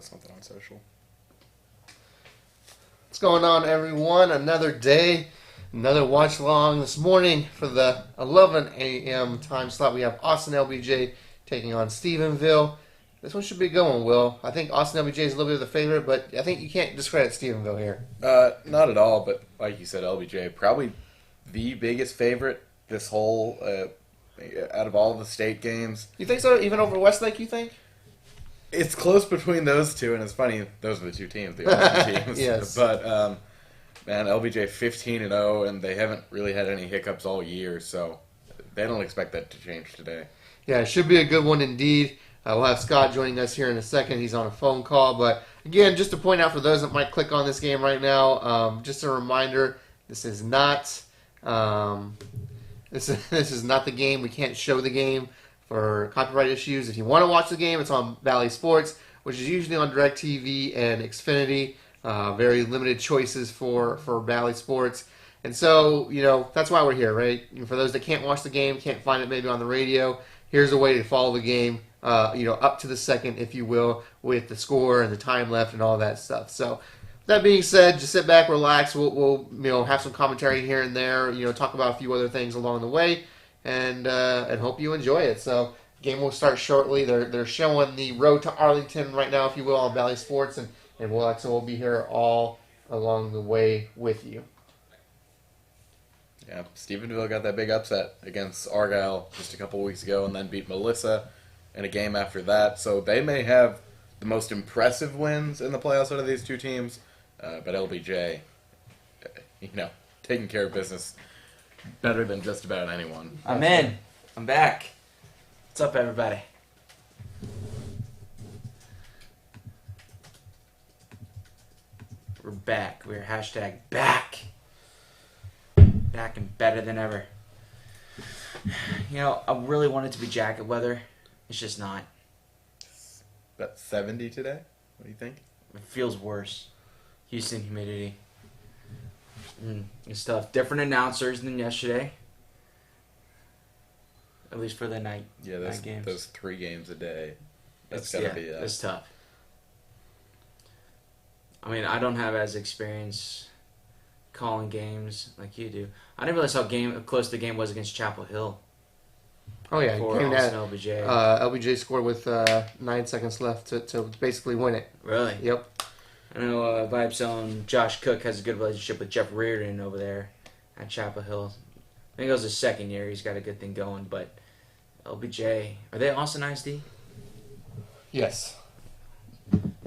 post something on social. What's going on, everyone? Another day, another watch along this morning for the 11 a.m. time slot. We have Austin LBJ taking on Stephenville. This one should be going, Will. I think Austin LBJ is a little bit of the favorite, but I think you can't discredit Stephenville here. Not at all, but like you said, LBJ probably the biggest favorite this whole out of all the state games. You think so? Even over Westlake, you think? It's close between those two, and it's funny, those are the two teams, the Austin teams. Yes. But, man, LBJ 15-0, and they haven't really had any hiccups all year, so they don't expect that to change today. Yeah, it should be a good one indeed. We'll have Scott joining us here in a second. He's on a phone call. But, again, just to point out for those that might click on this game right now, just a reminder, this is not this is not the game. We can't show the game for copyright issues. If you want to watch the game, it's on Valley Sports, which is usually on DirecTV and Xfinity. Very limited choices for Valley Sports. And so, that's why we're here, right? For those that can't watch the game, can't find it maybe on the radio, here's a way to follow the game, up to the second, if you will, with the score and the time left and all that stuff. So, that being said, just sit back, relax. We'll have some commentary here and there, talk about a few other things along the way, and hope you enjoy it. So, game will start shortly. They're showing the road to Arlington right now, if you will, on Valley Sports, and we'll be here all along the way with you. Yeah, Stephenville got that big upset against Argyle just a couple weeks ago and then beat Melissa in a game after that. So they may have the most impressive wins in the playoffs out of these two teams, but LBJ, taking care of business better than just about anyone. I'm in. I'm back. What's up, everybody? We're back. We're hashtag back. Back and better than ever. I really want it to be jacket weather. It's just not. About 70 today? What do you think? It feels worse. Houston humidity. It's tough. Different announcers than yesterday. At least for the night games. Those 3 games a day. That's gotta be it's tough. I mean, I don't have as experience calling games like you do. I didn't realize how close the game was against Chapel Hill. Oh yeah, for Austin LBJ. LBJ scored with 9 seconds left to basically win it. Really? Yep. I know VYPE's own Josh Cook has a good relationship with Jeff Reardon over there at Chapel Hill. I think it was his second year. He's got a good thing going, but LBJ, are they Austin ISD? Yes.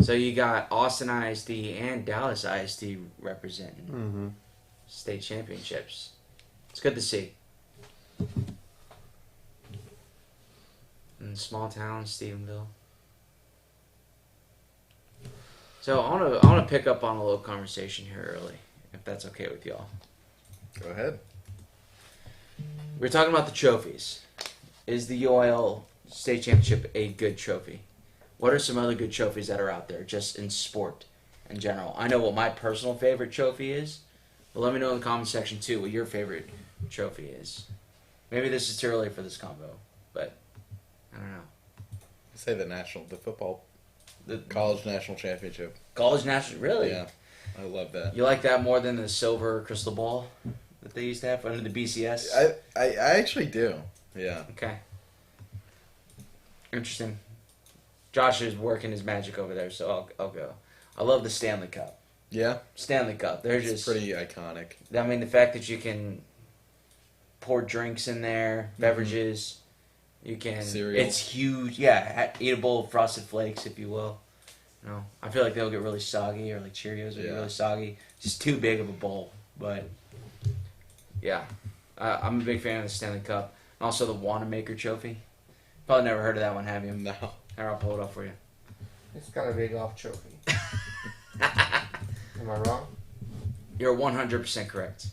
So you got Austin ISD and Dallas ISD representing state championships. It's good to see. In small town, Stephenville. So I want to pick up on a little conversation here early, if that's okay with y'all. Go ahead. We're talking about the trophies. Is the UIL state championship a good trophy? What are some other good trophies that are out there, just in sport in general? I know what my personal favorite trophy is, but let me know in the comment section too what your favorite trophy is. Maybe this is too early for this combo, but I don't know. I say the college national championship. College national, really? Yeah, I love that. You like that more than the silver crystal ball that they used to have under the BCS? I actually do. Yeah. Okay. Interesting. Josh is working his magic over there, so I'll go. I love the Stanley Cup. Yeah? Stanley Cup. They're It's just pretty iconic. I mean, the fact that you can pour drinks in there, beverages, you can... Cereal. It's huge. Yeah, eatable frosted flakes, if you will. I feel like they'll get really soggy, or like Cheerios will get really soggy. Just too big of a bowl. But, yeah. I'm a big fan of the Stanley Cup. And also the Wanamaker Trophy. Probably never heard of that one, have you? No. Here, I'll pull it up for you. It's got a big off trophy. Am I wrong? You're 100% correct.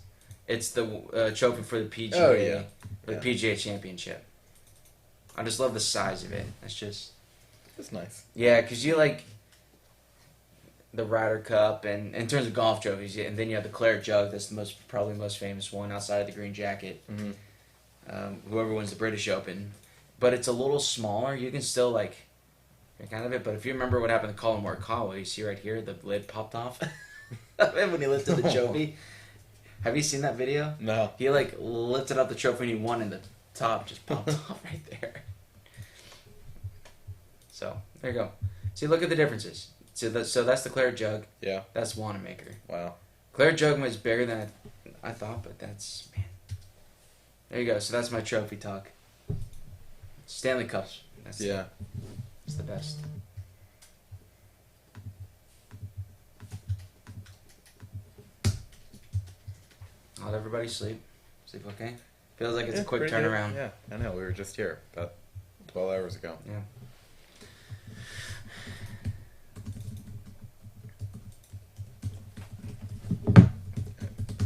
It's the trophy for the PGA. Oh, yeah. For the PGA Championship. I just love the size of it. It's nice. Yeah, because you like the Ryder Cup, and in terms of golf trophies, and then you have the Claret Jug. That's probably the most famous one outside of the Green Jacket. Whoever wins the British Open. But it's a little smaller. You can still kind of it. But if you remember what happened to Colin Morikawa, you see right here, the lid popped off when he lifted the trophy. Have you seen that video? No. He like lifted up the trophy and he won, and the top just popped off right there. So there you go. See, look at the differences. So that's the Claret jug. Yeah. That's Wanamaker. Wow. Claret jug was bigger than I thought, but that's, man. There you go. So that's my trophy talk. Stanley Cups. That's it's the best. How'd everybody sleep? Sleep okay? Feels like it's a quick pretty turnaround. good. Yeah, I know. We were just here about 12 hours ago. Yeah.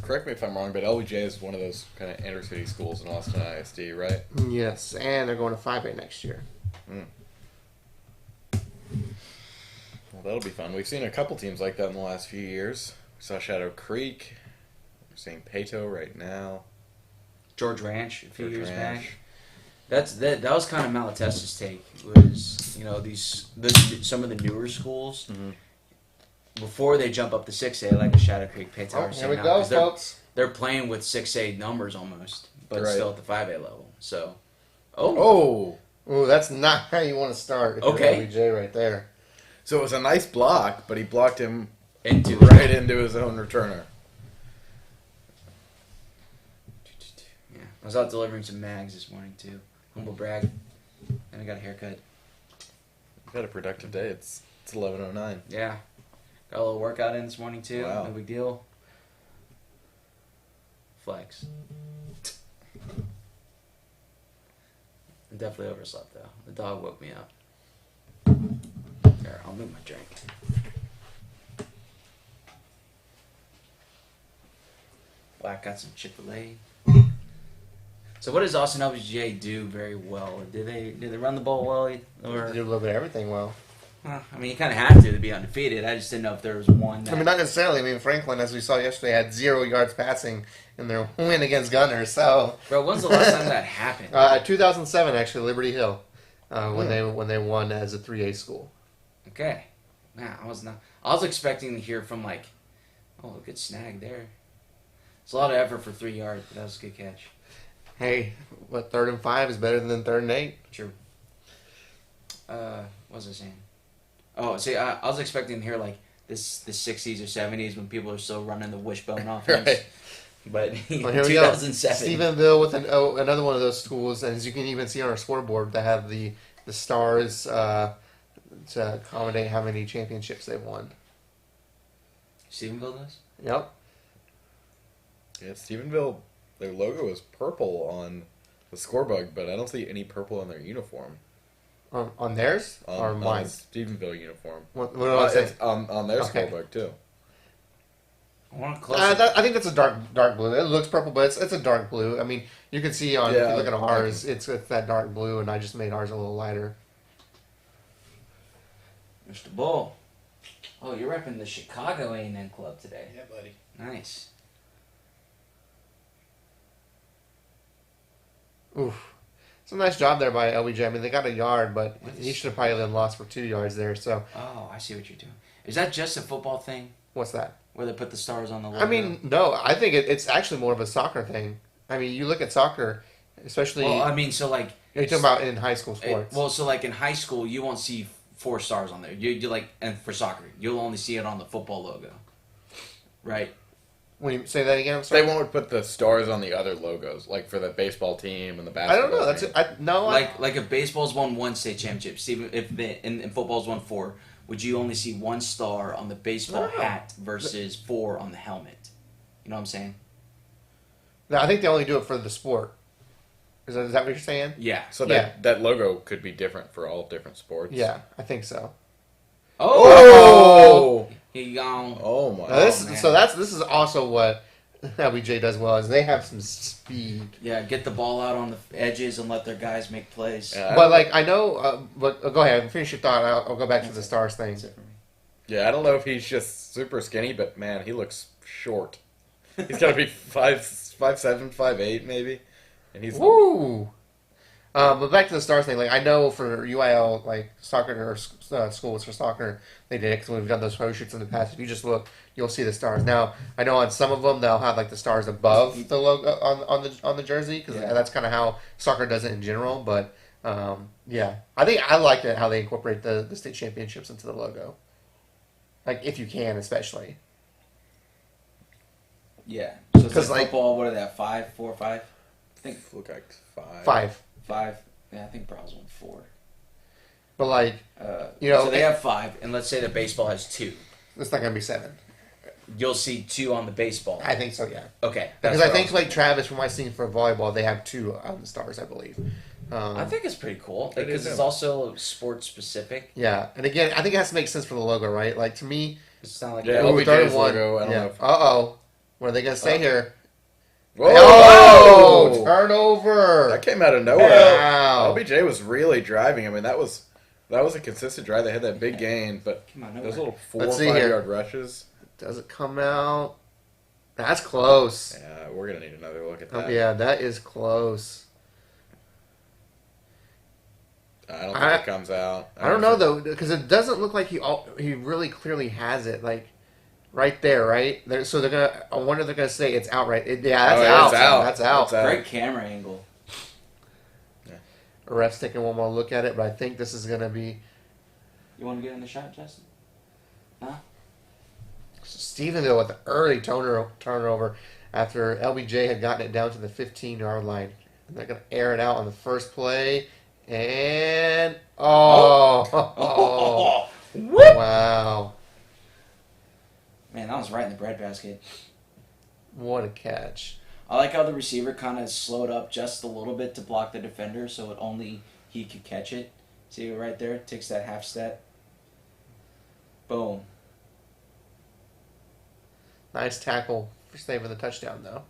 Correct me if I'm wrong, but LBJ is one of those kind of inner-city schools in Austin ISD, right? Yes, and they're going to 5A next year. Mm. Well, that'll be fun. We've seen a couple teams like that in the last few years. We saw Shadow Creek. We're seeing Pato right now. George Ranch a few years Ranch. back. That was kind of Malatesta's take. Was some of the newer schools before they jump up to 6A like a Shadow Creek, Pato. Oh, here we go, folks. They're playing with 6A numbers almost, but Right. still at the 5A level. So, Oh! Ooh, that's not how you want to start. If you're Okay. LBJ right there. So it was a nice block, but he blocked him into right into his own returner. Yeah, I was out delivering some mags this morning too. Humble brag, and I got a haircut. You've had a productive day. It's 11:09. Yeah, got a little workout in this morning too. Wow. No big deal. Flex. I definitely overslept though. The dog woke me up. Here, I'll move my drink. Black got some Chick-fil-A. So what does Austin LBJ do very well? Do they run the ball well? Or Do a little bit of everything well. I mean, you kind of have to be undefeated. I just didn't know if there was one. That, I mean, not necessarily. I mean, Franklin, as we saw yesterday, had 0 yards passing in their win against Gunners. So, bro, when's the last time that happened? 2007, actually, Liberty Hill, when they won as a 3A school. Okay, nah, I was expecting to hear from like, oh, a good snag there. It's a lot of effort for 3 yards, but that was a good catch. Hey, what 3rd and 5 is better than 3rd and 8? True. What was I saying? Oh, see, I was expecting to hear like the 60s or 70s when people are still running the wishbone offense. Right. But Well, here we go. 2007. Stephenville with another one of those schools, and as you can even see on our scoreboard, they have the stars to accommodate how many championships they've won. Stephenville does? Yep. Yeah, Stephenville, their logo is purple on the scorebug, but I don't see any purple on their uniform. On theirs or On mine? the Stephenville uniform. What do I say? It's on their Okay. scorebug too. I want to close I think that's a dark blue. It looks purple, but it's a dark blue. I mean, you can see if you look at ours, it's that dark blue, and I just made ours a little lighter. Mr. Bull. Oh, you're repping the Chicago A&M club today. Yeah, buddy. Nice. Oof. It's a nice job there by LBJ. I mean, they got a yard, but he should have probably been lost for 2 yards there. So, Oh, I see what you're doing. Is that just a football thing what's that? where they put the stars on the logo? I mean, no, I think it's actually more of a soccer thing. I mean, you look at soccer, especially. well, I mean, so like, you're talking about in high school sports. so like in high school, you won't see 4 stars on there. You like, and for soccer, you'll only see it on the football logo, right? When you say that again, I'm sorry. They won't put the stars on the other logos, like for the baseball team and the I basketball don't know. That's team. Like if baseball's won 1 state championship, Steve, if and football's won 4, would you only see 1 star on the baseball No. hat versus 4 on the helmet? You know what I'm saying? No, I think they only do it for the sport. Is that what you're saying? Yeah. So Yeah. that logo could be different for all different sports. Yeah, I think so. Oh! He gone. Oh my! Now this, man. so this is also what LBJ does well is they have some speed. Yeah, get the ball out on the edges and let their guys make plays. Yeah, But like I know, but go ahead, finish your thought. I'll go back to the stars thing. That's it for me. Yeah, I don't know if he's just super skinny, but man, he looks short. He's got to be 5'7", 5'8", maybe, and he's Woo! But back to the stars thing. Like I know for UIL, like soccer or schools for soccer, they did it because we've done those photo shoots in the past. If you just look, you'll see the stars. Now I know on some of them they'll have like the stars above the logo on the jersey because that's kind of how soccer does it in general. But yeah, I think I like it how they incorporate the state championships into the logo. Like if you can, especially. Yeah. So it's like like football. What are they? 5, 4, 5? I think Look like 5. 5. 5. Yeah, I think Browns won 4. But like so they have 5, and let's say that baseball has 2. it's not gonna be 7. You'll see 2 on the baseball. I think so. Yeah. Okay. Because I think like Travis, from my scene for volleyball, they have 2 on the stars, I believe. I think it's pretty cool It because is, it's yeah. also sports specific. Yeah, and again, I think it has to make sense for the logo, right? Like to me, It's not like Yeah, oh, LBJ's 31. logo, I don't know if- What are they gonna say here? Whoa! Oh, turnover! That came out of nowhere. Wow. LBJ was really driving. I mean, that was a consistent drive. They had that big gain, but Come on, no those way. little 4 or Let's 5 see here. yard rushes. Does it come out? That's close. Yeah, we're gonna need another look at that. Yeah, that is close. I don't think it comes out. I don't know though, because it doesn't look like he really clearly has it, like right there, right? So they're gonna. I wonder if they're gonna say it's out, right? That's out. It's out. That's out. It's out. Great camera angle. The ref's taking one more look at it, but I think this is gonna be You want to get in the shot, Justin? Huh? Stephenville with the early turnover after LBJ had gotten it down to the 15-yard line. And they're gonna air it out on the first play, and wow, Man, that was right in the breadbasket. what a catch! I like how the receiver kind of slowed up just a little bit to block the defender, so it only he could catch it. See it right there? Takes that half step. Boom. Nice tackle for saving the touchdown, though.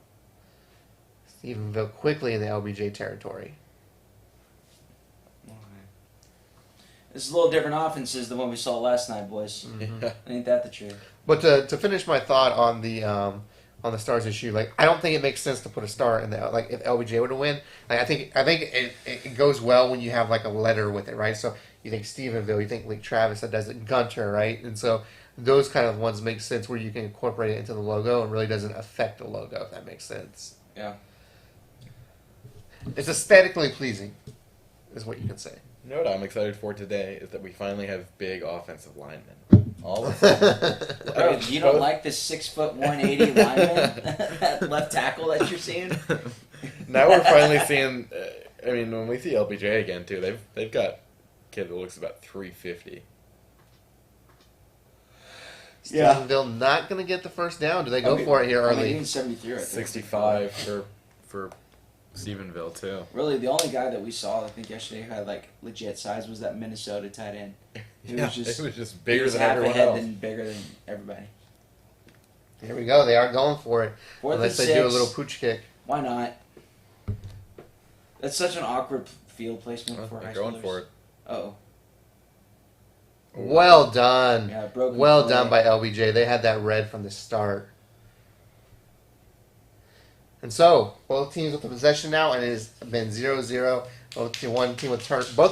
Stephenville quickly in the LBJ territory. This is a little different offenses than what we saw last night, boys. Yeah. Ain't that the truth? But to finish my thought on the stars issue, like I don't think it makes sense to put a star in the like if LBJ were to win. Like I think it goes well when you have like a letter with it, right? So you think Stephenville, you think like Travis that does it, Gunter, right? And so those kind of ones make sense where you can incorporate it into the logo and really doesn't affect the logo, if that makes sense. Yeah. It's aesthetically pleasing, is what you can say. You know what I'm excited for today is that we finally have big offensive linemen. All of them. Bro, you don't like this 6'1", 180 lineman, that left tackle that you're seeing? Now we're finally seeing. I mean, when we see LBJ again too, they've got a kid that looks about 350. Stephenville not going to get the first down. Do they go for it here early? Even 73 right there. 65 for Stephenville too. Really, the only guy that we saw, I think yesterday, who had like legit size was that Minnesota tight end. He was just bigger than half everyone a head else. than bigger than everybody. Here we go. They are going for it. Fourth Unless and they do a 6. little pooch kick. Why not? That's such an awkward field placement for high They're schoolers. going for it. Uh-oh. Well done. Yeah, broken Well play. done by LBJ. They had that red from the start. And so, both teams with the possession now, and it has been 0-0. Both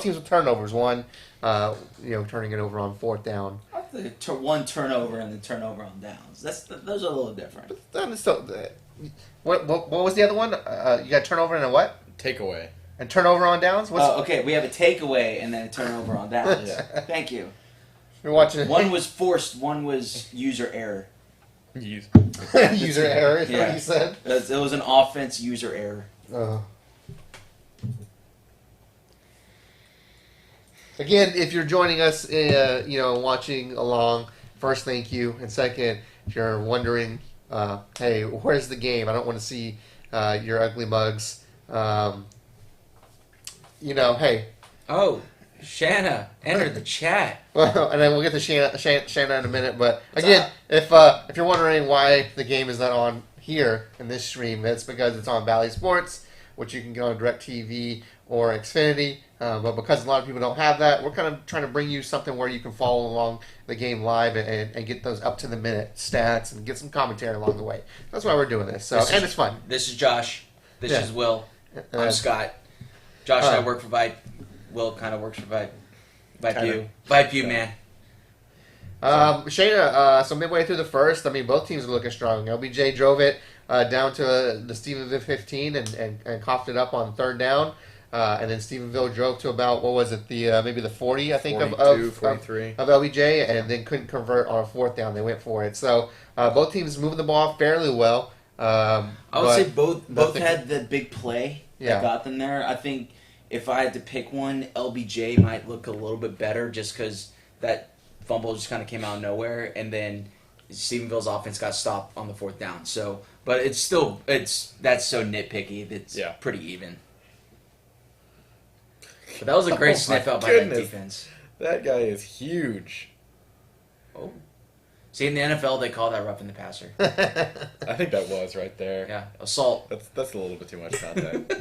teams with turnovers. One, turning it over on fourth down. One turnover and then turnover on downs. Those are a little different. What was the other one? You got turnover and a what? Takeaway. And turnover on downs? Okay, we have a takeaway and then a turnover on downs. Thank you. You're watching. One was forced, one was user error. Use. User error is what you said. It was an offense user error. Again, if you're joining us, watching along, first, thank you. And second, if you're wondering, hey, where's the game? I don't want to see your ugly mugs. Hey. Oh, Shanna, enter the chat. Well, and then we'll get to Shanna in a minute. But again, if you're wondering why the game is not on here in this stream, that's because it's on Valley Sports, which you can get on DirecTV or Xfinity. But because a lot of people don't have that, we're kind of trying to bring you something where you can follow along the game live and get those up-to-the-minute stats and get some commentary along the way. That's why we're doing this. And it's fun. This is Josh. This is Will. I'm Scott. Josh and I work for VYPE. Will kind of works for VYPE. VYPE, man. Shayna, so midway through the first, I mean, both teams are looking strong. LBJ drove it down to the Stephenville 15 and coughed it up on third down. And then Stephenville drove to about, what was it, the maybe the 40, I think, 43 of LBJ, and then couldn't convert on a fourth down. They went for it. So both teams moving the ball fairly well. I would say both had the big play that got them there. I think if I had to pick one, LBJ might look a little bit better just because that fumble just kind of came out of nowhere, and then Stephenville's offense got stopped on the fourth down. So, but that's so nitpicky. That's pretty even. But that was a great sniff out by that defense. That guy is huge. Oh. See, in the NFL, they call that roughing the passer. I think that was right there. Yeah, assault. That's a little bit too much contact.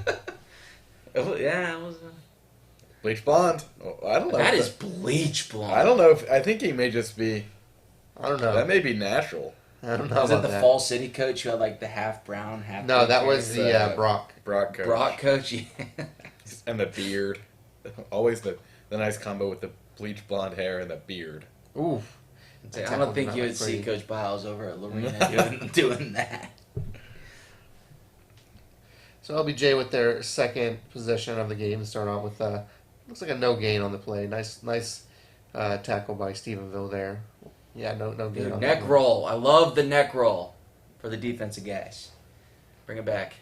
It was. Bleach blonde. Oh, I don't know. That is bleach blonde. I don't know. I think he may just be. I don't know. That may be natural. I don't know. Was it the Fall City coach who had like the half brown, half? No, that was the Brock coach. Brock coach. Yeah. And the beard. Always the nice combo with the bleach blonde hair and the beard. Oof. I don't think you would see Coach Biles over at Lorena doing that. So LBJ with their second possession of the game to start off with looks like a no gain on the play. Nice tackle by Stephenville there. Yeah, no gain on neck that roll. I love the neck roll for the defensive guys. Bring it back.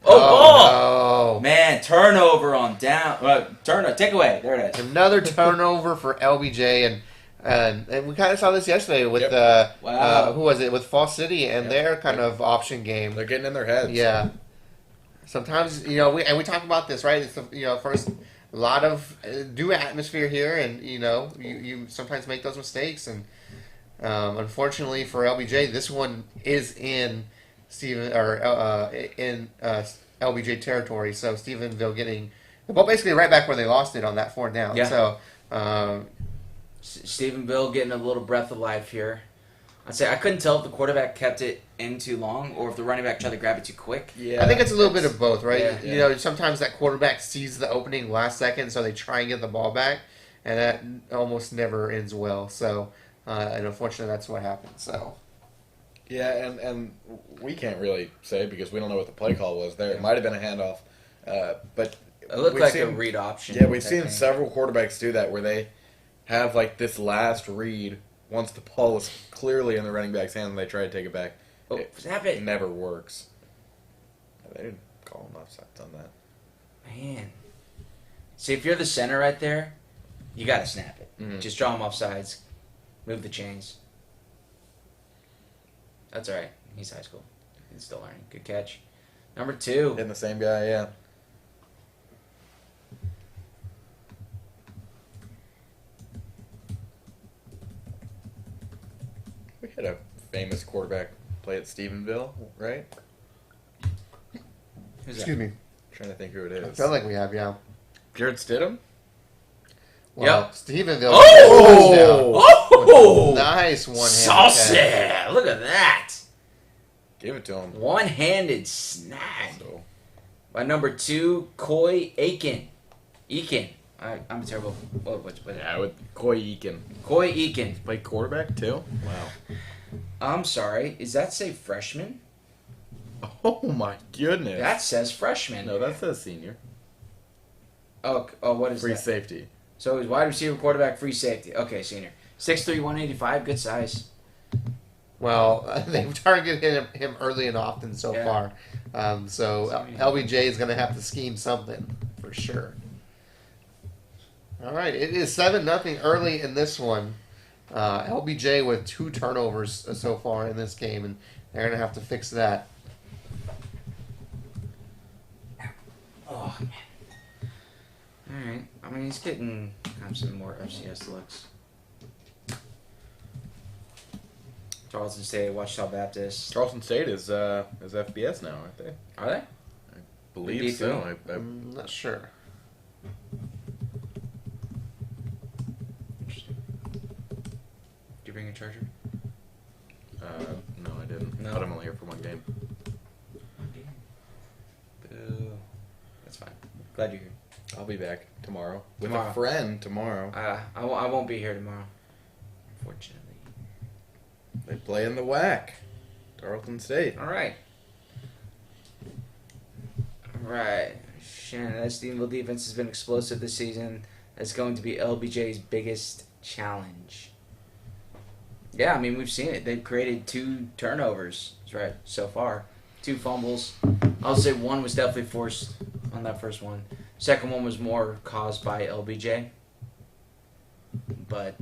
Oh, no. Man, turnover on down. Take away. There it is. Another turnover for LBJ, and we kind of saw this yesterday with who was it, with Fall City and their kind of option game. They're getting in their heads. Yeah. Sometimes we talk about this, right? It's first a lot of new atmosphere here, and you sometimes make those mistakes, and unfortunately for LBJ, this one is in LBJ territory. So Stephenville getting the ball basically right back where they lost it on that fourth down. Yeah. So Stephenville getting a little breath of life here. I'd say I couldn't tell if the quarterback kept it in too long or if the running back tried to grab it too quick. Yeah, I think it's a little bit of both, right? Yeah. Sometimes that quarterback sees the opening last second, so they try and get the ball back, and that almost never ends well. So, and unfortunately, that's what happened. So. Yeah, and we can't really say because we don't know what the play call was there. It might have been a handoff, but it looked like a read option. Yeah, we've seen several quarterbacks do that where they have like this last read once the ball is clearly in the running back's hand and they try to take it back. It never works. They didn't call him offsides on that. Man. See, if you're the center right there, you got to snap it. Mm-hmm. Just draw him offsides. Move the chains. That's all right. He's high school. He's still learning. Good catch. Number 2. Hitting the same guy, yeah. We had a famous quarterback play at Stephenville, right? Excuse me. I'm trying to think who it is. I feel like we have, yeah. Jared Stidham? Well, yep. Stephenville. Oh! Nice one-handed saucy! Look at that. Give it to him. One-handed snag. By number 2, Coy Aiken. I'm terrible. What? Yeah, with Coy Aiken. Coy Aiken. Played quarterback, too? Wow. I'm sorry. Is that say freshman? Oh, my goodness. That says freshman. No, that says senior. Oh, what is free that? Free safety. So he's wide receiver, quarterback, free safety. Okay, senior. 6'3", 185, good size. Well, they've targeted him early and often so far. So LBJ is going to have to scheme something for sure. All right, it is 7-0 early in this one. LBJ with 2 turnovers so far in this game, and they're going to have to fix that. Oh, man. All right. I mean, he's getting some more FCS looks. Charleston State, Ouachita Baptist. Charleston State is FBS now, aren't they? Are they? I believe so. I'm not sure. Interesting. Did you bring a charger? No, I didn't. No. But I'm only here for one game. Boo. That's fine. Glad you're here. I'll be back tomorrow with Tomorrow. a friend tomorrow. I won't be here tomorrow, unfortunately. They play in the WAC, Tarleton State. All right. Shannon, that Stephenville defense has been explosive this season. That's going to be LBJ's biggest challenge. Yeah, I mean, we've seen it. They've created 2 turnovers, right, so far. 2 fumbles. I'll say one was definitely forced on that first one. Second one was more caused by LBJ. But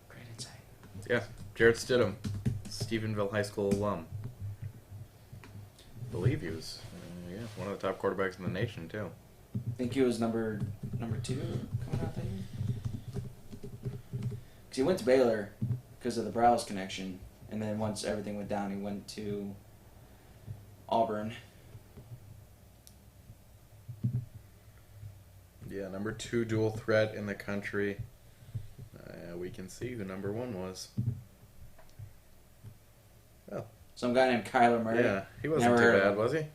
great insight. Yeah, Jarrett Stidham, Stephenville High School alum. I believe he was one of the top quarterbacks in the nation, too. I think he was number 2 coming out that year. Because he went to Baylor because of the Browse connection, and then once everything went down, he went to Auburn. Yeah, number 2 dual threat in the country. We can see who number 1 was. Oh. Some guy named Kyler Murray. Yeah, he wasn't Never too heard of bad, him. was he?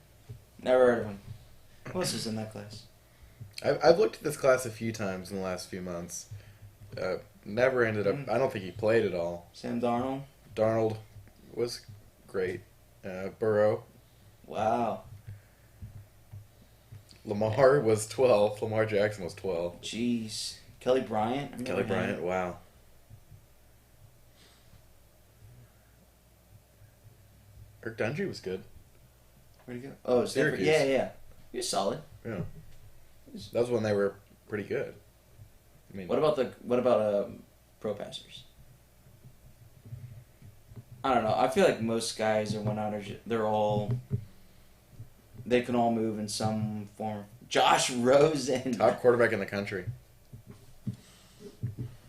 Never heard of him. Who else was in that class? I've looked at this class a few times in the last few months. Never ended up... I don't think he played at all. Sam Darnold. Darnold was great. Burrow. Wow. Lamar was 12. Lamar Jackson was 12. Jeez. Kelly Bryant. Kelly Bryant, wow. Eric Dungey was good. Where'd he go? Oh, Stanford. Syracuse. Yeah. He was solid. Yeah. That was when they were pretty good. I mean, What about pro passers? I don't know. I feel like most guys are one-outers. They can all move in some form. Josh Rosen. top quarterback in the country.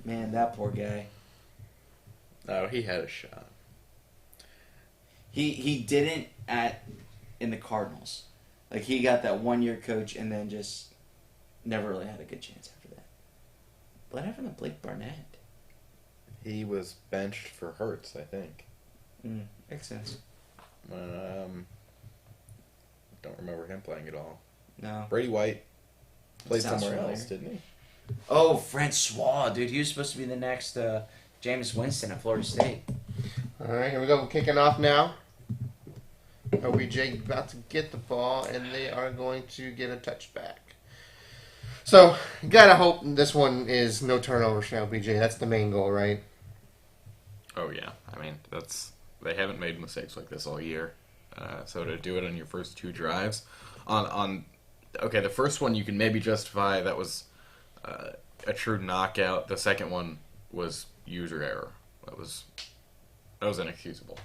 Man, that poor guy. No, he had a shot. He didn't in the Cardinals. Like, he got that 1-year coach and then just never really had a good chance after that. What happened to Blake Barnett? He was benched for Hurts, I think. Makes sense. Don't remember him playing at all. No. Brady White played Sounds somewhere familiar. else, didn't he? Oh, Francois, dude. He was supposed to be the next Jameis Winston at Florida State. All right, here we go. We're kicking off now. LBJ about to get the ball, and they are going to get a touchback. So, you gotta hope this one is no turnovers for LBJ. That's the main goal, right? Oh yeah, I mean they haven't made mistakes like this all year. So to do it on your first 2 drives, the first one you can maybe justify that was a true knockout. The second one was user error. That was inexcusable.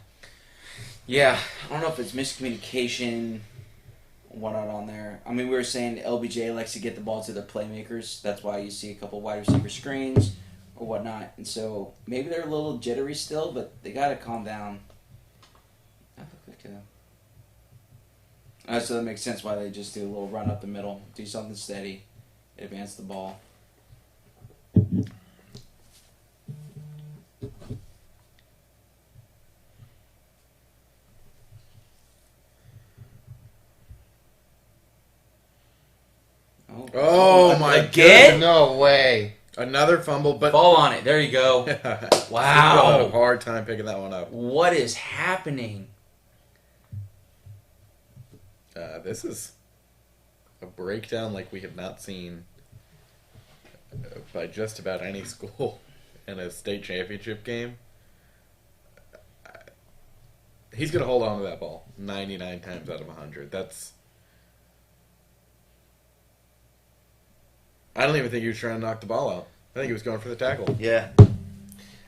Yeah, I don't know if it's miscommunication, whatnot on there. I mean, we were saying LBJ likes to get the ball to their playmakers. That's why you see a couple wide receiver screens or whatnot. And so maybe they're a little jittery still, but they got to calm down. Not that quick, though. So that makes sense why they just do a little run up the middle, do something steady, advance the ball. Oh my Again? No way. Another fumble, but Fall on it. There you go. Wow. a hard time picking that one up. What is happening? This is a breakdown like we have not seen by just about any school in a state championship game. He's going to hold on to that ball 99 times out of 100. I don't even think he was trying to knock the ball out. I think he was going for the tackle. Yeah.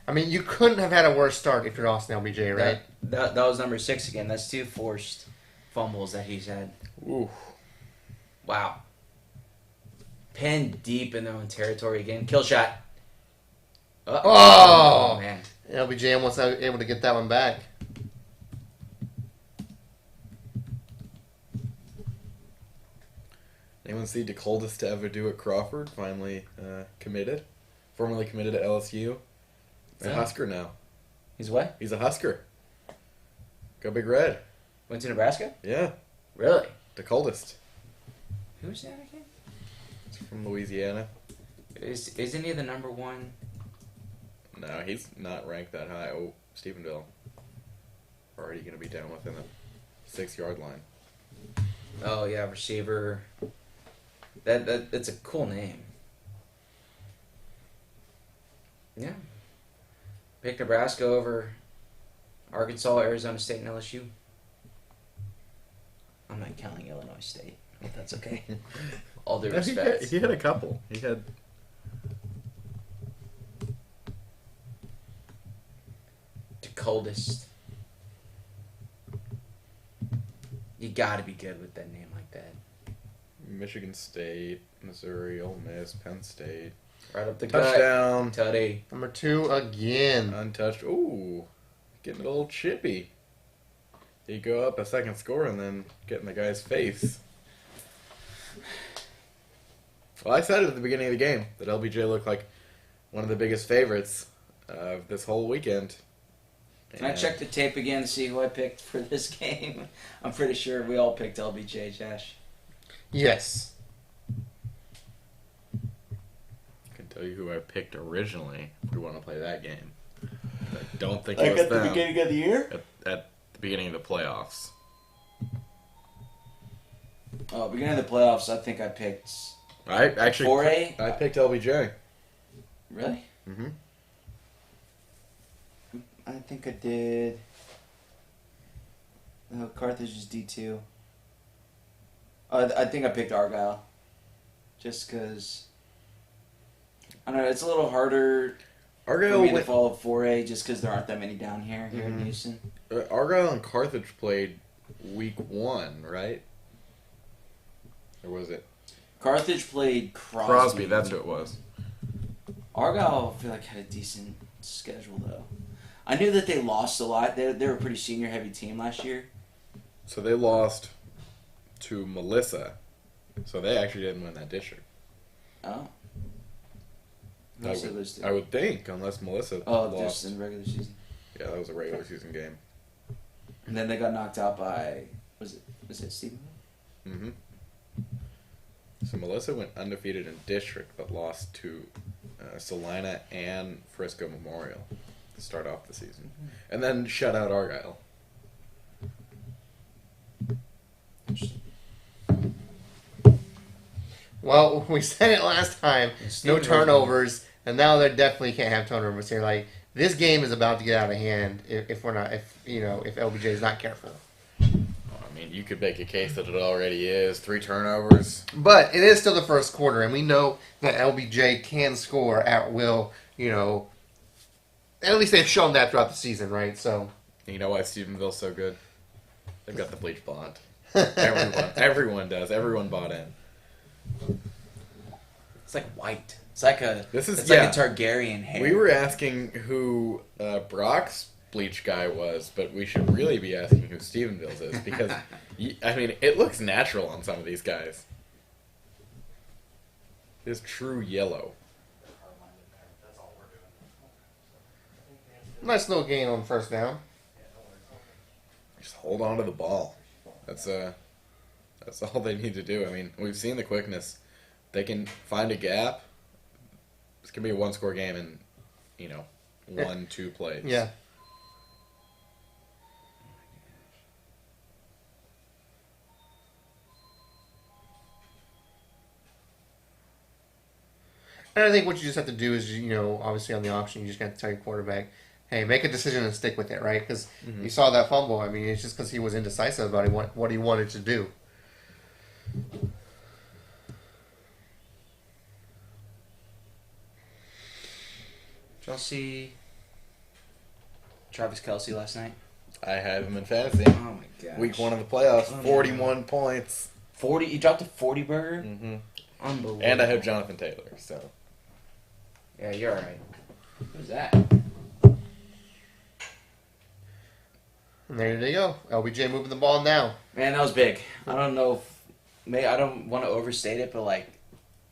I mean, you couldn't have had a worse start if you're Austin LBJ, right? That was number 6 again. That's 2 forced fumbles that he's had. Ooh. Wow. Pinned deep in their own territory again. Kill shot. Oh! Man. LBJ almost able to get that one back. Anyone see the coldest to ever do at Crawford? Finally committed. Formerly committed to LSU. He's a Husker now. He's what? He's a Husker. Go Big Red. Went to Nebraska? Yeah. Really? The coldest. Who's that again? It's from Louisiana. Isn't he the number one? No, he's not ranked that high. Oh, Stephenville. Already going to be down within the 6-yard line. Oh yeah, receiver. That's a cool name. Yeah. Pick Nebraska over Arkansas, Arizona State, and LSU. I'm not counting Illinois State, but that's okay. All due respect. He had a couple. He had... The coldest. You gotta be good with that name like that. Michigan State, Missouri, Ole Miss, Penn State. Right up the Touchdown. gut. Tutty. Number 2 again. Untouched. Ooh. Getting a little chippy. You go up a second score and then get in the guy's face. Well, I said it at the beginning of the game that LBJ looked like one of the biggest favorites of this whole weekend. Can I check the tape again to see who I picked for this game? I'm pretty sure we all picked LBJ, Josh. Yes. I can tell you who I picked originally if we want to play that game. I don't think it was them. At the beginning of the year? At the beginning of the playoffs. Oh, beginning of the playoffs, I think I picked... I actually... 4A? I picked LBJ. Really? Mm-hmm. I think I did... No, Carthage is D2. I think I picked Argyle. Just because... I don't know, it's a little harder Argyle for me to went... follow 4A just because there aren't that many down here in Houston. Argyle and Carthage played week 1, right? Or was it? Carthage played Crosby. Crosby, that's who it was. Argyle, I feel like, had a decent schedule, though. I knew that they lost a lot. They were a pretty senior-heavy team last year. So they lost to Melissa. So they actually didn't win that district. Oh. I would think, unless Melissa lost. Just in the regular season. Yeah, that was a regular season game. And then they got knocked out by, was it Stephenville? Mm-hmm. So Melissa went undefeated in district, but lost to Salina and Frisco Memorial to start off the season. And then shut out Argyle. Interesting. Well, we said it last time. No turnovers, and now they definitely can't have turnovers here. Like, this game is about to get out of hand if LBJ is not careful. I mean, you could make a case that it already is. 3 turnovers. But it is still the first quarter, and we know that LBJ can score at will. At least they've shown that throughout the season, right? So, You know why Stephenville's so good? They've got the bleach blonde. Everyone does. Everyone bought in. It's like white. It's like a like a Targaryen hair. We were asking who Brock's bleach guy was, but we should really be asking who Stephenville's is because, it looks natural on some of these guys. It's true yellow. nice little gain on first down. Just hold on to the ball. That's all they need to do. I mean, we've seen the quickness. They can find a gap. This can be a 1-score game in, 1-2 plays. Yeah. And I think what you just have to do is, obviously on the option, you just got to tell your quarterback, hey, make a decision and stick with it, right? Because you saw that fumble. I mean, it's just because he was indecisive about what he wanted to do. Did y'all see Travis Kelce last night? I had him in fantasy. Oh my gosh. Week 1 of the playoffs, 41 points. 40. You dropped a 40 burger? Mm-hmm. Unbelievable. And I have Jonathan Taylor, so. Yeah, you're alright. Who's that? And there they go. LBJ moving the ball now. Man, that was big. I don't know if... I don't want to overstate it, but,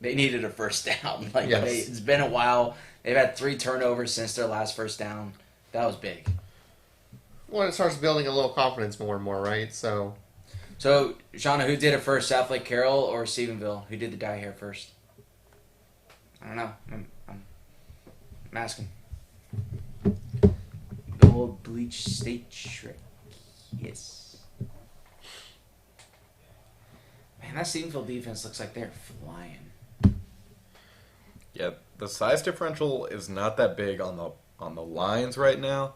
they needed a first down. Yes. It's been a while. They've had 3 turnovers since their last first down. That was big. Well, it starts building a little confidence more and more, right? So So, Shauna, who did it first, South Lake Carroll or Stephenville? Who did the dye hair first? I don't know. I'm asking. The old bleach state trick. Yes. Man, that Stephenville defense looks like they're flying. Yeah, the size differential is not that big on the lines right now,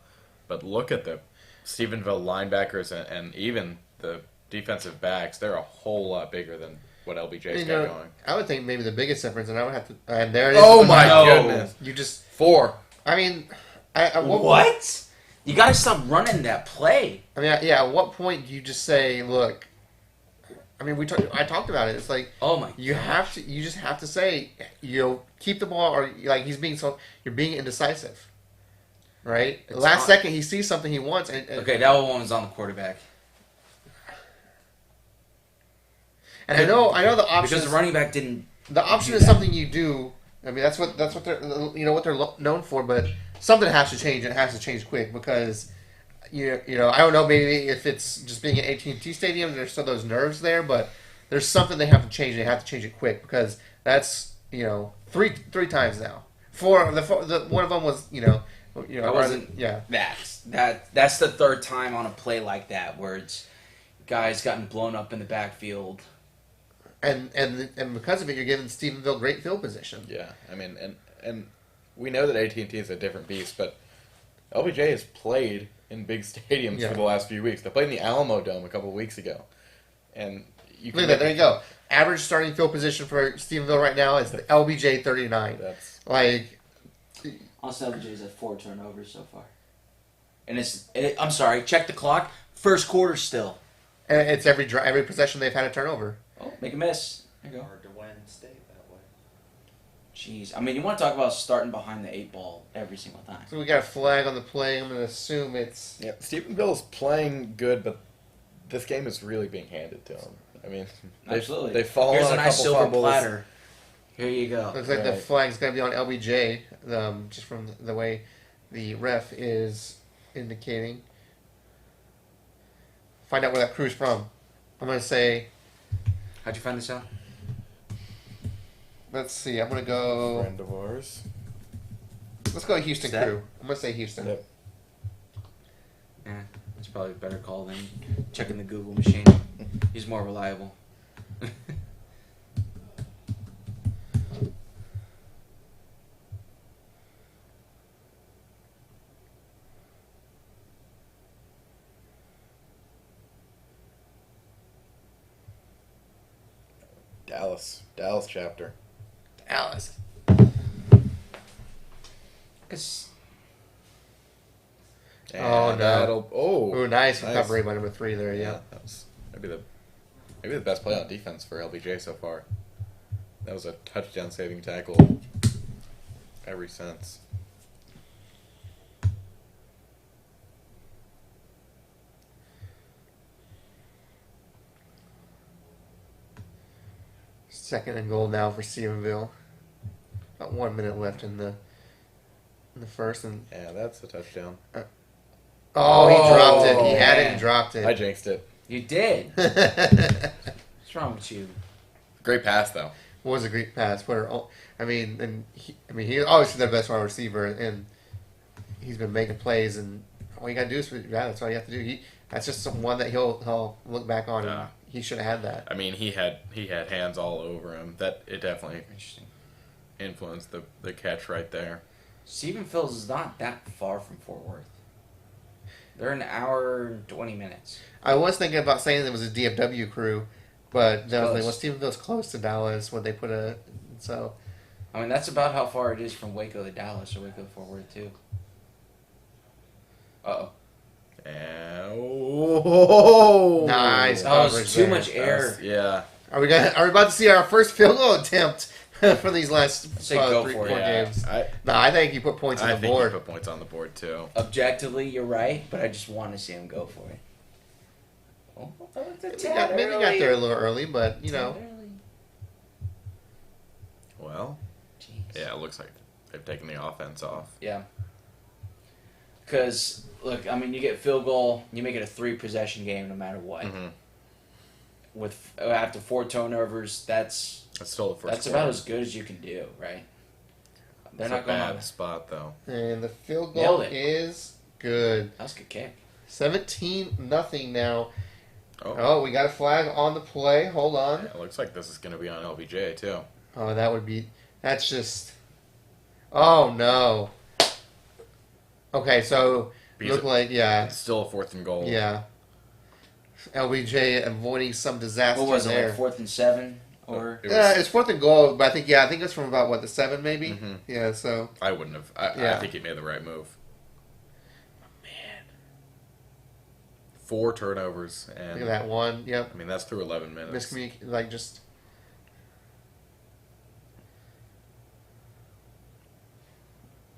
but look at the Stephenville linebackers and even the defensive backs. They're a whole lot bigger than what LBJ's got going. I would think maybe the biggest difference, and I would have to. And there it is. Oh my goodness! You just 4. I mean, What? You gotta stop running that play. I mean, yeah. At what point do you just say, "Look"? I mean, I talked about it. It's like, Oh my! you have to. You just have to say, keep the ball, or like you're being indecisive, right? Last second, he sees something he wants, and Okay, that one was on the quarterback. And I know the option Because the running back didn't. The option is something you do. I mean, that's what they're what they're known for. But something has to change. It has to change quick because I don't know, maybe if it's just being at AT&T Stadium, there's still those nerves there. But there's something they have to change. They have to change it quick because that's three times now. One of them was I wasn't. Yeah. That's the third time on a play like that where it's guys gotten blown up in the backfield. And because of it, you're giving Stephenville great field position. Yeah, I mean, and we know that AT&T is a different beast, but LBJ has played in big stadiums for the last few weeks. They played in the Alamo Dome a couple of weeks ago, and you can look at that. There you go. Average starting field position for Stephenville right now is the LBJ 39. That's LBJ LBJ's at 4 turnovers so far, and I'm sorry. Check the clock. First quarter still. And it's every possession they've had a turnover. Oh, make a miss. There you go. Hard to win state that way. Jeez. I mean, you want to talk about starting behind the 8 ball every single time. So we got a flag on the play. I'm going to assume it's... Yeah, Stephenville's playing good, but this game is really being handed to them. I mean, Absolutely. They fall Here's on a nice couple silver fumbles. platter. Here you go. Looks like the flag's going to be on LBJ, just from the way the ref is indicating. Find out where that crew's from. I'm going to say... How'd you find this out? Let's see. I'm going to go... Friend of ours. Let's go Houston Step. crew. I'm going to say Houston. Yep. Yeah, that's probably a better call than checking the Google machine. He's more reliable. Dallas chapter. Alice. Cause Oh, no. Ooh, nice nice. recovery by number 3 there, yeah. That was maybe the best play on defense for LBJ so far. That was a touchdown saving tackle every since. Second and goal now for Stephenville. About 1 minute left in the first, and Yeah, that's a touchdown. he dropped it. He had it man. and dropped I it. jinxed it. you did. What's wrong with you? Great pass though. Was a great pass. He's obviously their best wide receiver, and he's been making plays. And all you gotta do is, that's all you have to do. That's just one that he'll look back on. Yeah. And he should have had that. I mean, he had hands all over him. That it definitely Interesting. influenced the catch right there. Stephenville is not that far from Fort Worth. They're an hour and 20 minutes. I was thinking about saying it was a DFW crew, but then I was like, well, Close. Stephenville's close to Dallas. Would they put so? I mean, that's about how far it is from Waco to Dallas or Waco to Fort Worth, too. Uh-oh. Nice That was coverage too there. much air. Yeah. Are we about to see our first field goal attempt for these last Say go 3 for it. 4 games? I No, I think you put points on the think board. he put points on the board too. Objectively, you're right, but I just want to see him go for it. Oh, Maybe got there a little early, but Well, Jeez. yeah, it looks like they've taken the offense off. Yeah. Because, look, I mean, you get field goal, you make it a 3 possession game no matter what. Mm-hmm. with after 4 turnovers, that's still the first. That's about as good as you can do, right? They're It's not a going bad on. spot though. And the field Nailed goal it. is good. That's a good kick. 17-0 now. Oh, Oh, we got a flag on the play. Hold on. yeah, it looks like this is going to be on LBJ too. Oh, that would be. That's just. Oh no. Okay, so Because look like yeah, it's still a 4th and goal. yeah. LBJ avoiding some disaster What was it, there. like 4th and 7? Or It was, Yeah, it's 4th and goal, but I think it's from about what the 7 maybe. Mhm. Yeah, so I wouldn't have. I Yeah. think he made the right move. man, 4 turnovers, look and at that one. Yep, I mean that's through 11 minutes. like just.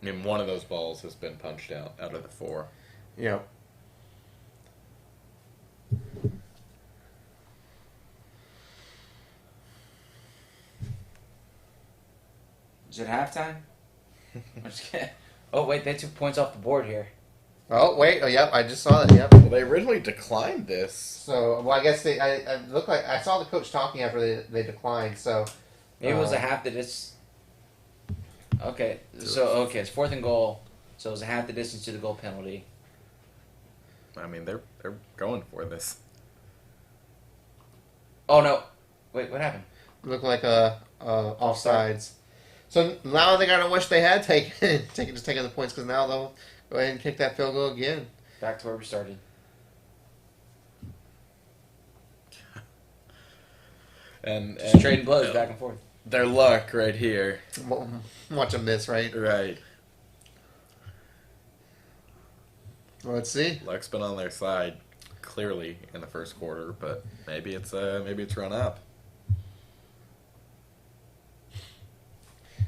I mean, one of those balls has been punched out of the 4. Yep. is it halftime? I'm just kidding. Oh wait, they took points off the board here. Oh wait, oh yep, I just saw that. Yep. Well, they originally declined this. So well, I guess I look like I saw the coach talking after they declined. So Maybe it was a half the distance. Okay, so it's 4th and goal. So it was a half the distance to the goal penalty. I mean, they're going for this. Oh no! Wait, what happened? look like offsides. So now they gotta wish they had taken the points because now they'll go ahead and kick that field goal again. Back to where we started. And Just trading blows back and forth. Their luck right here. Watch them miss, right? Right. Well, let's see. Luck's been on their side clearly in the first quarter, but maybe it's run up.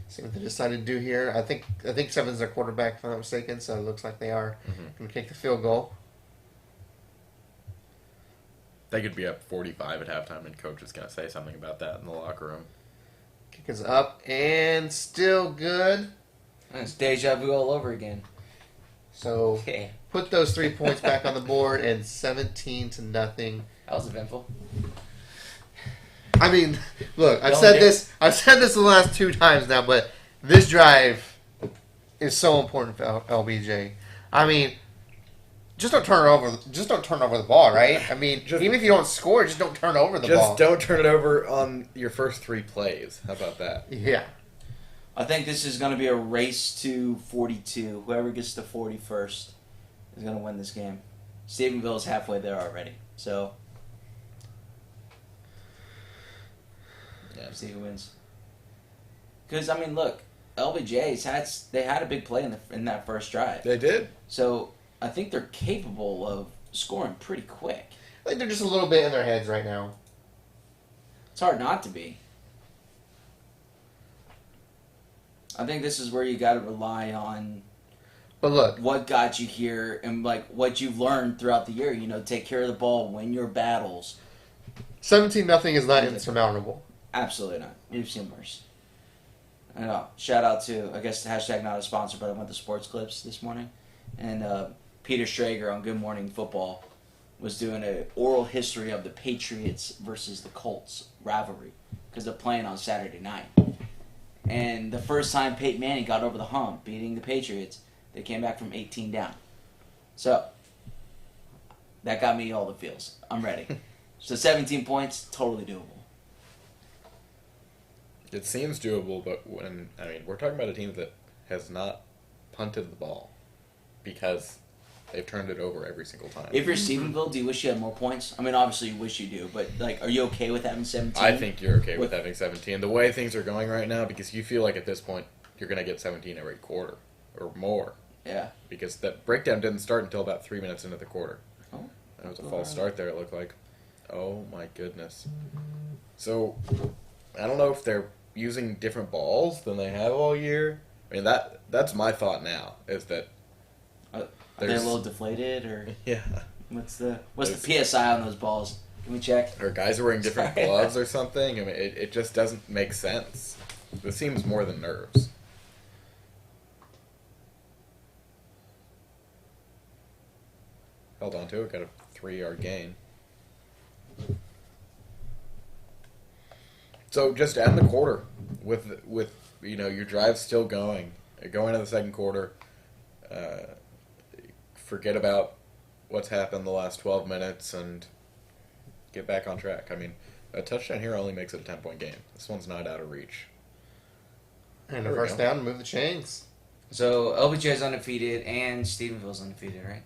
See what they decided to do here. I think Seven's their quarterback, if I'm not mistaken. So it looks like they are going to kick the field goal. They could be up 45 at halftime, and coach is going to say something about that in the locker room. Kick is up and still good. It's deja vu all over again. So Okay. put those 3 points back on the board and 17-0. That was eventful. I mean, look, I've Don't said dare. this the last 2 times now, but this drive is so important for LBJ. I mean, just don't turn it over. Just don't turn over the ball, right? I mean, even if you don't score, just don't turn over the ball. Just don't turn it over on your first 3 plays. How about that? Yeah. I think this is going to be a race to 42. Whoever gets to 40 first is going to win this game. Stephenville is halfway there already. So, yeah, see who wins. Because, I mean, look, LBJ's had a big play in that first drive. They did. So, I think they're capable of scoring pretty quick. I think they're just a little bit in their heads right now. It's hard not to be. I think this is where you got to rely on But look, what got you here and like what you've learned throughout the year. You know, take care of the ball, win your battles. 17-0 is not insurmountable. Absolutely not. You've seen worse. I know. Shout out to, I guess, hashtag not a sponsor, but I went to Sports Clips this morning, and Peter Strager on Good Morning Football was doing an oral history of the Patriots versus the Colts rivalry because they're playing on Saturday night. And the first time Peyton Manning got over the hump, beating the Patriots, they came back from 18 down. So, that got me all the feels. I'm ready. So 17 points, totally doable. It seems doable, but we're talking about a team that has not punted the ball because they've turned it over every single time. If you're Stephenville, do you wish you had more points? I mean, obviously you wish you do, but like, are you okay with having 17? I think you're okay with having 17. The way things are going right now, because you feel like at this point you're going to get 17 every quarter or more. Yeah. Because that breakdown didn't start until about 3 minutes into the quarter. Oh. That was a false start there, it looked like. Oh my goodness. So, I don't know if they're using different balls than they have all year. I mean, that's my thought now, is that Are they a little deflated, or yeah. what's the PSI on those balls? Can we check? Or guys are wearing different Sorry. gloves or something. I mean, it just doesn't make sense. This seems more than nerves. Held on to it, got a 3-yard gain. So just end the quarter with your drive still going. Go into the second quarter. Forget about what's happened the last 12 minutes and get back on track. I mean, a touchdown here only makes it a 10-point game. This one's not out of reach. And a first down, move the chains. So LBJ is undefeated and Stephenville's undefeated, right?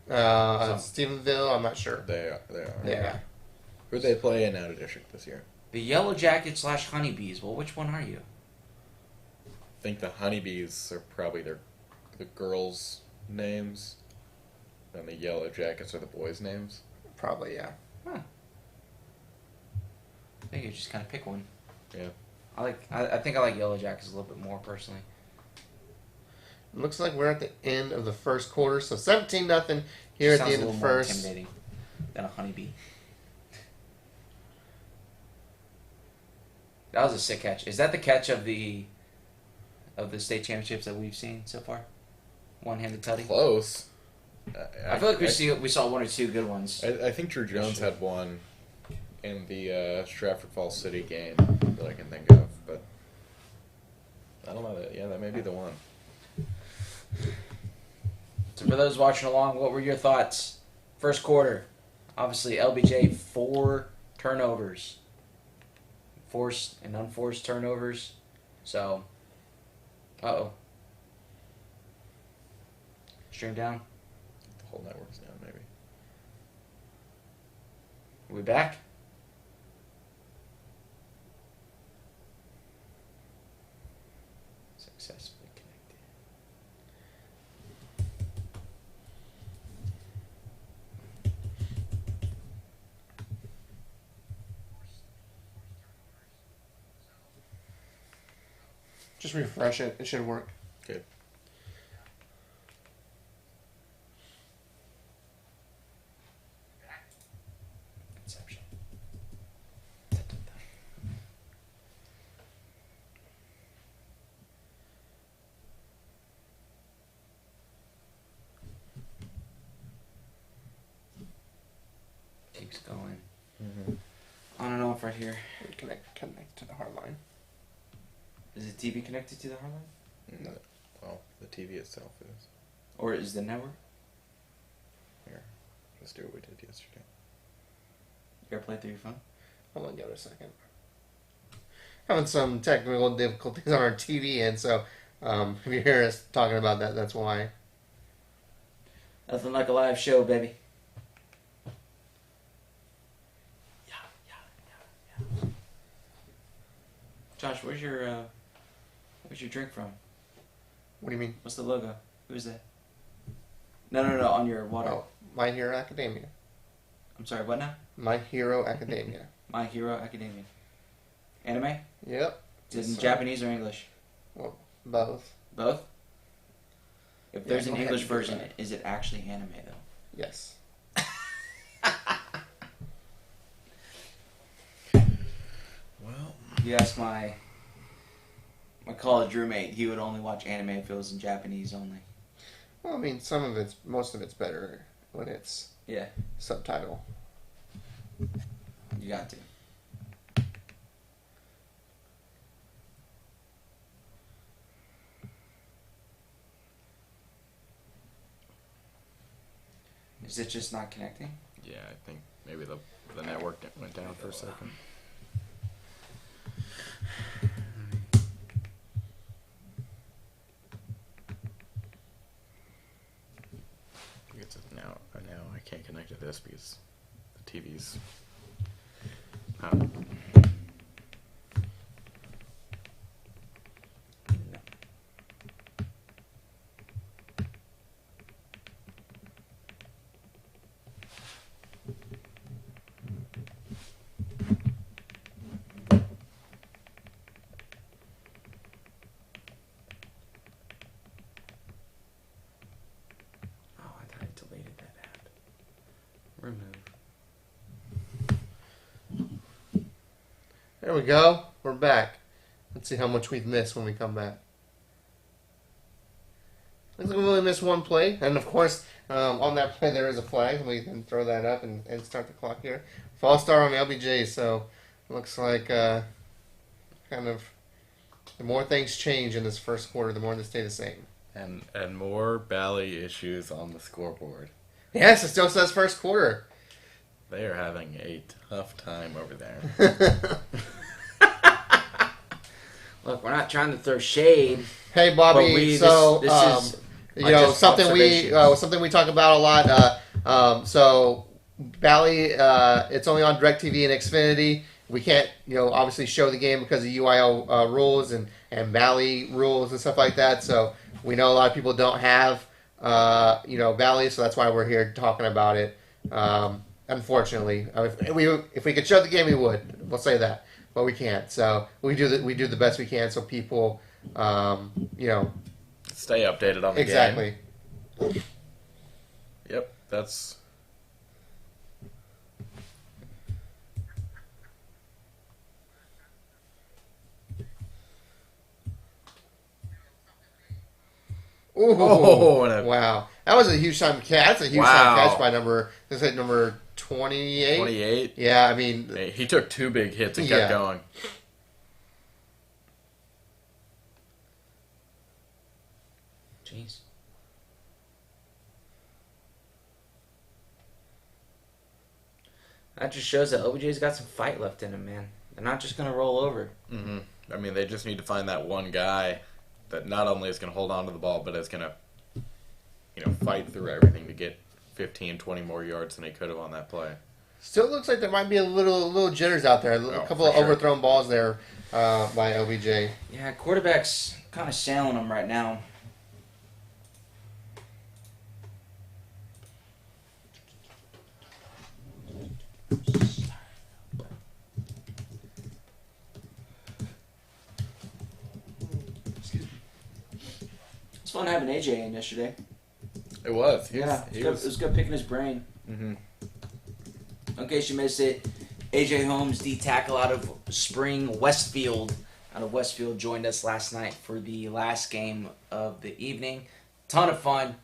Yeah. Stephenville, I'm not sure. They are. Yeah. Who they play in out of district this year? The Yellow Jackets / Honeybees. Well, which one are you? I think the Honeybees are probably the girls' names, and the Yellow Jackets are the boys' names. Probably, yeah. Huh. I think you just kind of pick one. Yeah. I think I like Yellow Jackets a little bit more personally. Looks like we're at the end of the first quarter, so 17-0 here at the end of the first. Sounds a little more intimidating than a honeybee. That was a sick catch. Is that the catch of the state championships that we've seen so far? One-handed tutty. Close. I feel like we saw one or two good ones. I think Drew Jones had one in the Stratford Falls City game that I can think of, but I don't know. That may be the one. So for those watching along, what were your thoughts? First quarter, obviously LBJ 4 turnovers, forced and unforced turnovers. So, stream down. The whole network's down, maybe. Are we back? Successfully connected. Just refresh it. It should work. Okay. Inception. Keeps going. Mm-hmm. On and off right here. Connect to the hard line. Is the TV connected to the hard line? No. Well, the TV itself is. Or is the network? Here, let's do what we did yesterday. You ever play through your phone? Hold on, give it a second. Having some technical difficulties on our TV, and so if you hear us talking about that, that's why. Nothing like a live show, baby. Yeah. Josh, where's your drink from? What do you mean? What's the logo? Who's that? No, on your water. Oh, My Hero Academia. I'm sorry, what now? My Hero Academia. My Hero Academia. Anime? Yep. Is it in Japanese or English? Well, both. Both? If Yeah, there's go an ahead English and do version, that. is it actually anime though? Yes. Well, You ask my college roommate, he would only watch anime if it was in Japanese only. Well, I mean, most of it's better when it's Yeah, subtitle. you got to. Is it just not connecting? yeah, I think maybe the network went down for a second. Now I can't connect to this because the TV's. Remove. There we go. We're back. Let's see how much we've missed when we come back. Looks like we only missed one play. And of course, On that play, there is a flag. We can throw that up and start the clock here. False start on LBJ, so looks like kind of the more things change in this first quarter, the more they stay the same. And more Bally issues on the scoreboard. Yes, it still says first quarter. They are having a tough time over there. Look, we're not trying to throw shade. Hey, Bobby. This is something we talk about a lot. So Bally, it's only on DirecTV and Xfinity. We can't, obviously show the game because of UIL rules and Bally rules and stuff like that. So we know a lot of people don't have, Bally, so that's why we're here talking about it. Unfortunately, if we could show the game, we would. We'll say that, but we can't. So we do the best we can, so people, stay updated on the exactly. game. Yep, that's. Ooh, oh, wow. That was a huge time catch. That's a huge time catch by number 28. 28? Yeah, I mean... He took 2 big hits and kept going. Jeez. That just shows that LBJ's got some fight left in him, man. They're not just going to roll over. Mm-hmm. I mean, they just need to find that one guy that not only is going to hold on to the ball, but is going to, fight through everything to get 15, 20 more yards than he could have on that play. Still looks like there might be a little jitters out there. A couple of overthrown balls there by LBJ. Yeah, quarterback's kind of sailing them right now. It's fun having AJ in yesterday. It was. It was good picking his brain. Mm-hmm. In case you missed it, AJ Holmes, the tackle out of Westfield, joined us last night for the last game of the evening. Ton of fun.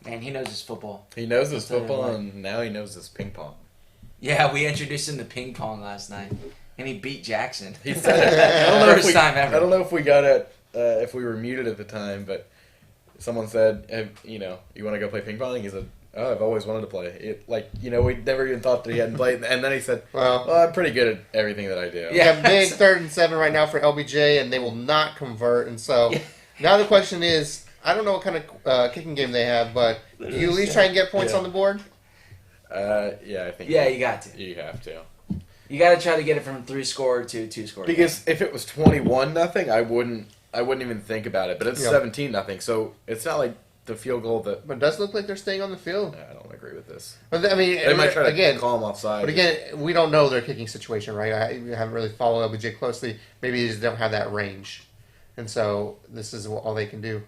Man, he knows his football. He knows his football, and now he knows his ping pong. Yeah, we introduced him to ping pong last night, and he beat Jackson. He said it. First time ever. I don't know if we got it, if we were muted at the time, but someone said, you want to go play ping pong? He said, oh, I've always wanted to play. We never even thought that he hadn't played. And then he said, well, I'm pretty good at everything that I do. Yeah, big 3rd and 7 right now for LBJ, and they will not convert. And so now the question is, I don't know what kind of kicking game they have, but do you at least try and get points on the board? Yeah, I think. Yeah, you got to. You have to. You got to try to get it from 3-score to 2-score. Because if it was 21-0, I wouldn't even think about it. But it's 17-0, so it's not like the field goal that. But it does look like they're staying on the field. I don't agree with this. But I mean, they might try to call them offside. But again, we don't know their kicking situation, right? I haven't really followed LBJ closely. Maybe they just don't have that range, and so this is all they can do.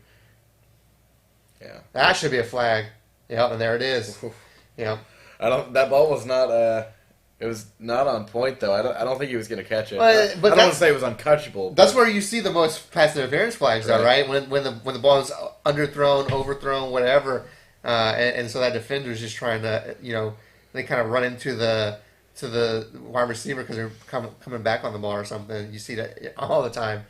Yeah, that should be a flag. Yeah, and there it is. Yeah, That ball was not. It was not on point though. I don't think he was going to catch it. But I don't want to say it was uncatchable. That's where you see the most pass interference flags, though, right? When the ball is underthrown, overthrown, whatever, and so that defender is just trying to, they kind of run into the wide receiver because they're coming back on the ball or something. You see that all the time,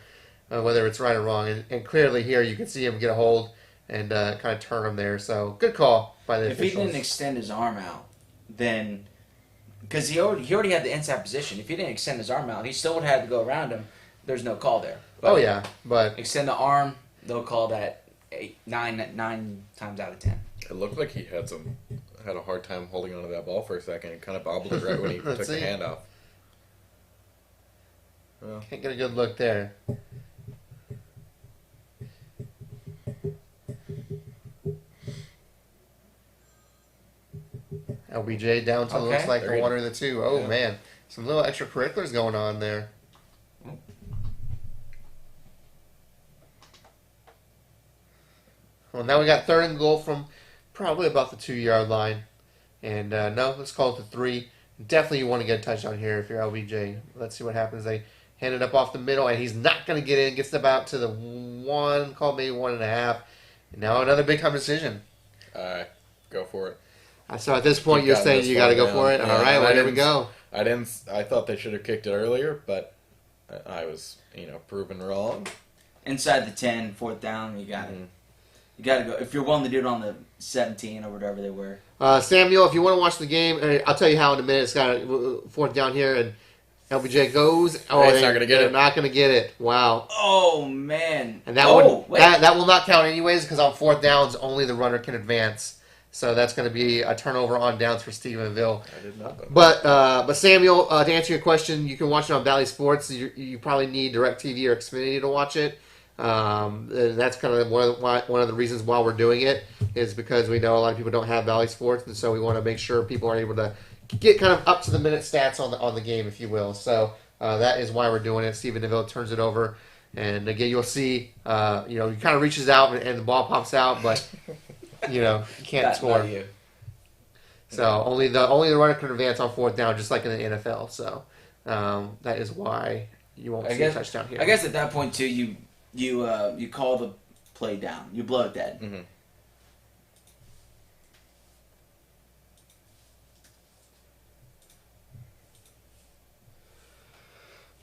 whether it's right or wrong. And clearly here you can see him get a hold and kind of turn him there. So good call by the officials. If he didn't extend his arm out, then. Because he already had the inside position. If he didn't extend his arm out, he still would have had to go around him. There's no call there. But but extend the arm, they'll call that 9 times out of 10. It looked like he had a hard time holding onto that ball for a second and kind of bobbled it right when he took the hand off. Well, can't get a good look there. LBJ down to looks like the 1 or the 2. Oh, man. Some little extracurriculars going on there. Well, now we got 3rd and goal from probably about the 2-yard line. And no, let's call it the 3. Definitely you want to get a touchdown here if you're LBJ. Let's see what happens. They hand it up off the middle, and he's not going to get in. Gets about to the 1, called maybe 1.5. And now another big-time decision. go for it. So at this point, Keep you're gotten saying this you far got to go down. for it. Yeah, All right, and well I here we didn't- go. I thought they should have kicked it earlier, but I was proven wrong. Inside the 10, fourth down, you got it. You got to go. If you're willing to do it on the 17 or whatever they were. Samuel, if you want to watch the game, I'll tell you how in a minute. It's got a fourth down here, and LBJ goes. Oh, He's not gonna get they're it. not going to get it. Wow. Oh, man. And that that will not count anyways because on fourth downs, only the runner can advance. So that's going to be a turnover on downs for Stephenville. I did not know. But Samuel, to answer your question, you can watch it on Valley Sports. You probably need DirecTV or Xfinity to watch it. That's kind of one of the reasons why we're doing it is because we know a lot of people don't have Valley Sports, and so we want to make sure people are able to get kind of up to the minute stats on the game, if you will. So that is why we're doing it. Stephenville turns it over, and again you'll see, he kind of reaches out and the ball pops out, but you can't score. Not you. So only the runner can advance on fourth down, just like in the NFL. So that is why you won't see a touchdown here. I guess at that point too, you call the play down. You blow it dead. Mm-hmm.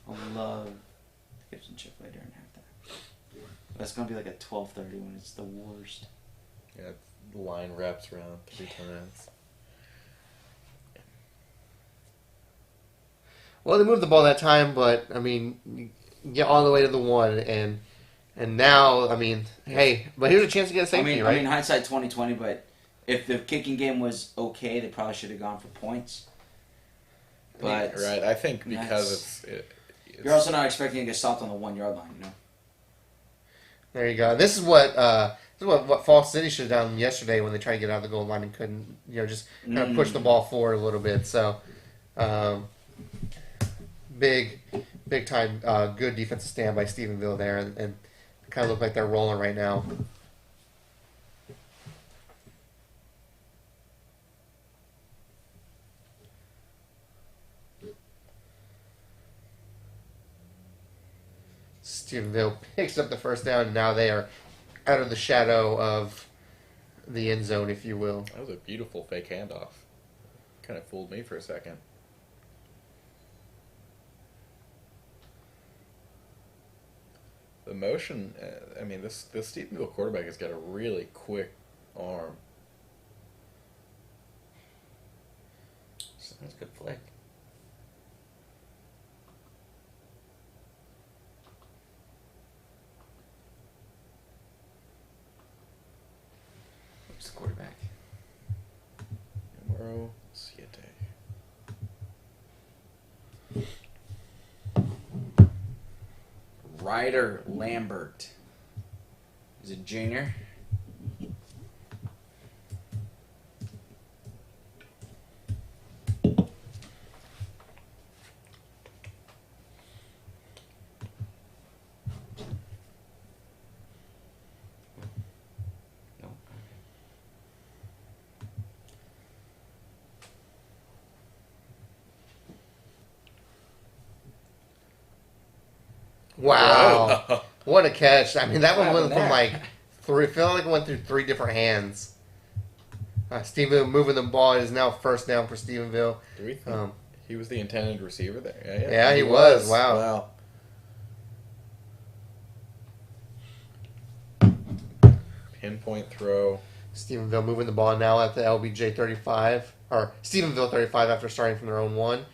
I love the kitchen chip later in halftime. That's gonna be like at 12:30 when it's the worst. Yeah, the line wraps around 3 times. Well, they moved the ball that time, but I mean, you get all the way to the 1, and now, I mean, hey, but here's a chance to get a safety, right? I mean, hindsight 2020, but if the kicking game was okay, they probably should have gone for points. But Right, I think because it's you're also not expecting to get stopped on the 1 yard line, There you go. This is what Falls City should have done yesterday when they tried to get out of the goal line and couldn't, just kind of push the ball forward a little bit. So, big time, good defensive stand by Stephenville there, and kind of look like they're rolling right now. Stephenville picks up the first down, and now they are out of the shadow of the end zone, if you will. That was a beautiful fake handoff. Kind of fooled me for a second. The motion, I mean, this Stephenville quarterback has got a really quick arm. That's a good flick. Who's the quarterback? Numero 7. Ryder Lambert. He's a junior. Wow. What a catch. I mean, that one What went from happened like felt like it went through 3 different hands. Stephenville moving the ball. It is now first down for Stephenville. Do we think he was the intended receiver there? Yeah, he was. Wow. Pinpoint throw. Stephenville moving the ball now at the LBJ 35, or Stephenville 35 after starting from their own 1.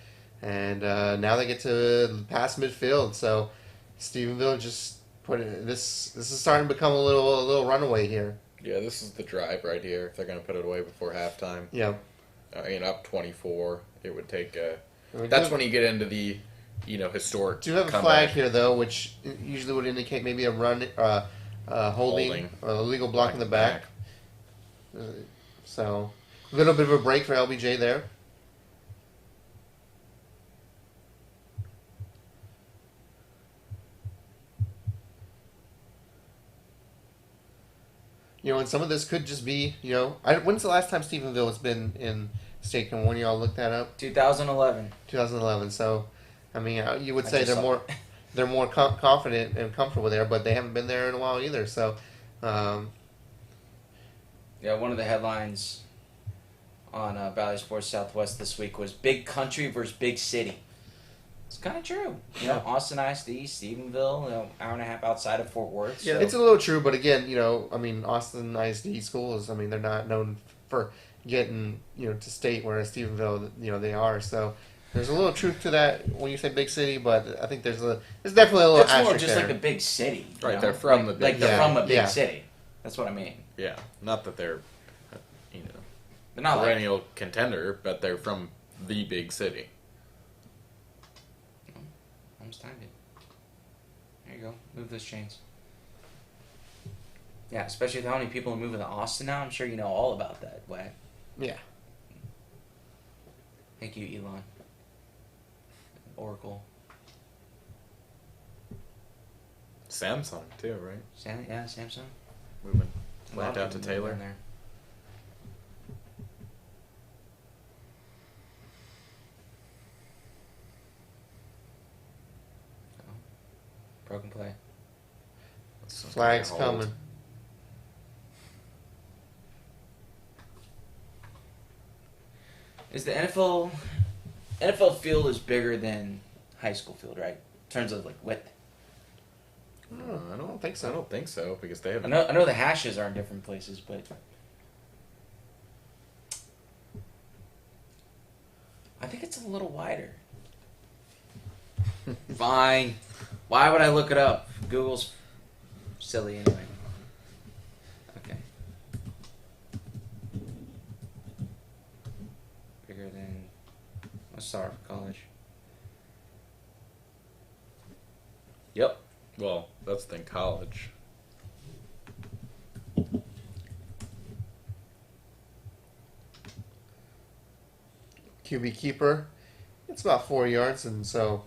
And now they get to past midfield. So Stephenville just put it. This is starting to become a little runaway here. Yeah, this is the drive right here. If they're going to put it away before halftime. Yeah. Up 24, it would take. We That's when you get into the, historic. Do have a flag here though, which usually would indicate maybe a run, holding, or a legal block in the back. So a little bit of a break for LBJ there. And some of this could just be, when's the last time Stephenville has been in state? Can one of y'all look that up? 2011. 2011. So, I mean, you would say just they're more confident and comfortable there, but they haven't been there in a while either. So, Yeah, one of the headlines on Valley Sports Southwest this week was big country versus big city. It's kind of true. You know, Austin ISD, Stephenville, hour and a half outside of Fort Worth. Yeah, so. it's a little true, but again, I mean, Austin ISD schools, I mean, they're not known for getting, to state, whereas Stephenville, they are. So there's a little truth to that when you say big city, but I think there's definitely a little It's more asterisk just there. like a big city. Right, they're from the big they're from a big Yeah. city. That's what I mean. Yeah, not that they're, They're not like perennial contender, but they're from the big city. almost timed it. There you go. Move those chains. Yeah, especially with how many people are moving to Austin now. I'm sure you know all about that, Wag. Yeah. Thank you, Elon. Oracle. Samsung too, right? Samsung. Moving A lot right of out to people moving Taylor. down there. Broken play. Flags Hold. coming. Is the NFL field is bigger than high school field, right? In terms of like width. I don't think I so. don't think so because they I haven't. know the hashes are in different places, but I think it's a little wider. Fine. Why would I look it up? Google's silly anyway. Okay. Bigger than let's start with college. Yep. Well, that's the thing. College. QB keeper, it's about 4 yards, and so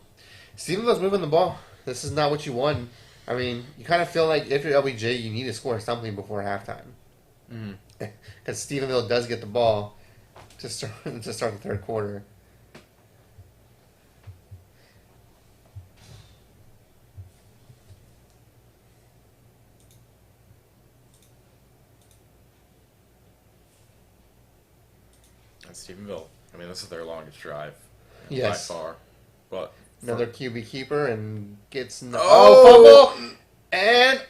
Stephenville's moving the ball. This is not what you won. I mean, you kind of feel like if you're LBJ, you need to score something before halftime. Because Stephenville does get the ball to start the third quarter. And Stephenville. I mean, this is their longest drive. Yes. By far. But Another QB keeper and gets Oh! fumble and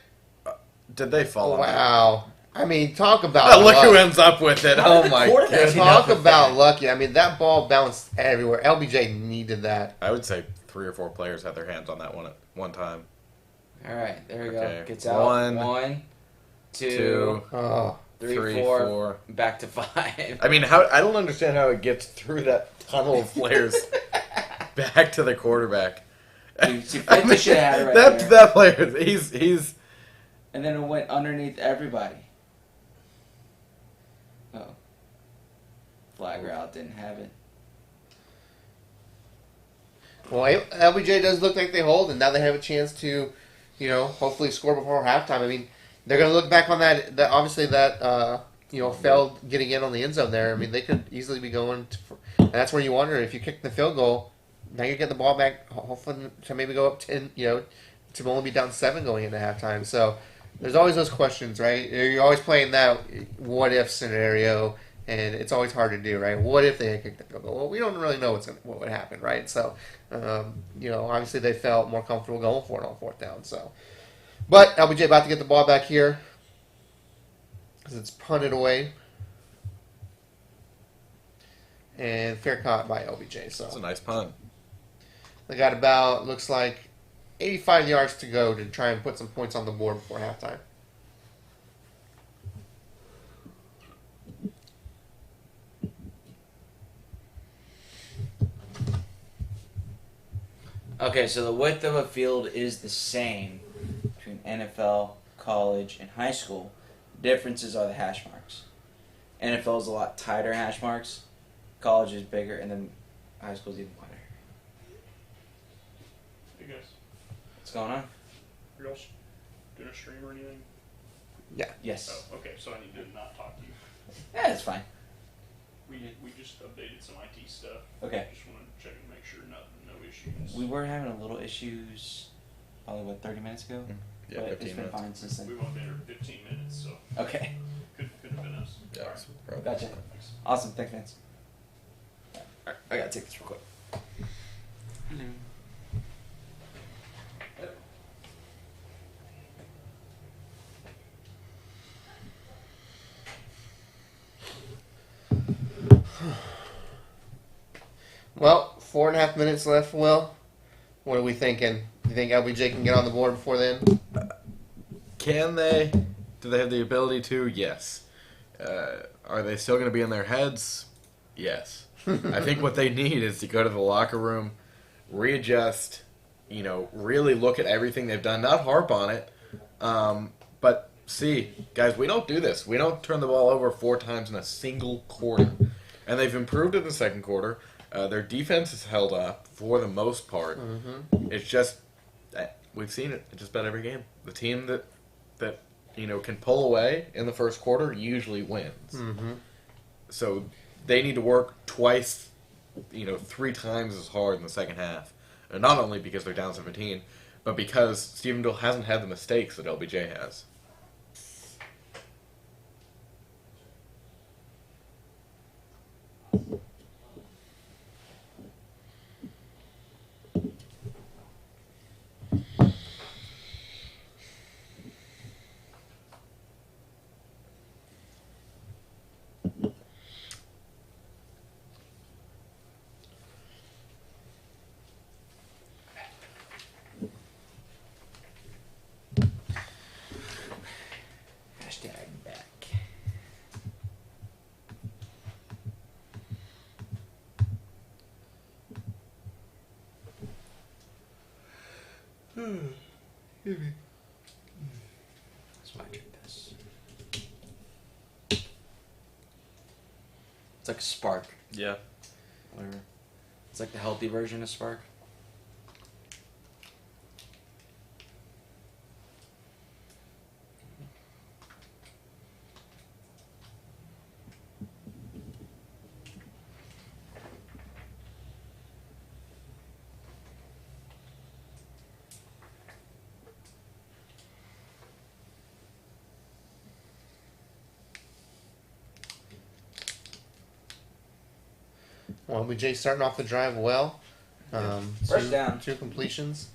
did they fall on that? wow. I mean, talk about Look luck. who ends up with it. How Oh did the my quarterback god. end Talk with about that? lucky. I mean, that ball bounced everywhere. LBJ needed that. I would say 3 or 4 players had their hands on that one at one time. All right, there we Okay. go. Gets out. One, 2, two, Oh, 3, 3, 4, 4. back to 5. I mean, I don't understand how it gets through that tunnel of players back to the quarterback. You fit the shit out of it right that there. that player, he's And then it went underneath everybody. Oh. Flag route didn't have it. well, LBJ does look like they hold, and now they have a chance to, hopefully score before halftime. I mean, they're going to look back on that obviously that, failed getting in on the end zone there. I mean, they could easily be going and that's where you wonder if you kick the field goal, now you get the ball back, hopefully to maybe go up 10, to only be down 7 going into halftime. So there's always those questions, right? You're always playing that what if scenario, and it's always hard to do, right? What if they had kicked the field goal? Well, we don't really know what would happen, right? So, obviously they felt more comfortable going for it on 4th down. So, but LBJ about to get the ball back here because it's punted away. And fair caught by LBJ. So that's a nice punt. they got about, looks like, 85 yards to go to try and put some points on the board before halftime. Okay, so the width of a field is the same between NFL, college, and high school. Differences are the hash marks. NFL is a lot tighter hash marks. College is bigger, and then high school is even wider. Hey guys, What's going on? are y'all doing a stream or anything? Yes. Oh, okay, so I need to not talk to you. Yeah, it's fine. We just updated some IT stuff. Okay. Just want to check and make sure no issues. We were having a little issues probably, 30 minutes ago? Yeah, But 15 it's been minutes. fine since We then. won't be there 15 minutes, so Okay. could have been times. Yeah, All right. probably. Gotcha. Awesome. Thanks, Vince. Alright, I gotta take this real quick. Well, 4.5 minutes left, Will. What are we thinking? Do you think LBJ can get on the board before then? Can they? Do they have the ability to? Yes. Are they still going to be in their heads? Yes. I think what they need is to go to the locker room, readjust, really look at everything they've done, not harp on it, but see, guys, we don't do this. We don't turn the ball over 4 times in a single quarter. And they've improved in the second quarter. Their defense is held up for the most part. Mm-hmm. It's just, we've seen it in just about every game. The team that can pull away in the first quarter usually wins. Mm-hmm. So they need to work twice, 3 times as hard in the second half. And not only because they're down 17, but because Stephenville hasn't had the mistakes that LBJ has. Hashtag back. That's why I drink this. It's like a Spark. Yeah. Whatever. It's like the healthy version of Spark. Well, LBJ starting off the drive well. First down. 2 completions.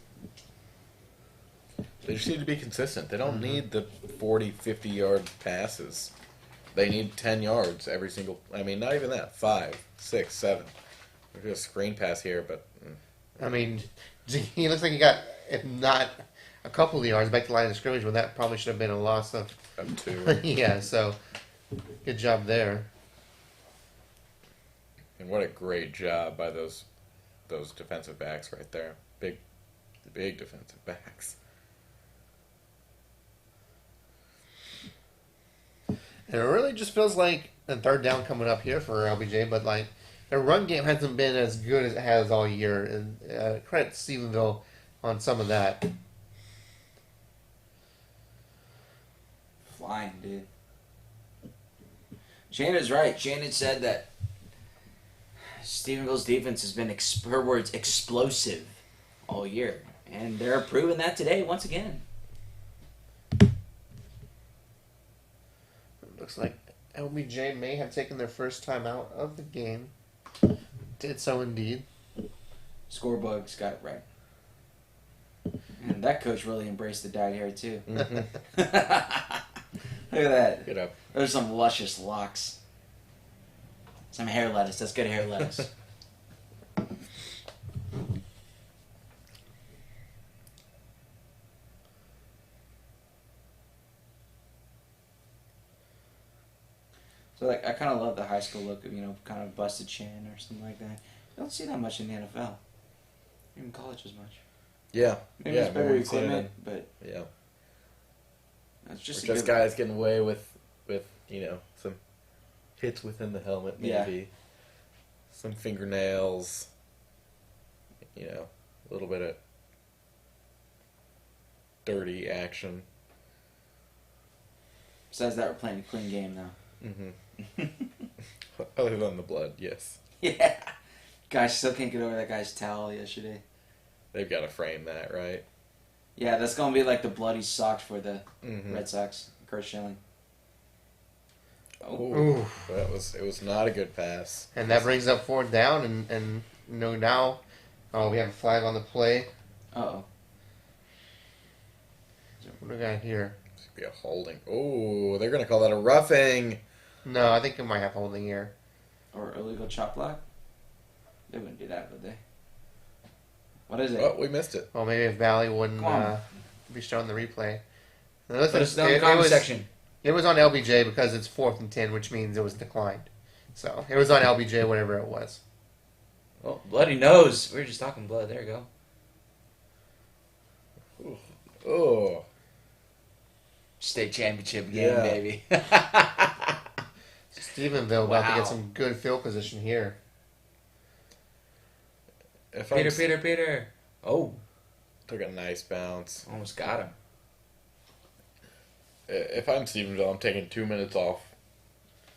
They just need to be consistent. They don't need the 40, 50-yard passes. They need 10 yards every single... not even that. 5, 6, 7. There's a screen pass here, but... He looks like he got, if not a couple of yards back to the line of scrimmage, but that probably should have been a loss of... Of 2. Yeah, so good job there. And what a great job by those defensive backs right there. Big defensive backs. And it really just feels like a third down coming up here for LBJ, but their run game hasn't been as good as it has all year. And credit Stephenville on some of that. Flying, dude. Shannon's right. Shannon said that Stephenville's defense has been, her words, explosive all year. And they're proving that today once again. Looks like LBJ may have taken their first time out of the game. Did so indeed. Scoreboard's got it right. And that coach really embraced the dyed hair too. Mm-hmm. Look at that. Get up. There's some luscious locks. Some hair lettuce. That's good hair lettuce. So I kind of love the high school look of, kind of busted chin or something like that. You don't see that much in the NFL. Even college as much. Yeah. Maybe yeah, it's better we've seen equipment, it. but Yeah. it's just Just guys getting away with some hits within the helmet, Yeah. maybe. Some fingernails. A little bit of dirty action. Besides that, we're playing a clean game now. Mm-hmm. Other than the blood, yes. Yeah. Guys, still can't get over that guy's towel yesterday. They've got to frame that, right? Yeah, that's going to be like the bloody sock for the Mm-hmm. Red Sox. Kurt Schilling. Oh, it was not a good pass. And that brings up fourth down, and now, we have a flag on the play. Uh-oh. What do we got here? This could be a holding. Oh, they're going to call that a roughing. No, I think it might have holding here. Or illegal chop block? They wouldn't do that, would they? What is it? Oh, we missed it. Well, maybe if Valley wouldn't Come on. be showing the replay. Let us know in the comment section. It was on LBJ because it's 4th and 10, which means it was declined. So it was on LBJ, whatever it was. Oh, bloody nose. We were just talking blood. There you go. Oh. State championship game, Yeah. baby. Stephenville about to Wow. get some good field position here. If Peter. Oh, Took a nice bounce. almost got him. If I'm Stephenville, I'm taking 2 minutes off,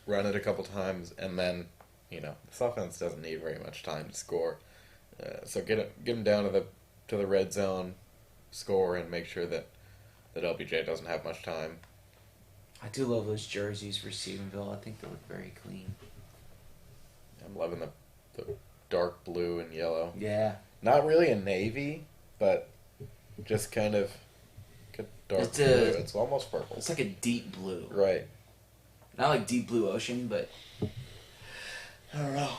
run it a couple times, and then, this offense doesn't need very much time to score. So get them down to the red zone, score, and make sure that LBJ doesn't have much time. I do love those jerseys for Stephenville. I think they look very clean. I'm loving the dark blue and yellow. Yeah. Not really a navy, but just kind of dark It's blue. a- It's almost purple. It's like a deep blue. Right. Not like deep blue ocean, but I don't know.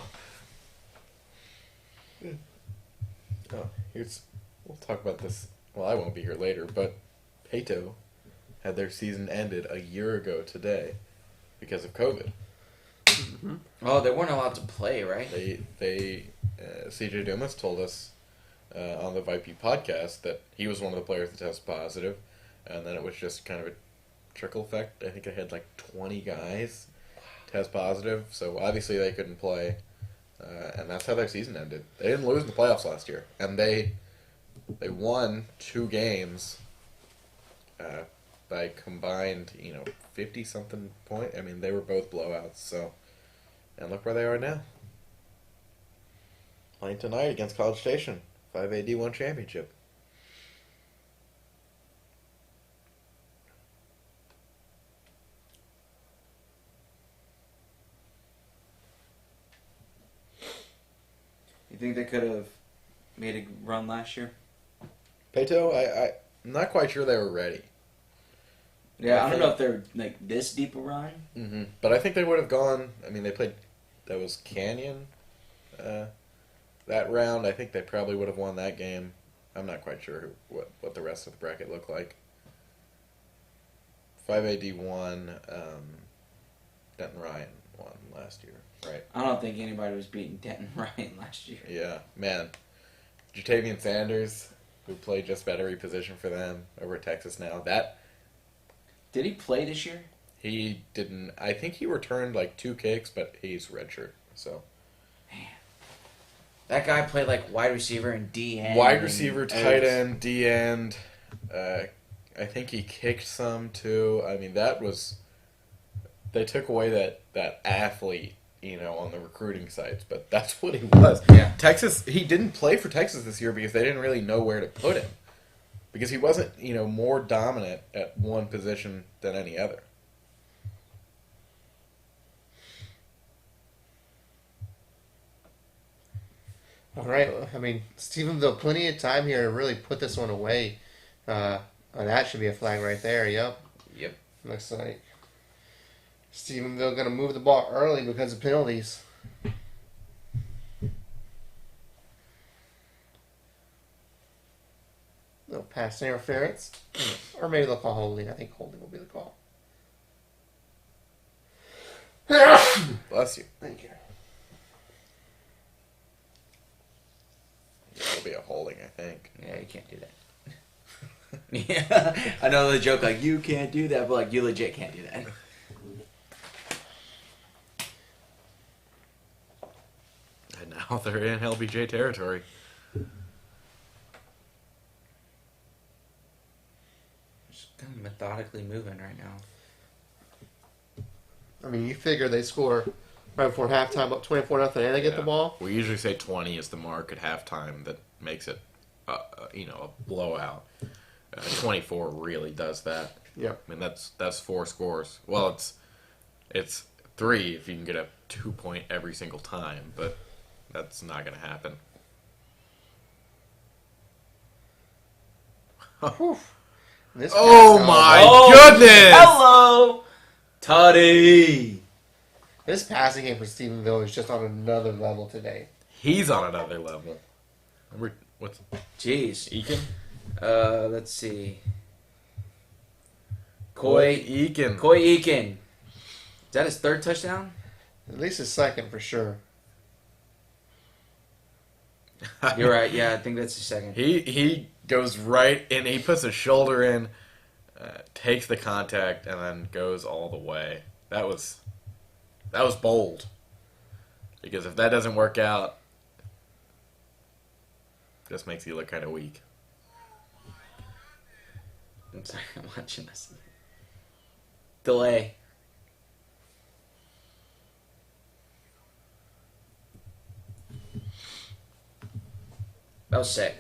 Oh, we'll talk about this. Well, I won't be here later, but Pato had their season ended a year ago today because of COVID. Oh, they weren't allowed to play, right? They CJ Dumas told us on the VYPE podcast that he was one of the players that tested positive, and then it was just kind of a trickle effect. I think I had like 20 guys test positive, so obviously they couldn't play, and that's how their season ended. They didn't lose in the playoffs last year, and they won 2 games by combined 50-something point. I mean, they were both blowouts. So, and look where they are now. Playing tonight against College Station, 5A D1 championship. You think they could have made a run last year? Pato, I'm not quite sure they were ready. Yeah, I don't know if they're like this deep a run. Mm-hmm. But I think they would have gone. I mean, they played. That was Canyon. That round, I think they probably would have won that game. I'm not quite sure what the rest of the bracket looked like. 5AD won. Denton Ryan won last year, right? I don't think anybody was beating Denton Ryan last year. Yeah, man. Jatavian Sanders, who played just about every position for them over at Texas now. Did he play this year? He didn't. I think he returned like 2 kicks, but he's redshirt. So That guy played like wide receiver and D end. wide receiver, tight end, D end. I think he kicked some too. I mean, they took away that athlete, on the recruiting sites, but that's what he was. Yeah. Texas. He didn't play for Texas this year because they didn't really know where to put him. Because he wasn't, more dominant at one position than any other. All right. I mean, Stephenville, plenty of time here to really put this one away. And that should be a flag right there. Yep. Yep. Looks like Stephenville going to move the ball early because of penalties. Little pass interference. Or maybe they'll call holding. I think holding will be the call. Bless you. Thank you. It'll be a holding, I think. Yeah, you can't do that. Yeah, I know the joke like you can't do that, but like you legit can't do that. And now they're in LBJ territory. Just kind of methodically moving right now. I mean, you figure they score right before halftime, up 24-0, and they get the ball. We usually say 20 is the mark at halftime that makes it, a blowout. 24 really does that. Yep. I mean, that's 4 scores. Well, it's 3 if you can get a 2-point every single time, but that's not going to happen. Whew. This Oh pass- my goodness! Hello, Tutty. This passing game for Stephenville is just on another level today. He's on another level. What's Jeez. Eakin? Let's see. Coy Coy Eakin. Eakin. Is that his 3rd touchdown? At least his second for sure. You're right. Yeah, I think that's his 2nd. He goes right in. He puts his shoulder in, takes the contact, and then goes all the way. That was bold. Because if that doesn't work out, it just makes you look kind of weak. I'm sorry, I'm watching this. Delay. That was sick.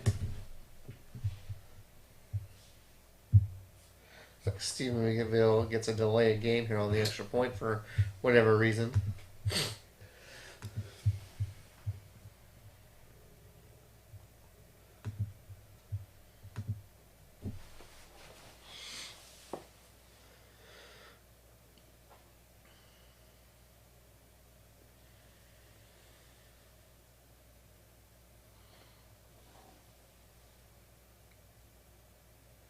Stephenville gets a delay of game here on the extra point for whatever reason.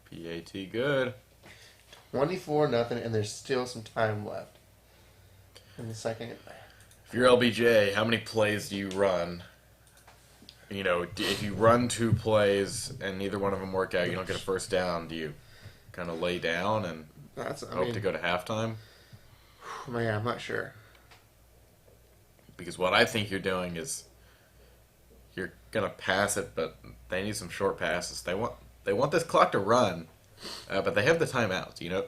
PAT good. 24-0, and there's still some time left in the second. If you're LBJ, how many plays do you run? You know, if you run 2 plays and neither one of them work out, you don't get a first down, do you kind of lay down and hope to go to halftime? Man, I'm not sure. Because what I think you're doing is you're going to pass it, but they need some short passes. They want this clock to run, but they have the timeouts. You know,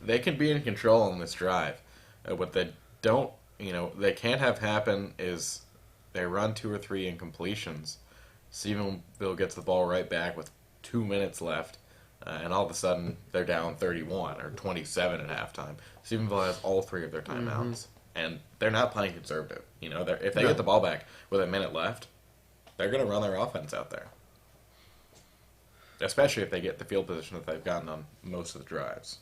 they can be in control on this drive. What they don't, they can't have happen is they run 2 or 3 incompletions. Stephenville gets the ball right back with 2 minutes left, and all of a sudden they're down 31 or 27 at halftime. Stephenville has all 3 of their timeouts, and they're not playing conservative. If they get the ball back with a minute left, they're going to run their offense out there. Especially if they get the field position that they've gotten on most of the drives.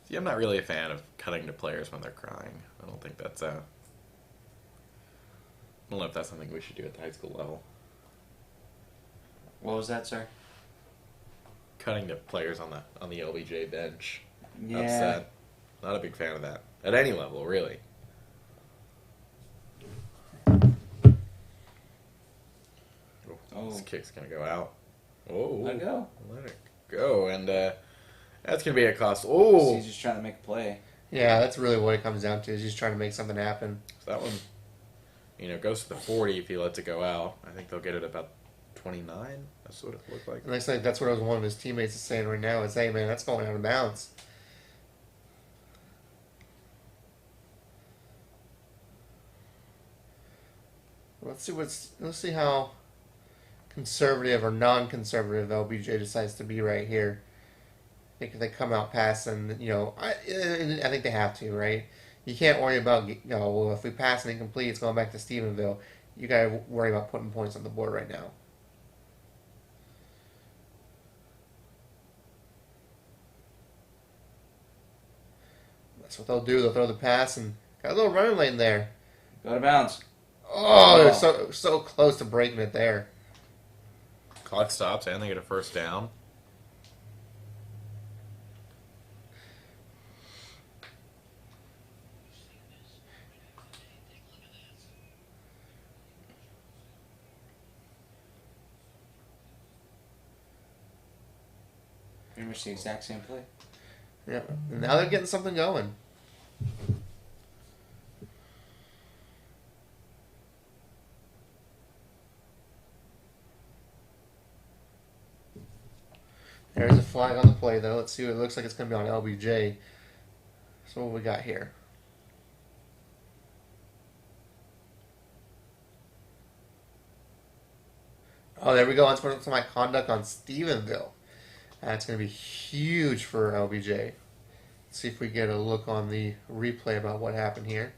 See, I'm not really a fan of cutting to players when they're crying. I don't think that's I don't know if that's something we should do at the high school level. What was that, sir? Cutting to players on the LBJ bench. Yeah. Upset. Not a big fan of that. At any level, really. Oh. This kick's going to go out. Oh. Let it go. Let it go. And that's going to be a cost. Oh. He's just trying to make a play. Yeah, that's really what it comes down to, is just trying to make something happen. So that one, goes to the 40 if he lets it go out. I think they'll get it about 29. That's what it looked like. And that's what one of his teammates is saying right now, is, hey, man, that's going out of bounds. Let's see how conservative or non-conservative LBJ decides to be right here. I think if they come out passing, I think they have to, right? You can't worry about, well, if we pass and incomplete, it's going back to Stephenville. You got to worry about putting points on the board right now. That's what they'll do. They'll throw the pass and got a little running lane there. Go to bounds. Oh, they're so close to breaking it there. Clock stops and they get a first down. Pretty much the exact same play. Yeah, and now they're getting something going. There's a flag on the play, though. Let's see what it looks like. It's going to be on LBJ. So what we got here? Oh, there we go. Unsportsmanlike conduct on Stephenville. That's going to be huge for LBJ. Let's see if we get a look on the replay about what happened here.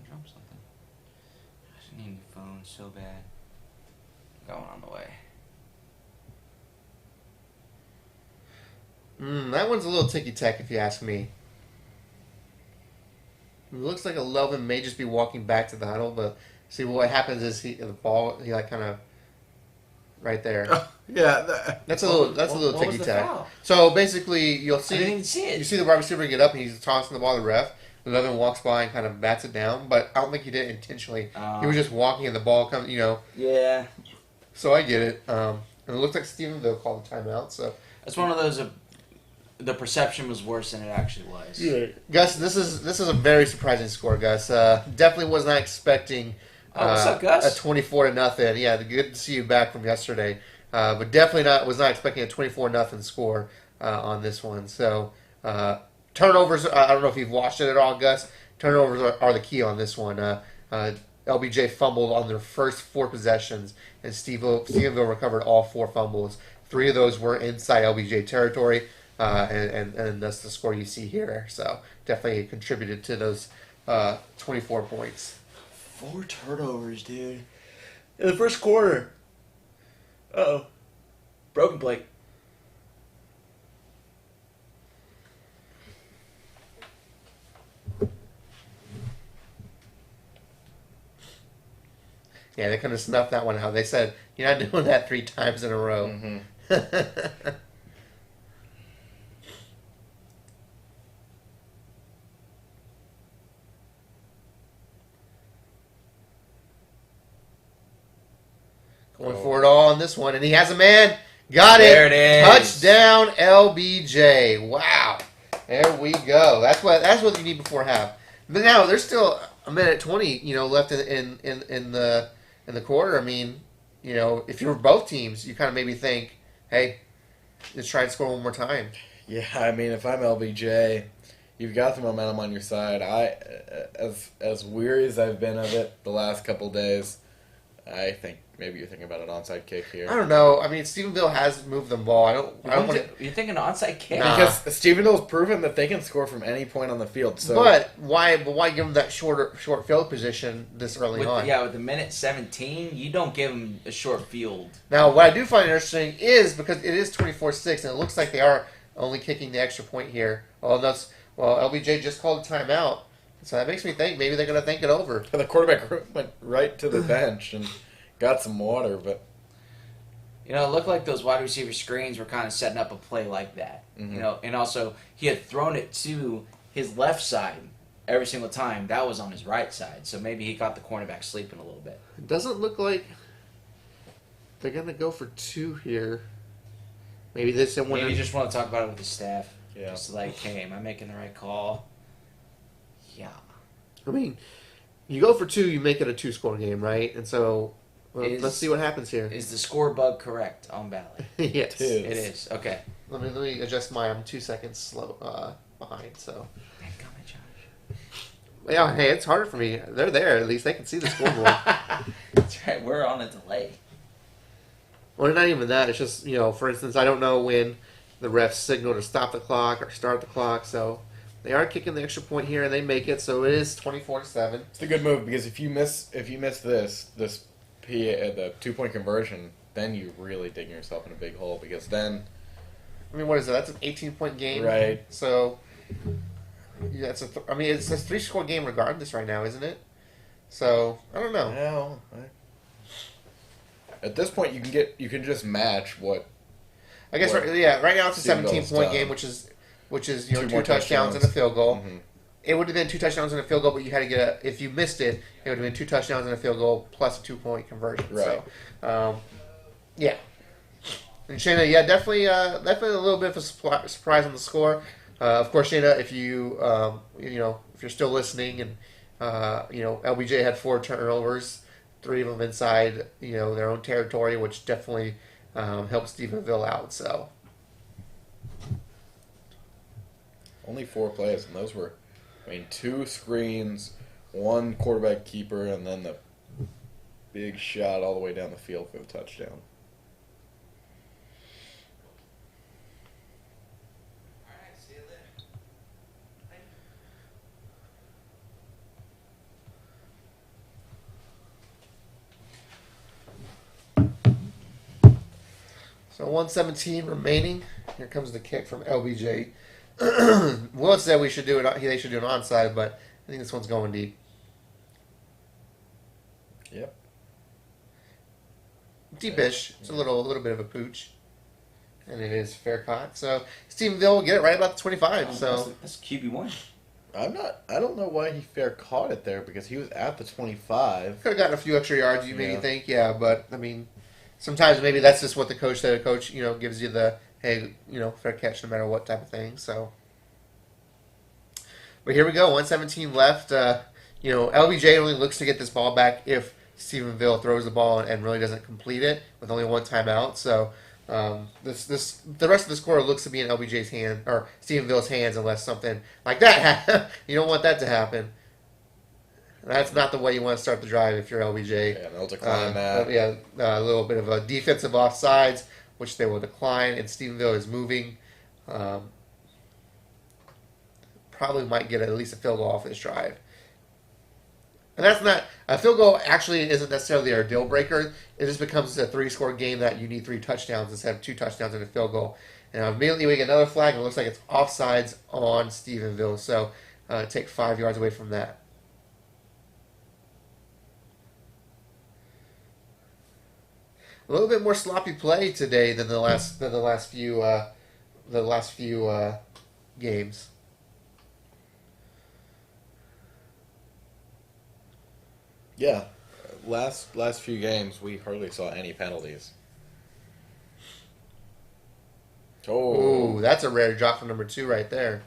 Drop something. I just need a new phone so bad. Going on the way. That one's a little ticky-tack if you ask me. It looks like Elvin may just be walking back to the huddle, but see what happens is the ball like kind of right there. Yeah, That's a little What was the ticky-tack. foul? So basically, you'll I see didn't even see it. you see the wide receiver get up and he's tossing the ball to the ref. Elvin walks by and kind of bats it down, but I don't think he did it intentionally. He was just walking and the ball comes, Yeah. So I get it. And it looks like Stephenville called the timeout. So That's one of those. The perception was worse than it actually was. yeah. Gus, this is a very surprising score, Gus. Definitely was not expecting. What's up, Gus? A 24-0. Yeah, good to see you back from yesterday. But definitely was not expecting a 24-0 score on this one. So turnovers. I don't know if you've watched it at all, Gus. Turnovers are the key on this one. LBJ fumbled on their first 4 possessions, and Stephenville recovered all 4 fumbles. 3 of those were inside LBJ territory. And that's the score you see here. So definitely contributed to those 24 points. 4 turnovers, dude. In the first quarter. Uh-oh. Broken plate. Yeah, they kind of snuffed that one out. They said, you're not doing that 3 times in a row. Mm-hmm. Going for it all on this one, and he has a man. Got it. There it is. Touchdown, LBJ. Wow. There we go. That's what you need before half. But now there's still a minute 20, left in the quarter. I mean, if you're both teams, you kind of maybe think, hey, let's try and score one more time. Yeah, I mean, if I'm LBJ, you've got the momentum on your side. As weary as I've been of it the last couple days, I think maybe you're thinking about an onside kick here. I don't know. I mean, Stephenville has moved the ball. I don't want to. You're thinking onside kick? Nah. Because Stephenville's proven that they can score from any point on the field. So, But why give them that short field position this early on? Yeah, with the minute 17, you don't give them a short field. Now, what I do find interesting is because it is 24-6, and it looks like they are only kicking the extra point here. LBJ just called a timeout, so that makes me think maybe they're going to think it over. the quarterback went right to the bench and got some water, but It looked like those wide receiver screens were kind of setting up a play like that. Mhm. And also he had thrown it to his left side every single time. That was on his right side, so maybe he got the cornerback sleeping a little bit. It doesn't look like they're going to go for 2 here. Maybe they just want Maybe to. you just want to talk about it with the staff. yeah. Just like, hey, am I making the right call? Yeah. I mean, you go for 2, you make it a 2-score game, right? And so let's see what happens here. Is the score bug correct on Valley? Yes. It It is. Okay. Let me adjust my. I'm 2 seconds slow behind. So Dadgummit, Josh. yeah, hey, it's harder for me. They're there. At least they can see the scoreboard. That's right. We're on a delay. Well, not even that. It's just for instance, I don't know when the refs signal to stop the clock or start the clock. So they are kicking the extra point here, and they make it. So it is 24-7. It's a good move because if you miss the 2-point conversion, then you really dig yourself in a big hole because then I mean, what is that? That's an 18-point game, Right. So yeah, it's a 3-score game regardless right now, isn't it? So I don't know. well, at this point you can just match what I guess What right now it's a Stephenville's 17-point done. game, which is 2 2 more touchdowns and a field goal. Mhm. It would have been 2 touchdowns and a field goal, but you had to get if you missed it, it would have been 2 touchdowns and a field goal plus a 2-point conversion. Right. So, yeah. And Shayna, yeah, definitely a little bit of a surprise on the score. Of course, Shayna, if you if you're still listening, and LBJ had 4 turnovers, 3 of them inside, their own territory, which definitely helps Stephenville out. So Only 4 plays, and those were, 2 screens, 1 quarterback keeper, and then the big shot all the way down the field for the touchdown. So 117 remaining. Here comes the kick from LBJ. Will said they should do an onside, but I think this one's going deep. Yep. Deepish. It's a little bit of a pooch. And it is fair caught. So Stephenville will get it right about the 25. So that's QB1. I don't know why he fair caught it there, because he was at the 25. could have gotten a few extra yards, you maybe think, but sometimes maybe that's just what the coach said. The coach, gives you the, hey, fair catch no matter what type of thing. So, but here we go, 117 left. LBJ only looks to get this ball back if Stephenville throws the ball and really doesn't complete it with only 1 timeout. So, the rest of the score looks to be in LBJ's hand or Stephenville's hands unless something like that happens. You don't want that to happen. That's not the way you want to start the drive if you're LBJ. Yeah, they'll decline that. A little bit of a defensive offsides, which they will decline, and Stephenville is moving. Probably might get at least a field goal off this drive. And that's not a field goal. Actually, isn't necessarily our deal breaker. It just becomes a 3-score game that you need 3 touchdowns instead of 2 touchdowns and a field goal. And immediately we get another flag, and it looks like it's offsides on Stephenville. So take 5 yards away from that. A little bit more sloppy play today than the last few games. Yeah, last few games we hardly saw any penalties. Oh, that's a rare drop from number 2 right there.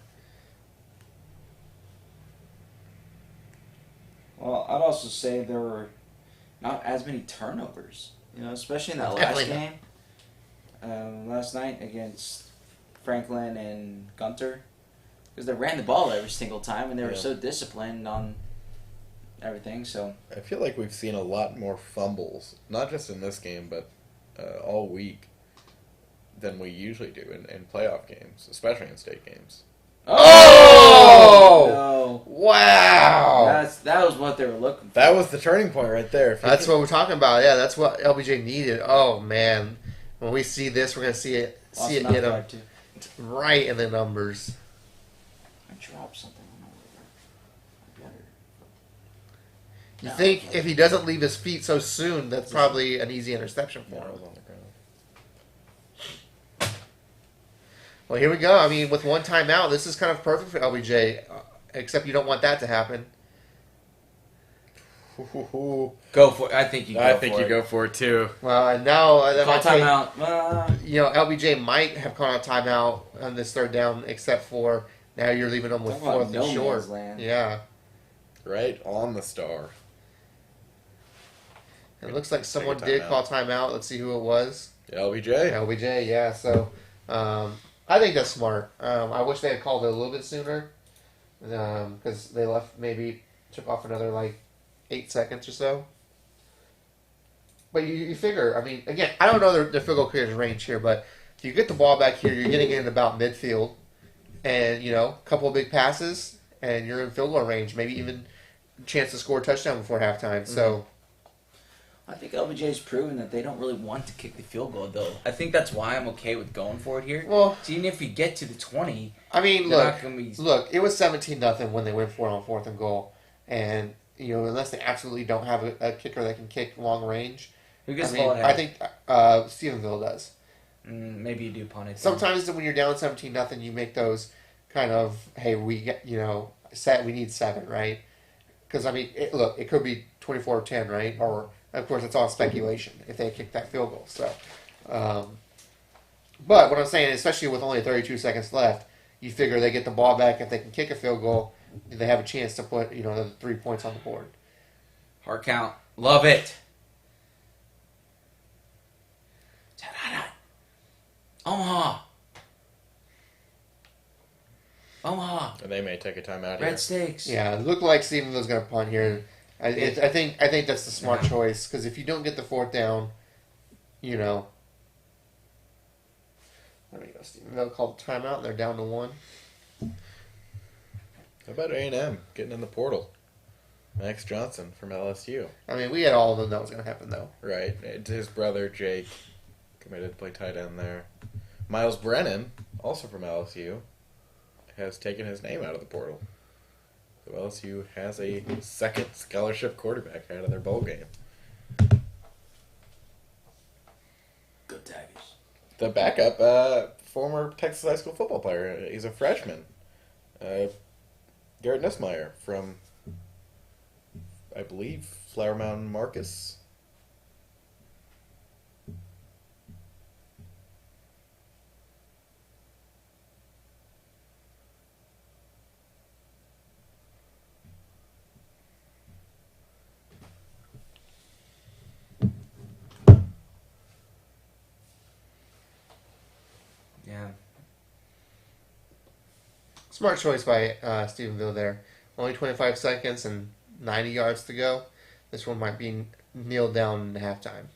Well, I'd also say there were not as many turnovers. Especially in that last game. Last night against Franklin and Gunter. Because they ran the ball every single time, and they were so disciplined on everything. So I feel like we've seen a lot more fumbles, not just in this game, but all week, than we usually do in playoff games, especially in state games. Oh! No. Wow! That was what they were looking for. That was the turning point right there. That's what we're talking about. Yeah, that's what LBJ needed. Oh man, when we see this, we're gonna see it hit him right in the numbers. I dropped something. You think if he doesn't leave his feet so soon, that's probably an easy interception for him. Well, here we go. With 1 timeout, this is kind of perfect for LBJ, except you don't want that to happen. Go for it. I think you go for it too. Well, and now call timeout. LBJ might have called a timeout on this 3rd down, except for now you're leaving them with 4th and short. Yeah, right on the star. It looks like someone did call timeout. Let's see who it was. LBJ. LBJ, yeah. So I think that's smart. I wish they had called it a little bit sooner because they took off another 8 seconds or so. But you figure, again, I don't know their field goal carriers range here, but if you get the ball back here, you're getting it in about midfield, and a couple of big passes, and you're in field goal range, maybe even a chance to score a touchdown before halftime. Mm-hmm. So I think LBJ's proven that they don't really want to kick the field goal, though. I think that's why I'm okay with going for it here. Well, so even if we get to the 20, look, it was 17-0 when they went for it on 4th and goal, and unless they absolutely don't have a kicker that can kick long range, who gets the ball ahead? I think Stephenville does. Maybe you do punt it. Sometimes when you're down 17-0, you make those kind of, hey, we need 7, right? Because it could be 24-10, right? Or of course, it's all speculation if they kick that field goal. So, but what I'm saying, especially with only 32 seconds left, you figure they get the ball back. If they can kick a field goal, they have a chance to put the 3 points on the board. Hard count. Love it. Omaha. Omaha. And they may take a timeout here. Red Stakes. Yeah, it looked like Stephenville's going to punt here. I think that's the smart Yeah. choice because if you don't get the fourth down, you know. There we go. Stephenville called a timeout and they're down to 1. How about A&M getting in the portal? Max Johnson from LSU. I mean, we had all of them that was going to happen though. Right. His brother, Jake, committed to play tight end there. Miles Brennan, also from LSU, has taken his name out of the portal. So LSU has a second scholarship quarterback out of their bowl game. Go Tigers. The backup, former Texas high school football player. He's a freshman. Garrett Nussmeier from, I believe, Flower Mountain Marcus. Yeah. Smart choice by Stephenville there. Only 25 seconds and 90 yards to go. This one might be kneeled down in halftime.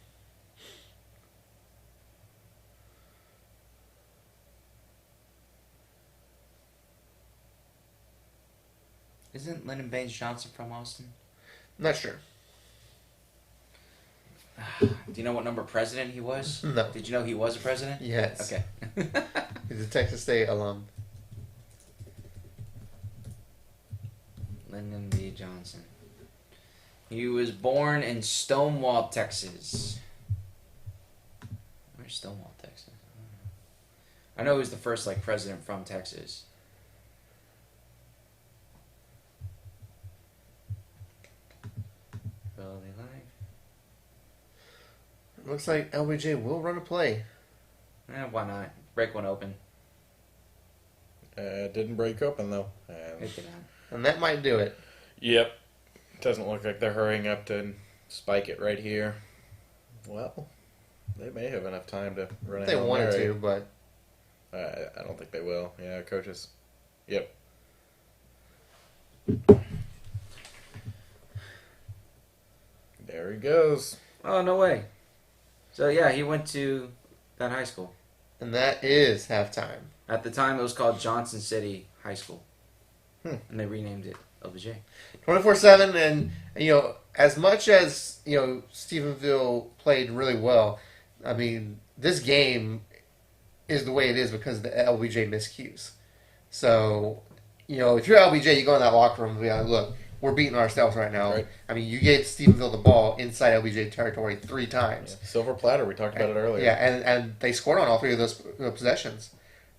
Isn't Lyndon Baines Johnson from Austin? Not sure. Do you know what number president he was? No. Did you know he was a president? Yes. Okay. He's a Texas State alum. Lyndon B. Johnson. He was born in Stonewall, Texas. Where's Stonewall, Texas? I know he was the first president from Texas. Quality life. Looks like LBJ will run a play. Why not? Break one open. Didn't break open, though. Hit it on. And that might do it. Yep. Doesn't look like they're hurrying up to spike it right here. Well, they may have enough time to run it. They wanted to, but I don't think they will. Yeah, coaches. Yep. There he goes. Oh, no way. So, yeah, he went to that high school. and that is halftime. At the time, it was called Johnson City High School. Hmm. And they renamed it LBJ. 24/7, and as much as Stephenville played really well, I mean, this game is the way it is because of the LBJ miscues. So, if you're LBJ, you go in that locker room and be like, look, we're beating ourselves right now. Right. I mean, you gave Stephenville the ball inside LBJ territory 3 times. Yeah. Silver platter, we talked about it earlier. Yeah, and they scored on all 3 of those possessions.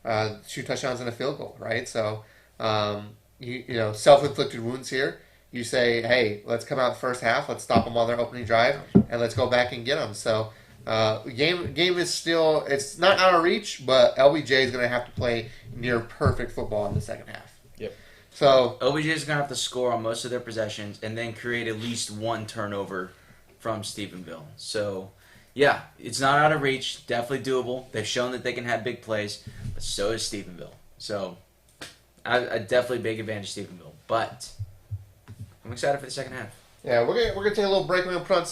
2 touchdowns and a field goal, right? So, self-inflicted wounds here. You say, hey, let's come out the first half, let's stop them on their opening drive, and let's go back and get them. So, game is still, it's not out of reach, but LBJ is going to have to play near perfect football in the second half. Yep. So, LBJ is going to have to score on most of their possessions and then create at least 1 turnover from Stephenville. So, yeah, it's not out of reach. Definitely doable. They've shown that they can have big plays, but so is Stephenville. So, I definitely big advantage Stephenville. But I'm excited for the second half. yeah, we're gonna take a little break. We're gonna put on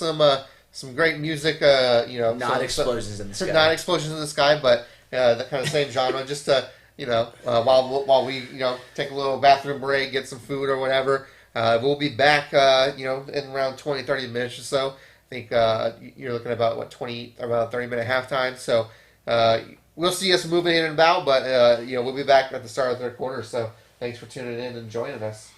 some great music. Not explosions in the sky. Not explosions in the sky, but that kind of same genre. Just while we take a little bathroom break, get some food or whatever. We'll be back in around 20-30 minutes or so. I think you're looking at about 30-minute halftime. So we'll see us moving in and about, but we'll be back at the start of the third quarter. So thanks for tuning in and joining us.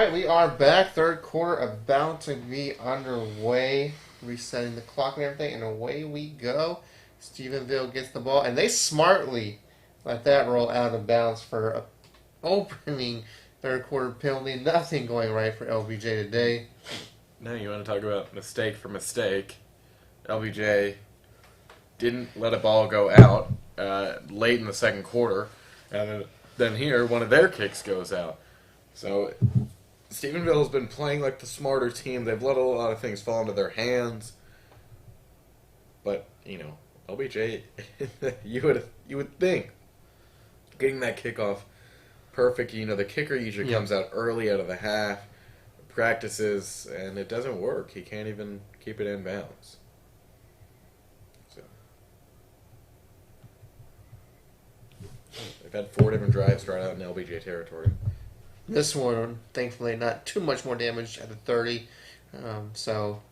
right, we are back. Third quarter about to be underway. Resetting the clock and everything, and away we go. Stephenville gets the ball, and they smartly let that roll out of bounds for a opening third quarter penalty. Nothing going right for LBJ today. Now you want to talk about mistake for mistake. LBJ didn't let a ball go out late in the second quarter, and then here one of their kicks goes out. So Stephenville has been playing like the smarter team. They've let a lot of things fall into their hands. But, LBJ, you would think getting that kickoff perfect. The kicker usually comes out early out of the half, practices, and it doesn't work. He can't even keep it in bounds. So they've had 4 different drives start out in LBJ territory. This one, thankfully, not too much more damage at the 30. So,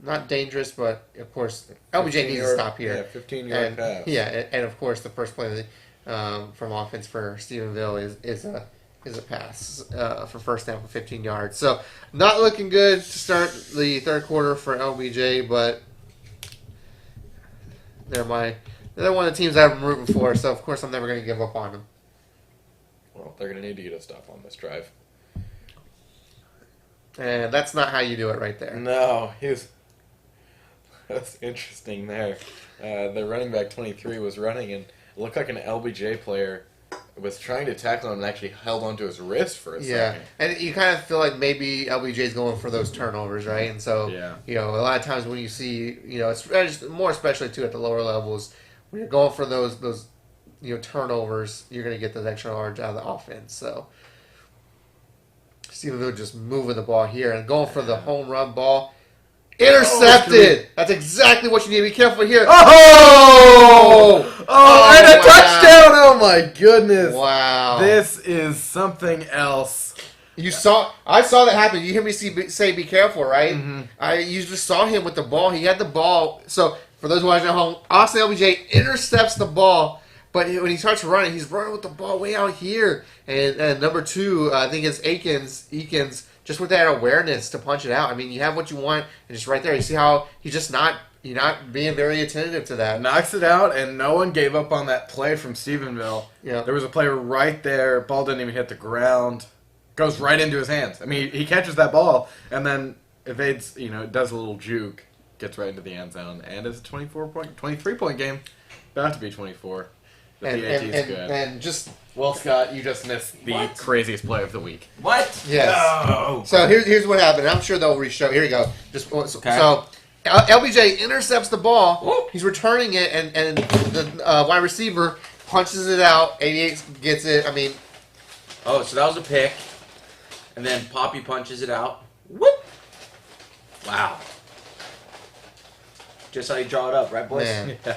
not dangerous, but, of course, LBJ needs to stop here. Yeah, 15-yard pass. Yeah, and, of course, the first play from offense for Stephenville is a pass for first down for 15 yards. So, not looking good to start the third quarter for LBJ, but they're one of the teams I've been rooting for, so, of course, I'm never going to give up on them. Well, they're going to need to get a stop on this drive. And that's not how you do it right there. No, that's interesting there. The running back 23 was running, and it looked like an LBJ player was trying to tackle him and actually held onto his wrist for a second. And you kind of feel like maybe LBJ's going for those turnovers, right? And so, a lot of times when you see, more especially too at the lower levels, when you're going for those turnovers, you're going to get those extra yards out of the offense. So, Stephenville just moving the ball here and going for the home run ball. Intercepted! That's exactly what you need to be careful here. Oh, and a touchdown! Oh my goodness. Wow. This is something else. I saw that happen. You hear me say be careful, right? Mm-hmm. You just saw him with the ball. He had the ball. So, for those watching at home, Austin LBJ intercepts the ball. But when he starts running, he's running with the ball way out here. And number 2, I think it's Eakins, just with that awareness to punch it out. I mean, you have what you want, and just right there, you see how he's just not being very attentive to that. Knocks it out, and no one gave up on that play from Stephenville. Yeah. There was a player right there. Ball didn't even hit the ground. Goes right into his hands. I mean, he catches that ball, and then evades, does a little juke, gets right into the end zone, and it's a 23-point game. About to be 24. The PAT is good. And just... Well, Scott, you just missed the craziest play of the week. What? Yes. No. So here's what happened. I'm sure they'll reshow. Here you go. So LBJ intercepts the ball. Whoop. He's returning it, and the wide receiver punches it out. 88 gets it. I mean... Oh, so that was a pick. And then Poppy punches it out. Whoop! Wow. Just how you draw it up, right, boys? Man. Yeah.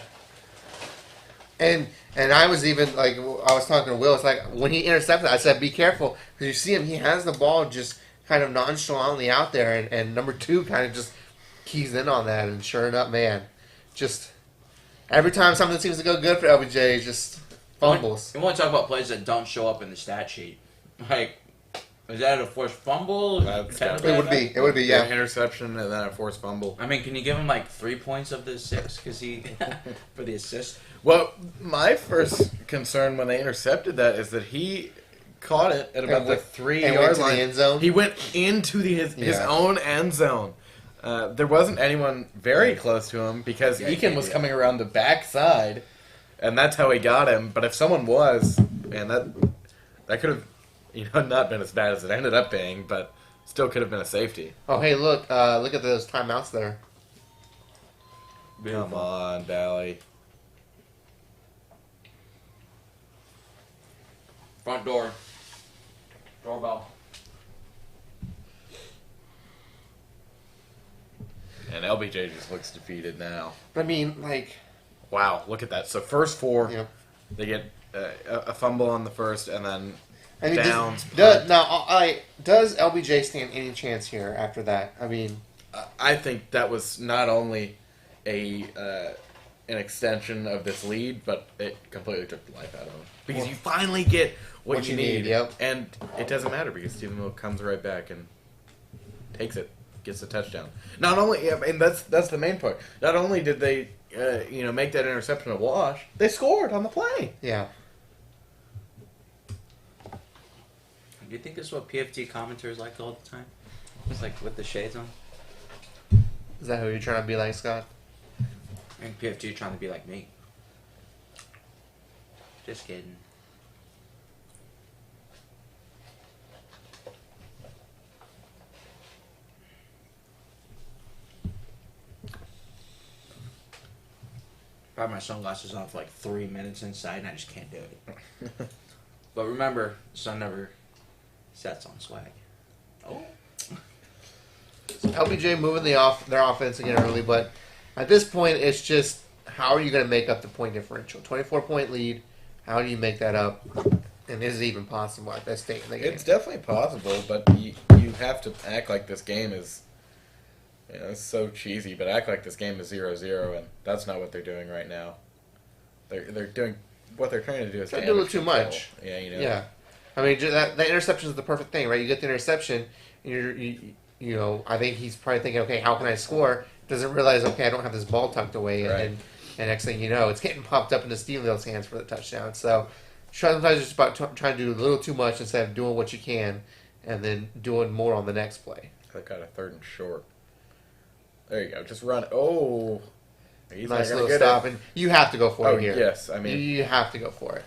And I was even, I was talking to Will, it's like, when he intercepted, I said, be careful. Because you see him, he has the ball just kind of nonchalantly out there, and number 2 kind of just keys in on that, and sure enough, man, just every time something seems to go good for LBJ, just fumbles. You want to talk about plays that don't show up in the stat sheet. Is that a forced fumble? It would be, yeah. An interception and then a forced fumble. I mean, can you give him 3 points of the 6 for the assist? Well, my first concern when they intercepted that is that he caught it at about the 3-yard line. The end zone. He went into his own end zone. There wasn't anyone very close to him because Eakin was coming around the backside, and that's how he got him. But if someone was, man, that could have not been as bad as it ended up being, but still could have been a safety. Oh, hey, look at those timeouts there. Come on, Valley. Front door. Doorbell. And LBJ just looks defeated now. I mean, Wow, look at that. So first 4, yeah. they get a fumble on the first, and then I mean, downs. Does LBJ stand any chance here after that? I mean... I think that was not only a an extension of this lead, but it completely took the life out of them. Because you finally get what you need. Yep. And it doesn't matter because Stephenville comes right back and takes it, gets the touchdown. Not only, and that's the main part. Not only did they, make that interception a wash, they scored on the play. Yeah. Do you think this is what PFT commenters like all the time? It's like with the shades on. Is that who you're trying to be like, Scott? And PFT trying to be like me. Just kidding. I have my sunglasses on for like 3 minutes inside and I just can't do it. But remember, sun never sets on swag. Oh. LBJ moving their offense again early, but at this point, it's just how are you going to make up the point differential? 24-point lead. How do you make that up? And is it even possible at that state in the game? It's definitely possible, but you have to act like this game is. It's so cheesy, but act like this game is 0-0, and that's not what they're doing right now. They're doing what they're trying to do is trying to do a little too control. much. Yeah, Yeah, I mean that interception is the perfect thing, right? You get the interception, and I think he's probably thinking, okay, how can I score? Doesn't realize, okay, I don't have this ball tucked away, Right. and next thing you know, it's getting popped up into Stephenville's hands for the touchdown. So sometimes it's about trying to do a little too much instead of doing what you can, and then doing more on the next play. They got a 3rd and short. There you go. Just run. Oh, he's Nice not little gonna get stop, it. and you have to go for it here. Yes, I mean you have to go for it.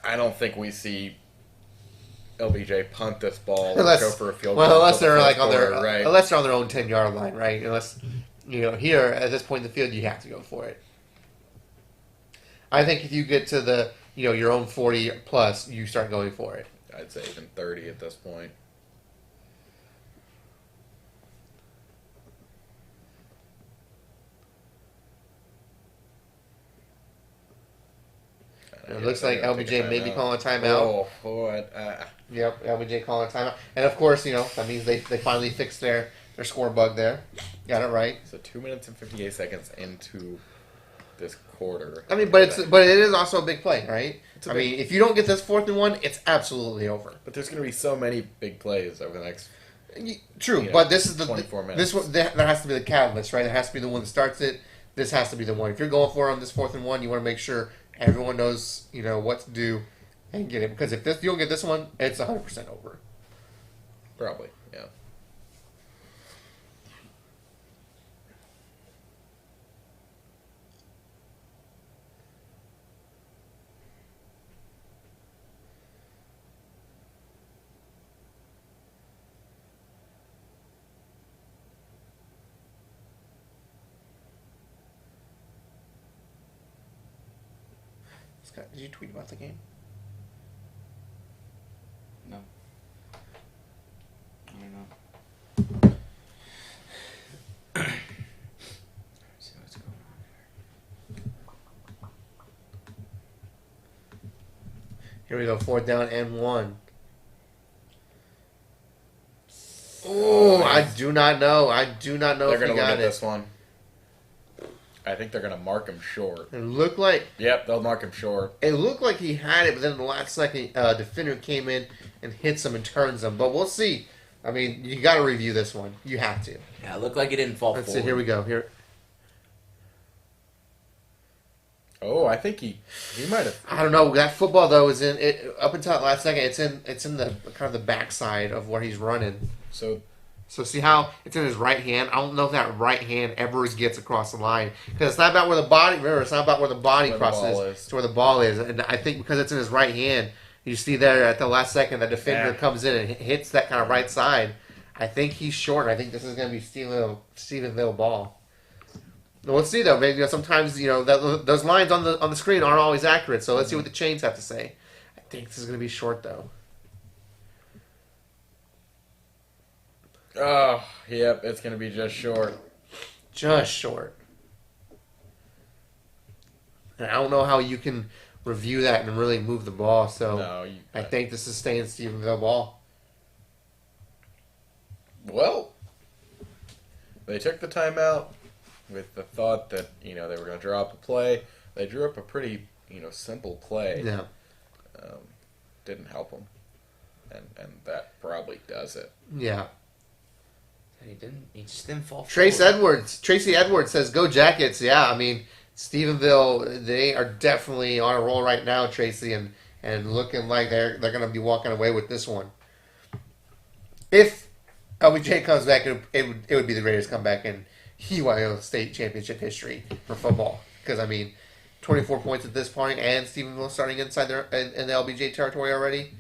I don't think we see LBJ punt this ball Unless, or go for a field goal. well, unless until the they're like fourth on their, quarter, right? unless they're on their own 10-yard line, right? Unless here at this point in the field, you have to go for it. I think if you get to the your own 40 plus, you start going for it. I'd say even 30 at this point. It looks like They're gonna take LBJ may be timeout. calling a timeout. What? Yep, LBJ calling a timeout, and of course, that means they finally fixed their score bug there. Got it right. So 2 minutes and 58 seconds into this quarter. I mean, but it is also a big play, right? It's a I big- mean, if you don't get this 4th and 1, it's absolutely over. But there's going to be so many big plays over the next. True, but this is the 24 minutes. this one that has to be the catalyst, right? It has to be the one that starts it. This has to be the one. If you're going for it on this 4th and 1, you want to make sure everyone knows what to do and get it. Because if you don't get this one, it's 100% over. Probably, yeah. Scott, did you tweet about the game? No. I don't know. See what's going on Here we go, 4th down and 1. Oh, I do not know. I do not know They're if he going to look got at it. this one. I think they're going to mark him short. It looked like Yep, they'll mark him short. he had it, but then in the last second, defender came in and hits him and turns him. But we'll see. I mean, you got to review this one. You have to. Yeah, it looked like it didn't fall Let's forward. see. Here we go. Here, Oh, I think he might have. I don't know. That football though is in it up until that last second. It's in the kind of the backside of where he's running. So So see how it's in his right hand. I don't know if that right hand ever gets across the line because it's not about where the body. Remember, it's not about where the body Where the ball crosses. is. It's where the ball is. And I think because it's in his right hand, you see there at the last second, the defender Yeah. comes in and hits that kind of right side. I think he's short. I think this is going to be Stephenville ball. Let's see though. Maybe sometimes those lines on the screen aren't always accurate. So let's see what the chains have to say. I think this is going to be short though. Oh, yep, it's going to be just short. Just short. And I don't know how you can review that and really move the ball. So No, I think this is staying Stephenville ball. Well, they took the timeout. with the thought that they were going to draw up a play. They drew up a pretty simple play. Yeah. Didn't help them, and that probably does it. Yeah. He just didn't fall. Tracy forward. Edwards says, "Go Jackets!" Yeah, I mean, Stephenville, they are definitely on a roll right now, Tracy, and looking like they're going to be walking away with this one. If LBJ comes back, it would be the greatest comeback in UIL state championship history for football. Because, I mean, 24 points at this point, and Stephenville starting inside in the LBJ territory already.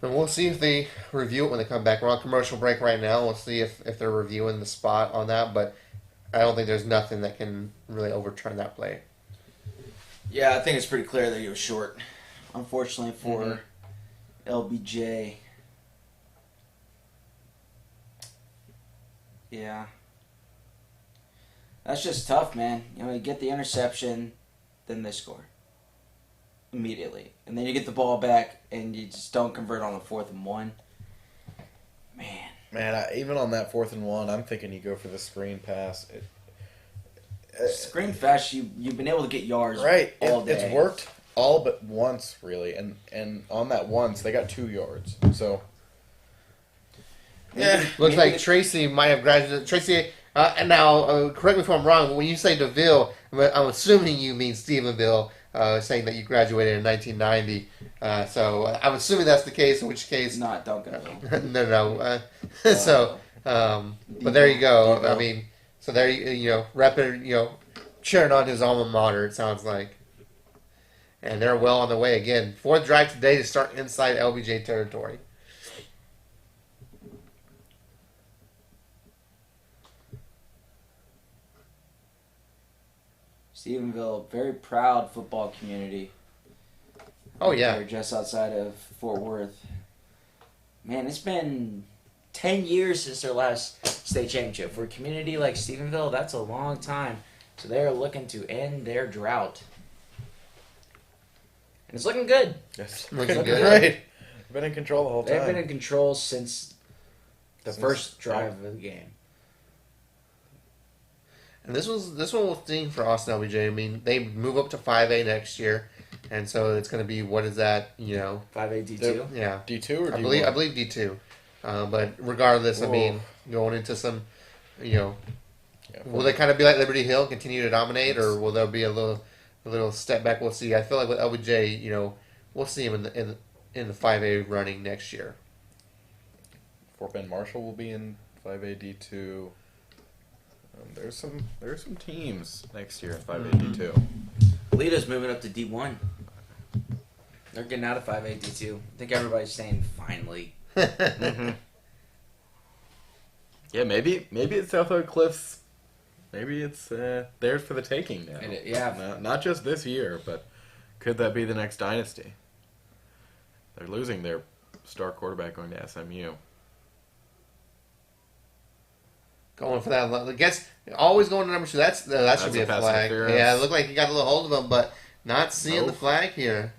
And we'll see if they review it when they come back. We're on commercial break right now. We'll see if they're reviewing the spot on that, but I don't think there's nothing that can really overturn that play. Yeah, I think it's pretty clear that he was short. Unfortunately for LBJ. Yeah. That's just tough, man. You get the interception, then they score. Immediately. And then you get the ball back, and you just don't convert on the 4th and 1. Man, even on that 4th and 1, I'm thinking you go for the screen pass. Screen pass, you've been able to get yards right. all day. It's worked all but once, really. And on that once, they got 2 yards. So, yeah. Looks like Tracy might have graduated. Tracy, and now, correct me if I'm wrong, but when you say DeVille, I'm assuming you mean Stephenville. Saying that you graduated in 1990, so I'm assuming that's the case. In which case, not don't go. no. So, but there you go. I mean, so there repping, cheering on his alma mater. It sounds like, and they're well on the way again. 4th drive today to start inside LBJ territory. Stephenville, very proud football community. Oh, yeah. They're just outside of Fort Worth. Man, it's been 10 years since their last state championship. For a community like Stephenville, that's a long time. So they're looking to end their drought. And it's looking good. yes. Looking good. Right. They've been in control the whole time. They've been in control since the first drive of the game. And this one will sting for Austin LBJ. I mean, they move up to 5A next year, and so it's going to be, what is that? 5A D2. Yeah, D2 or I believe D2. But regardless, I mean, going into some, will they kind of be like Liberty Hill, continue to dominate, or will there be a little step back? We'll see. I feel like with LBJ, we'll see him in the 5A running next year. Fort Bend Marshall will be in 5A D2. There's some teams next year in 5A D2. Lita's moving up to D1. They're getting out of 5A D2. I think everybody's saying finally. Yeah, maybe it's Southwood Cliffs. Maybe it's theirs for the taking now. Yeah. Not just this year, but could that be the next dynasty? They're losing their star quarterback going to SMU. Going for that. I guess always going to number 2. That should be a flag. Yeah, it looked like he got a little hold of him, but not seeing the flag here.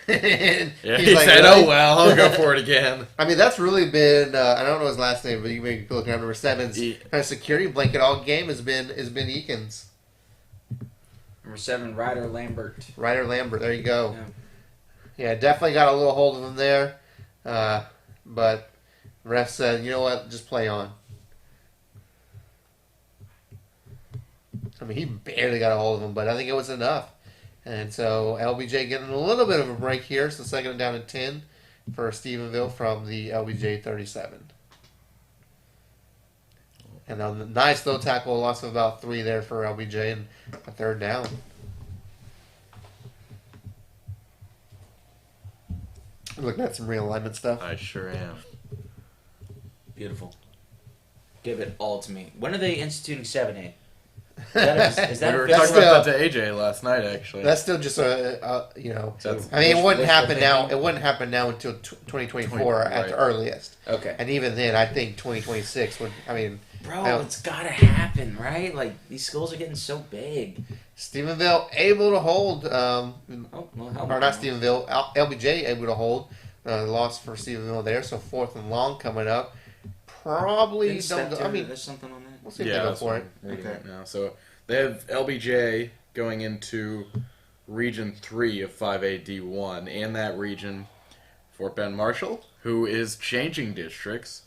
Yeah, He's he like, said, really? "Oh well, I'll go for it again." I mean, that's really been. I don't know his last name, but you may be looking at number 7's kind of security blanket all game has been Eakins. Number 7, Ryder Lambert. There you go. Yeah, definitely got a little hold of him there, but the ref said, "You know what? Just play on." I mean, he barely got a hold of him, but I think it was enough. And so LBJ getting a little bit of a break here. So 2nd down and 10 for Stephenville from the LBJ 37. And a nice low tackle, loss of about 3 there for LBJ and a 3rd down. Looking at some realignment stuff. I sure am. Beautiful. Give it all to me. When are they instituting 7A? Is that We were That's talking about that to AJ last night, actually. That's still just That's- I mean, it wouldn't wishful happen now. thinking? It wouldn't happen now until 2024 at the Right. earliest. okay, And even then, I think 2026 would. I mean, bro? It's gotta happen, right? Like these schools are getting so big. Stephenville able to hold. Oh, well, hell Or no. not Stephenville. LBJ able to hold. Loss for Stephenville there. So 4th and long coming up. Probably Didn't don't. step Go, to, I mean, there's something on that. we'll see if Yeah, they go that's for what it. I'm reading Okay. right now. So they have LBJ going into Region 3 of 5A D1. In that region, Fort Bend Marshall, who is changing districts.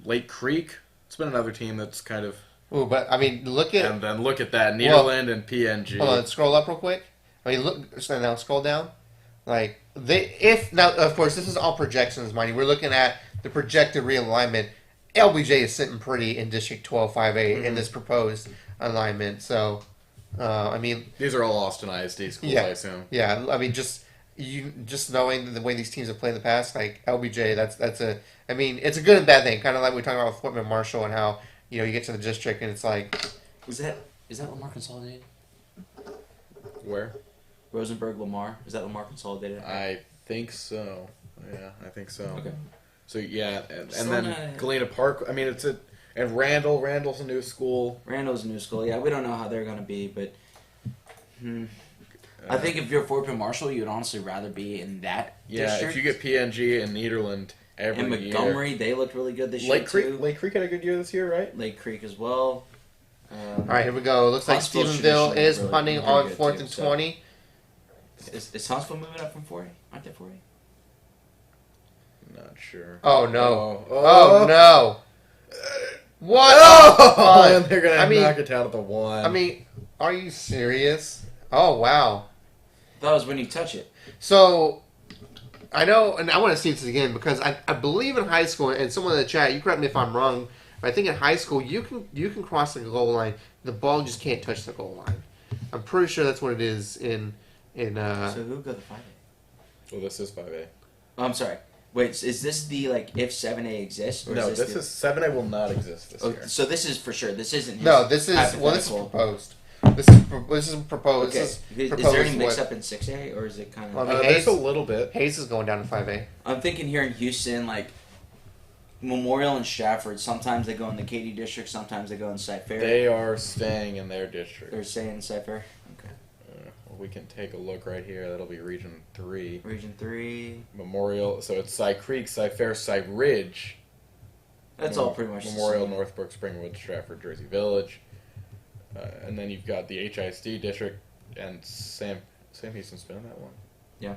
Lake Creek, it's been another team that's kind of... Ooh, but I mean, look at. And then look at that, Nederland and PNG. Hold on, scroll up real quick. I mean, look. So now scroll down. Like now, of course, this is all projections, mind you. We're looking at the projected realignment. LBJ is sitting pretty in District 12 5A in this proposed alignment. So, I mean, These are all Austin ISD schools, Yeah. I assume. yeah. I mean, just knowing the way these teams have played in the past, like LBJ, that's a. I mean, it's a good and bad thing. Kind of like we talked about with Fort Bend Marshall and how you get to the district and it's like. Is that Lamar Consolidated? Where? Rosenberg Lamar? Is that Lamar Consolidated? I think so. Yeah, I think so. Okay. So yeah, and Still then not- Galena Park. I mean, it's a and Randall's a new school. Randall's a new school. Yeah, we don't know how they're gonna be, but I think if you're Fort Bend Marshall, you'd honestly rather be in that Yeah, district. if you get PNG and Nederland every and year. Montgomery, they looked really good this Lake year Creek, too. Lake Creek had a good year this year, right? Lake Creek as well. All right, here we go. Looks like Huntsville's Stephenville traditionally is really punting good on too, 4th and so- 20. Is Huntsville moving up from 40? Aren't they 40? Not sure. Oh no! Oh, Oh no! What? Oh, and they're gonna I mean- knock it down at the one. I mean, are you serious? Oh wow! That was when you touch it. So I know, and I want to see this again because I believe in high school, and someone in the chat, you correct me if I'm wrong, but I think in high school you can cross the goal line, the ball just can't touch the goal line. I'm pretty sure that's what it is in. So who got the 5A? well, this is 5A. Oh, I'm sorry. Wait, is this the if 7A exists? Or No, is this is 7A will not exist this Oh, year. so this is for sure. This isn't. His No, this is this is hypothetical. proposed. This is proposed. Okay. This Is proposed there any mix what- up in 6A, or is it kind of? Well, I mean, There's Hayes- a little bit. Hayes is going down to 5A. I'm thinking here in Houston, like Memorial and Stratford. Sometimes they go in the Katy district. Sometimes they go in Cy Fair. They are staying in their district. They're saying Cy Fair. Okay. Well, we can take a look right here. That'll be Region 3. Region 3. Memorial. So it's Cy Creek, Cy Fair, Cy Ridge. That's all pretty much the Memorial, same. Northbrook, Springwood, Stratford, Jersey Village. And then you've got the HISD district and Sam Houston's been in that one. Yeah.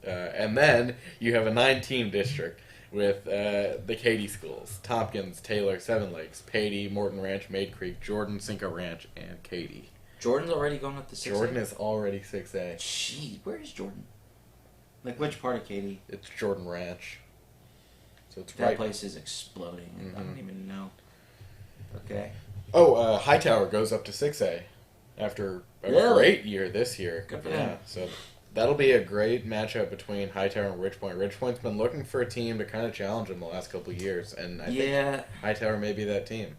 And then you have a 9-team district with the Katy schools: Tompkins, Taylor, Seven Lakes, Patey, Morton Ranch, Maid Creek, Jordan, Cinco Ranch, and Katy. Jordan's already going up to 6A. Jordan is already 6A. Jeez, where is Jordan? Like which part of Katy? It's Jordan Ranch. So it's That right. place is exploding. I don't even know. Okay. Oh, Hightower goes up to 6A after a Really? great year this year. Good for yeah, them. so that'll be a great matchup between Hightower and Ridgepoint. Ridgepoint's been looking for a team to kind of challenge them the last couple of years, and I think Yeah, Hightower may be that team.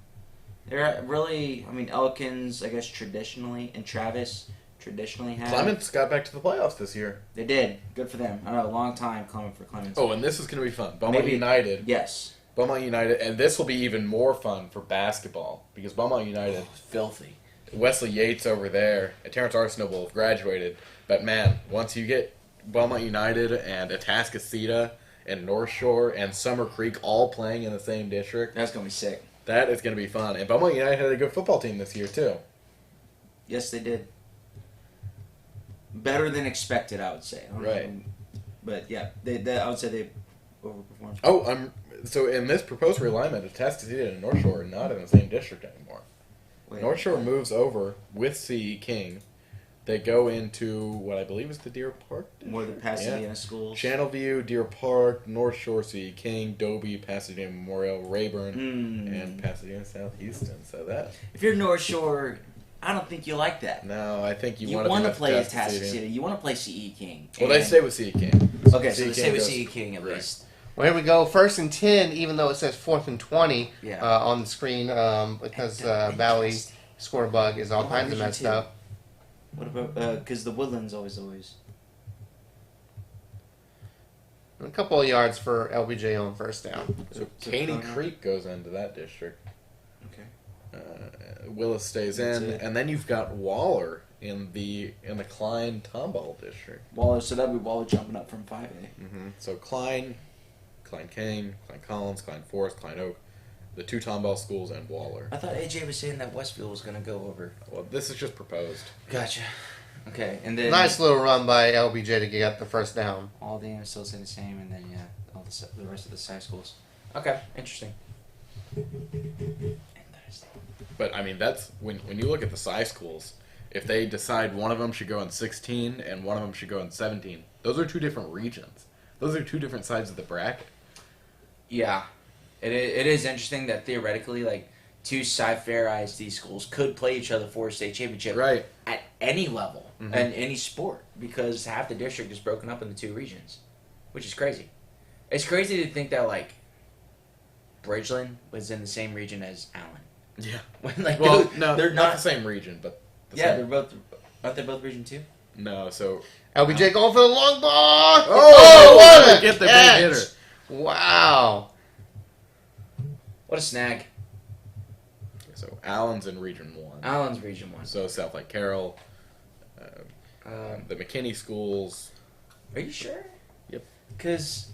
they're really. I mean, Elkins, I guess traditionally, and Travis traditionally have. Clements got back to the playoffs this year. They did. Good for them. I know, a long time coming for Clemens. Oh, and this is going to be fun. Beaumont Maybe- United. Yes. Beaumont United, and this will be even more fun for basketball because Beaumont United, Filthy. Wesley Yates over there, and Terrence Arsenault will have graduated. But man, once you get Beaumont United and Atascocita and North Shore and Summer Creek all playing in the same district, That's gonna be sick. that is going to be fun. And Beaumont United had a good football team this year too. Yes, they did. Better than expected, I would say. I don't Right. know. But yeah, I would say they overperformed. Oh, so in this proposed realignment, Atascocita and North Shore are not in the same district anymore. Wait, North Shore moves over with C.E. King. They go into what I believe is the Deer Park district. more the Pasadena schools. Channelview, Deer Park, North Shore, C.E. King, Dobie, Pasadena Memorial, Rayburn, and Pasadena South Houston. So that. If you're North Shore, I don't think you like that. No, I think you, You want want to to play Atascocita. You want to play CE King. Well, they And- stay with C.E. King. Okay, so C.E. they stay King with goes- CE King at right. least. Well, here we go. 1st and 10, even though it says 4th and 20 Yeah. on the screen because Valley Scorebug is all kinds of messed up. What about because the Woodlands always. A couple of yards for LBJ on 1st down. So Caney Creek goes into that district. Okay. Willis stays That's in, it. and then you've got Waller in the Klein Tomball district. Waller, so that'd be Waller jumping up from 5A. So Klein Kane, Klein Collins, Klein Forest, Klein Oak, the 2 Tomball schools, and Waller. I thought AJ was saying that Westfield was going to go over. Well, this is just proposed. Gotcha. Okay, and then Nice little run by LBJ to get the 1st down. all the names still say the same, and then all the rest of the side schools. Okay, interesting. But I mean, that's when you look at the size schools. If they decide one of them should go in 16 and one of them should go in 17, those are 2 different regions. Those are 2 different sides of the bracket. Yeah, it is interesting that theoretically, like 2 Sci-Fair ISD schools could play each other for a state championship, Right. at any level and any sport, because half the district is broken up into 2 regions, which is crazy. It's crazy to think that like Bridgeland was in the same region as Allen. Yeah. When, like, Well, no, they're not the same region, but the Yeah, same. they're both. Aren't they both region 2? No, so LBJ going for the long ball. Oh, what a get the big catch. hitter. Wow. What a snag! So Allen's in Region 1. Allen's region 1. So South Lake Carroll, the McKinney schools. Are you sure? Yep. Because,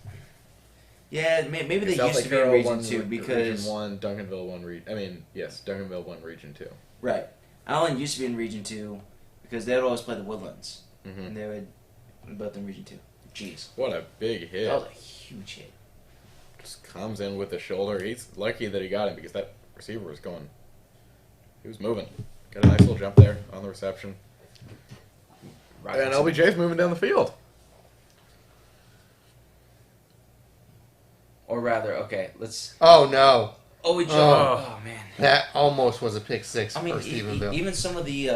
yeah, maybe they South used Lake to be in Carroll region won 2 because Region 1, Duncanville won Duncanville won Region 2. right. Allen used to be in region 2 because they would always play the Woodlands, Mhm. and they would both in region 2. Jeez, What a big hit. that was a huge hit. Just comes in with the shoulder. He's lucky that he got him because that receiver was going. He was moving. Got a nice little jump there on the reception. Right. And LBJ's moving down the field. Or rather, okay, let's. Oh, no. Oh, we jumped. Oh. Oh man. That almost was a pick 6 I mean, for Stephenville. even some of the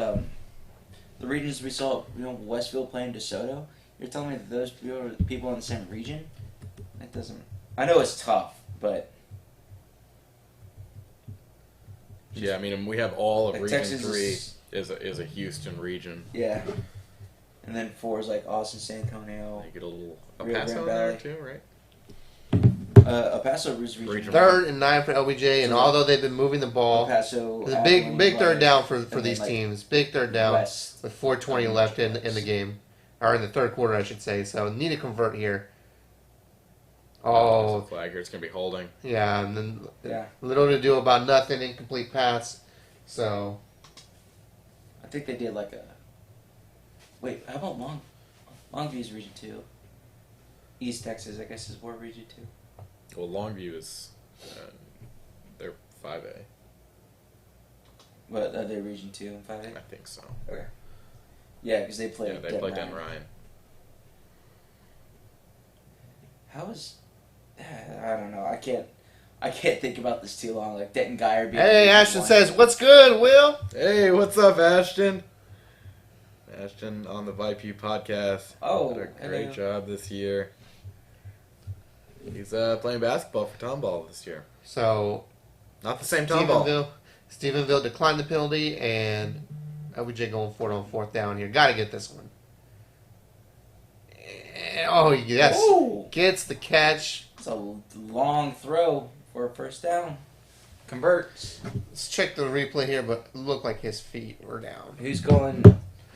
regions we saw, Westfield playing DeSoto. You're telling me that those people in the same region? That doesn't. I know it's tough, but Yeah, I mean, we have all of like Region Texas 3 is a Houston region. yeah. And then 4 is like Austin, San Antonio. You get a little Rio El Paso Grande in there Valley. too, right? El Paso is region Region 3rd and 9 for LBJ, and So- although they've been moving the El ball, Paso. it's a Abilene, big third White, down for and then, these like, teams. Big third down West. with 4:20 left in the game, or in the 3rd quarter, I should say. So need to convert here. There's Oh, a flag here. It's gonna be holding. yeah, and then Yeah. little to do about nothing, incomplete pass. So I think they did like a. Wait, how about Longview's region 2? East Texas, I guess, is more region 2. Well, Longview is they're 5A. But are they region 2 and 5A? I think so. Okay. Yeah, because they play. Yeah, they play Den Ryan. How is? I don't know. I can't think about this too long. Like Denton Geyer being. hey, region Ashton 1. says, "What's good, Will?" Hey, what's up, Ashton? Ashton on the VYPE podcast. Oh, did a great hello. job this year. He's playing basketball for Tomball this year. So Not the same Tomball. Stephenville declined the penalty, and LBJ going for it on 4th down here. Got to get this one. And- oh, yes, Ooh, gets the catch. it's a long throw for a first down. Converts. Let's check the replay here, but it looked like his feet were down. Who's going?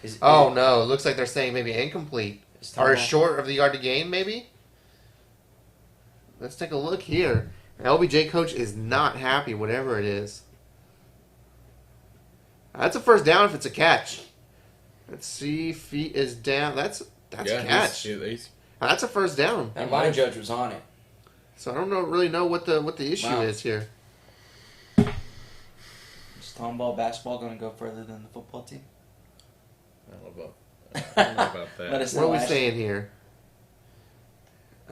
Is, Oh no, it looks like they're saying maybe incomplete is or Tomball- short of the yard to gain, maybe. Let's take a look here. LBJ coach is not happy, whatever it is. That's a first down if it's a catch. Let's see, feet is down. That's a catch. He's That's a first down. That line judge was on it. So I don't really know what the issue Wow. is here. Is Tomball basketball going to go further than the football team? I don't know about that. Let us What know. are we Ash. saying here?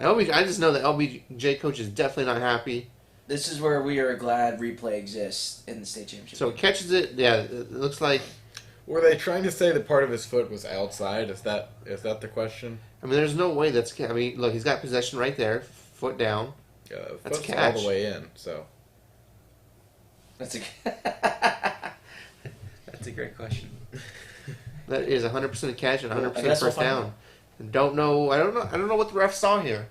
I just know the LBJ coach is definitely not happy. This is where we are glad replay exists in the state championship. So catches it. Yeah, it looks like. Were they trying to say that part of his foot was outside? Is that the question? I mean, there's no way that's. I mean, look, he's got possession right there. foot down. That's a Foot's catch. all the way in. So That's a that's a great question. That is 100% a catch and 100% I guess we'll first find down. out. And don't know. I don't know what the ref saw here.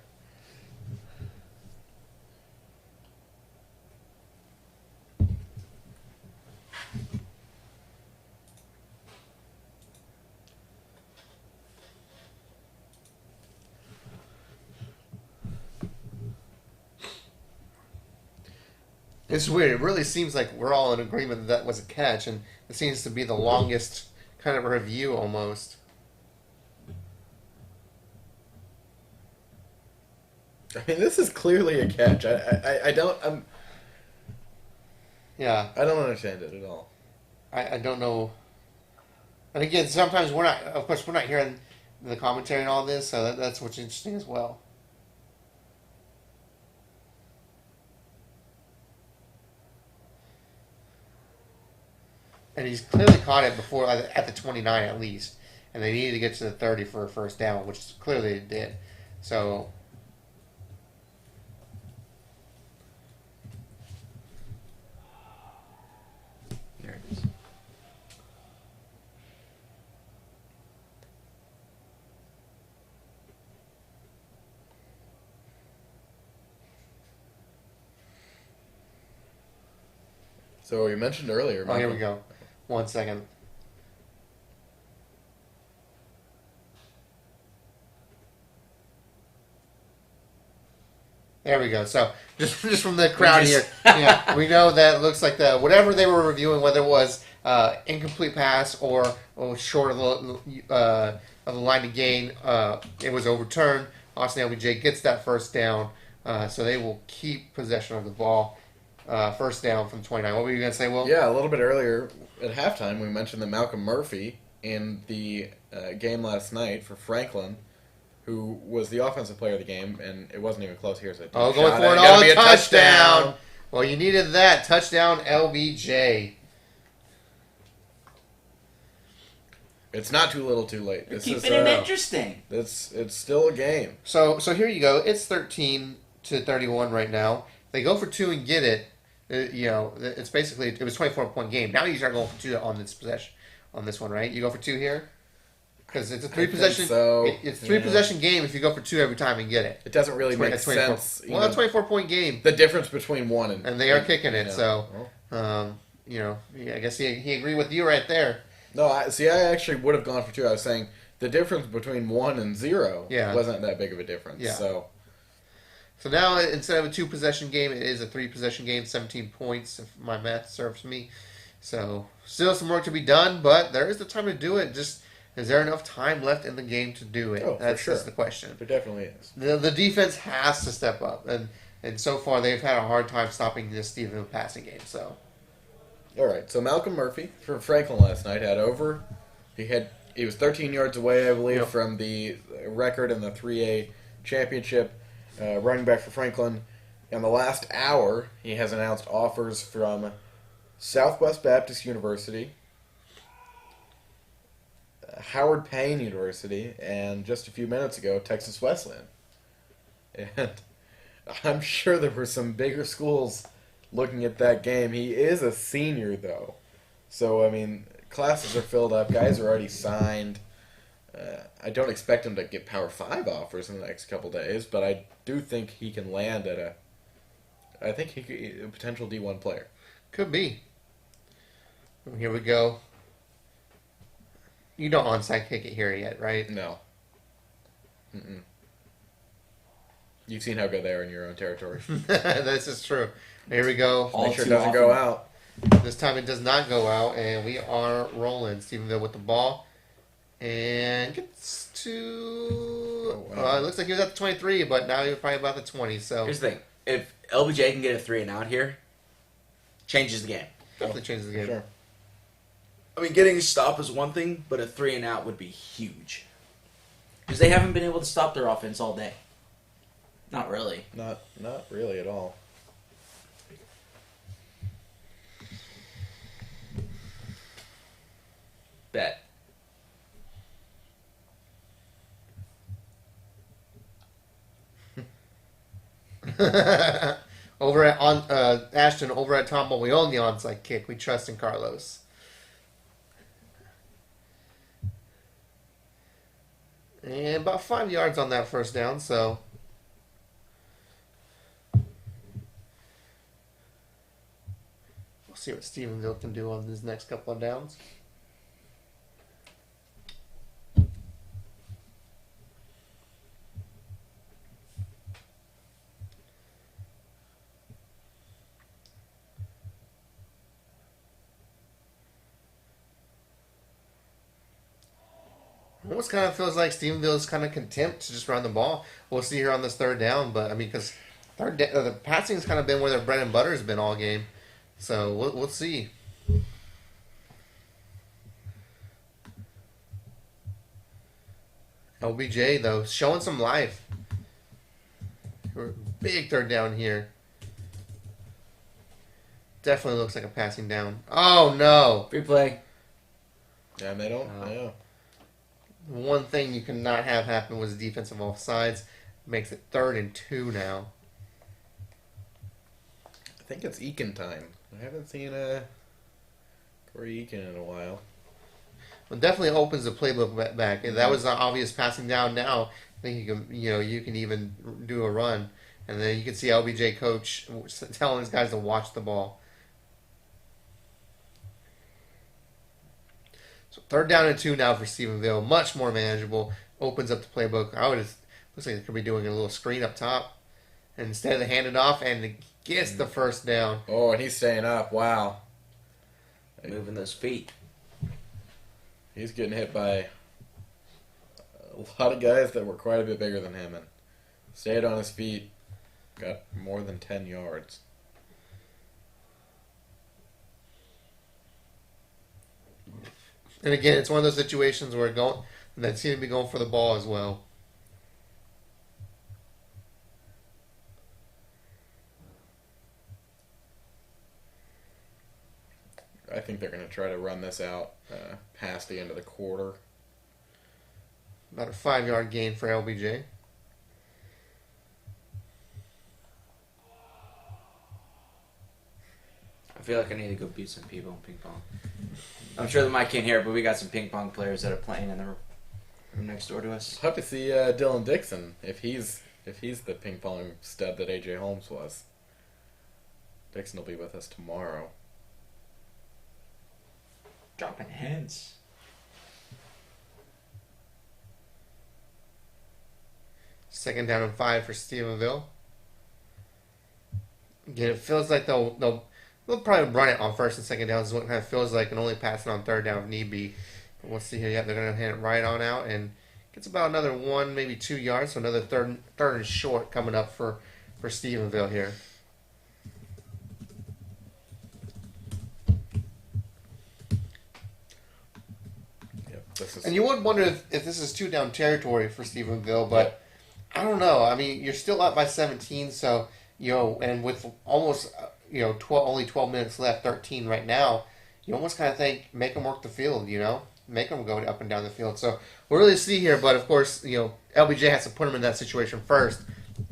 It's weird. It really seems like we're all in agreement that was a catch, and it seems to be the longest kind of review almost. I mean, this is clearly a catch. I don't Yeah, I don't understand it at all. I don't know. And again, sometimes we're not. Of course, we're not hearing the commentary and all this, so that's what's interesting as well. And he's clearly caught it before at the 29 at least, and they needed to get to the 30 for a first down, which clearly they did. So. There it is. So you mentioned earlier. Oh, here we Michael. go. 1 second. There we go. So just from the crowd here, yeah, we know that it looks like the whatever they were reviewing, whether it was incomplete pass or short of the line to gain, it was overturned. Austin LBJ gets that first down, so they will keep possession of the ball. First down from 29. What were you going to say, Will? Yeah, a little bit earlier at halftime, we mentioned that Malcolm Murphy in the game last night for Franklin, who was the offensive player of the game, and it wasn't even close here. So Oh, going for it all, a touchdown. Well, you needed that. Touchdown, LBJ. It's not too little too late. You're This keeping is, it interesting. it's still a game. So here you go. It's 13-31 right now. They go for two and get it. It's basically it was 24-point game. Now you start going for two on this possession, on this one, right? You go for two here because it's a three possession. So It's three possession game if you go for two every time and get it. It doesn't really make 24 sense. Well, a 24-point game, The difference between one and they are kicking it. Yeah. So, Well, I guess he agreed with you right there. no, I actually would have gone for two. I was saying the difference between 1 and 0 wasn't that big of a difference. Yeah. So now instead of a two-possession game, it is a three-possession game, 17 points, if my math serves me. So still some work to be done, but there is the time to do it. Just is there enough time left in the game to do it? Oh, for That's sure. just the question. there definitely is. The defense has to step up, and so far they've had a hard time stopping this Stephenville passing game. So All right, so Malcolm Murphy for Franklin last night had over. He was 13 yards away, I believe, Yep. from the record in the 3A championship. Running back for Franklin. In the last hour, he has announced offers from Southwest Baptist University, Howard Payne University, and just a few minutes ago, Texas Wesleyan. And I'm sure there were some bigger schools looking at that game. He is a senior, though. So, I mean, classes are filled up. Guys are already signed. I don't expect him to get Power 5 offers in the next couple days, but I do think he can land at I think he could be a potential D1 player. could be. Here we go. You don't onside kick it here yet, right? No. Mm-mm. You've seen how good they are in your own territory. This is true. Here we go. All Make sure it too doesn't often. go out. This time it does not go out, and we are rolling. Stephenville with the ball. And gets to... Oh, wow. it looks like he was at the 23, but now he's probably about the 20. So Here's the thing: if LBJ can get a 3 and out here, changes the game. definitely changes the game. Sure. I mean, getting a stop is one thing, but a 3 and out would be huge because they haven't been able to stop their offense all day. Not really. Not really at all. Bet. Over at Ashton, over at Tomball, we own the onside kick. We trust in Carlos. And about 5 yards on that first down, so we'll see what Stephenville can do on these next couple of downs. Almost kind of feels like Stephenville's kind of content to just run the ball. We'll see here on this third down, but I mean, because the passing's kind of been where their bread and butter has been all game. So we'll see. LBJ though showing some life. Big third down here. Definitely looks like a passing down. Oh no! Free play. Yeah, and they don't. Yeah. One thing you cannot have happen was defensive offsides. Makes it 3rd and 2 now. I think it's Eakin time. I haven't seen Corey Eakin in a while. Well, definitely opens the playbook back. And that was an obvious passing down. Now I think you can even do a run, and then you can see LBJ coach telling his guys to watch the ball. So 3rd down and 2 now for Stephenville. Much more manageable. Opens up the playbook. Looks like they could be doing a little screen up top. And instead they hand it off and gets the first down. Oh, and he's staying up. Wow. Moving those feet. He's getting hit by a lot of guys that were quite a bit bigger than him, and stayed on his feet. Got more than 10 yards. And again, it's one of those situations where they seem to be going for the ball as well. I think they're going to try to run this out past the end of the quarter. About a 5-yard gain for LBJ. I feel like I need to go beat some people in ping pong. I'm sure the mic can't hear it, but we got some ping pong players that are playing in the room next door to us. Hope to see Dylan Dixon if he's the ping pong stud that AJ Holmes was. Dixon will be with us tomorrow. Dropping heads. Second down and 5 for Stephenville. Again, it feels like they'll probably run it on 1st and 2nd downs is what it kind of feels like, and only pass it on 3rd down if need be. But we'll see here. Yeah, they're going to hand it right on out, and gets about another 1, maybe 2 yards, so another third and short coming up for Stephenville here. And you would wonder if this is 2 down territory for Stephenville, but I don't know. I mean, you're still up by 17, so, and with almost, only 12 minutes left, 13 right now, you almost kind of think, make them work the field, make them go up and down the field. So we'll really see here, but of course, LBJ has to put them in that situation first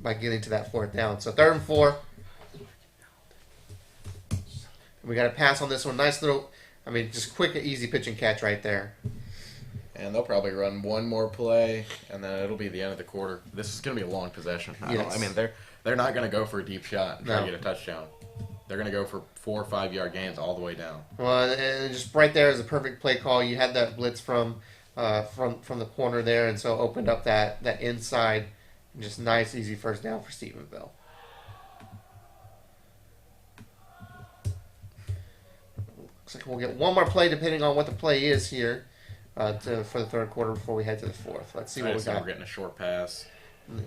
by getting to that 4th down. So 3rd and 4. We got a pass on this one. Nice little, just quick, easy pitch and catch right there. And they'll probably run one more play, and then it'll be the end of the quarter. This is going to be a long possession. They're not going to go for a deep shot and try to get a touchdown. They're going to go for 4 or 5 yard gains all the way down. Well, and just right there is a perfect play call. You had that blitz from the corner there, and so opened up that inside. Just nice, easy first down for Stephenville. Looks like we'll get one more play depending on what the play is here. For the 3rd quarter before we head to the 4th. Let's see what we got. We're getting a short pass.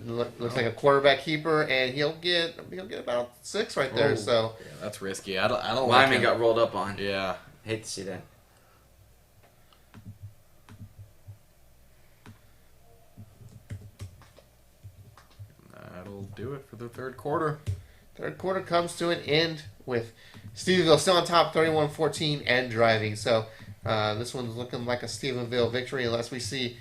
Looks like a quarterback keeper, and he'll get about 6 right there. So yeah, that's risky. I don't. Lyman got rolled up on. Yeah, hate to see that. That'll do it for the 3rd quarter. 3rd quarter comes to an end with Stephenville still on top, 31-14, and driving. So this one's looking like a Stephenville victory unless we see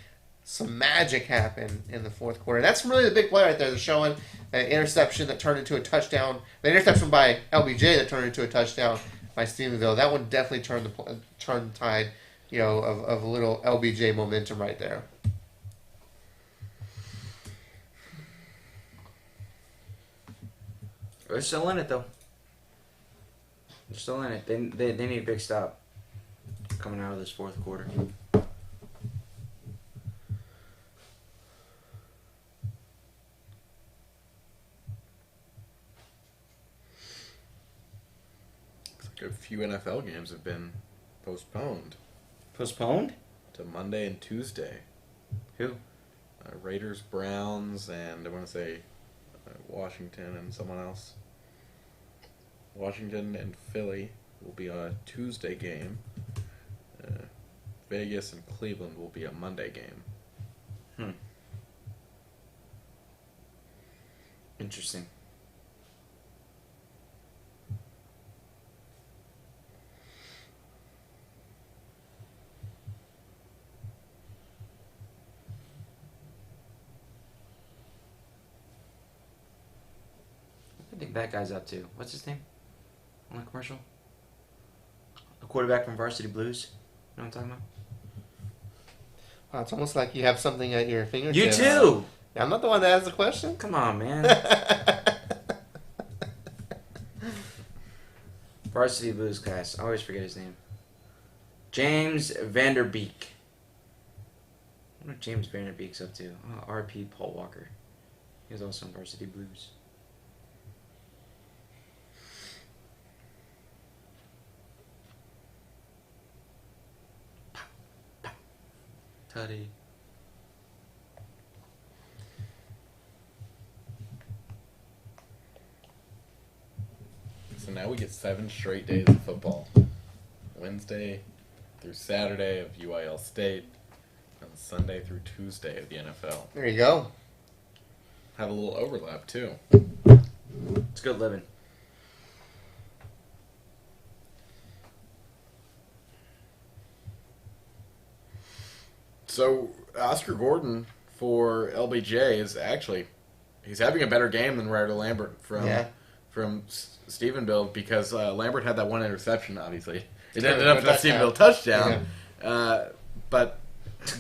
some magic happen in the fourth quarter. That's really the big play right there. They're showing an interception that turned into a touchdown. The interception by LBJ that turned into a touchdown by Stephenville. That one definitely turned the tide, of a little LBJ momentum right there. They're still in it, though. They're still in it. They need a big stop coming out of this fourth quarter. A few NFL games have been postponed. Postponed? To Monday and Tuesday. Who? Raiders, Browns, and I want to say Washington and someone else. Washington and Philly will be on a Tuesday game. Vegas and Cleveland will be a Monday game. Interesting. I think that guy's up to. What's his name? On the commercial? The quarterback from Varsity Blues. You know what I'm talking about? Wow, it's almost like you have something at your fingertips. You too! I'm not the one that asked the question. Come on, man. Varsity Blues class. I always forget his name. James Vanderbeek. What are James Vanderbeek's up to? Oh, R.P. Paul Walker. He was also in Varsity Blues. Tutty. So now we get 7 straight days of football. Wednesday through Saturday of UIL State, and Sunday through Tuesday of the NFL. There you go. Have a little overlap too. It's good living. So Oscar Gordon for LBJ is actually he's having a better game than Ryder Lambert from Stephenville because Lambert had that one interception. Obviously, it ended up in a Stephenville touchdown. Yeah. But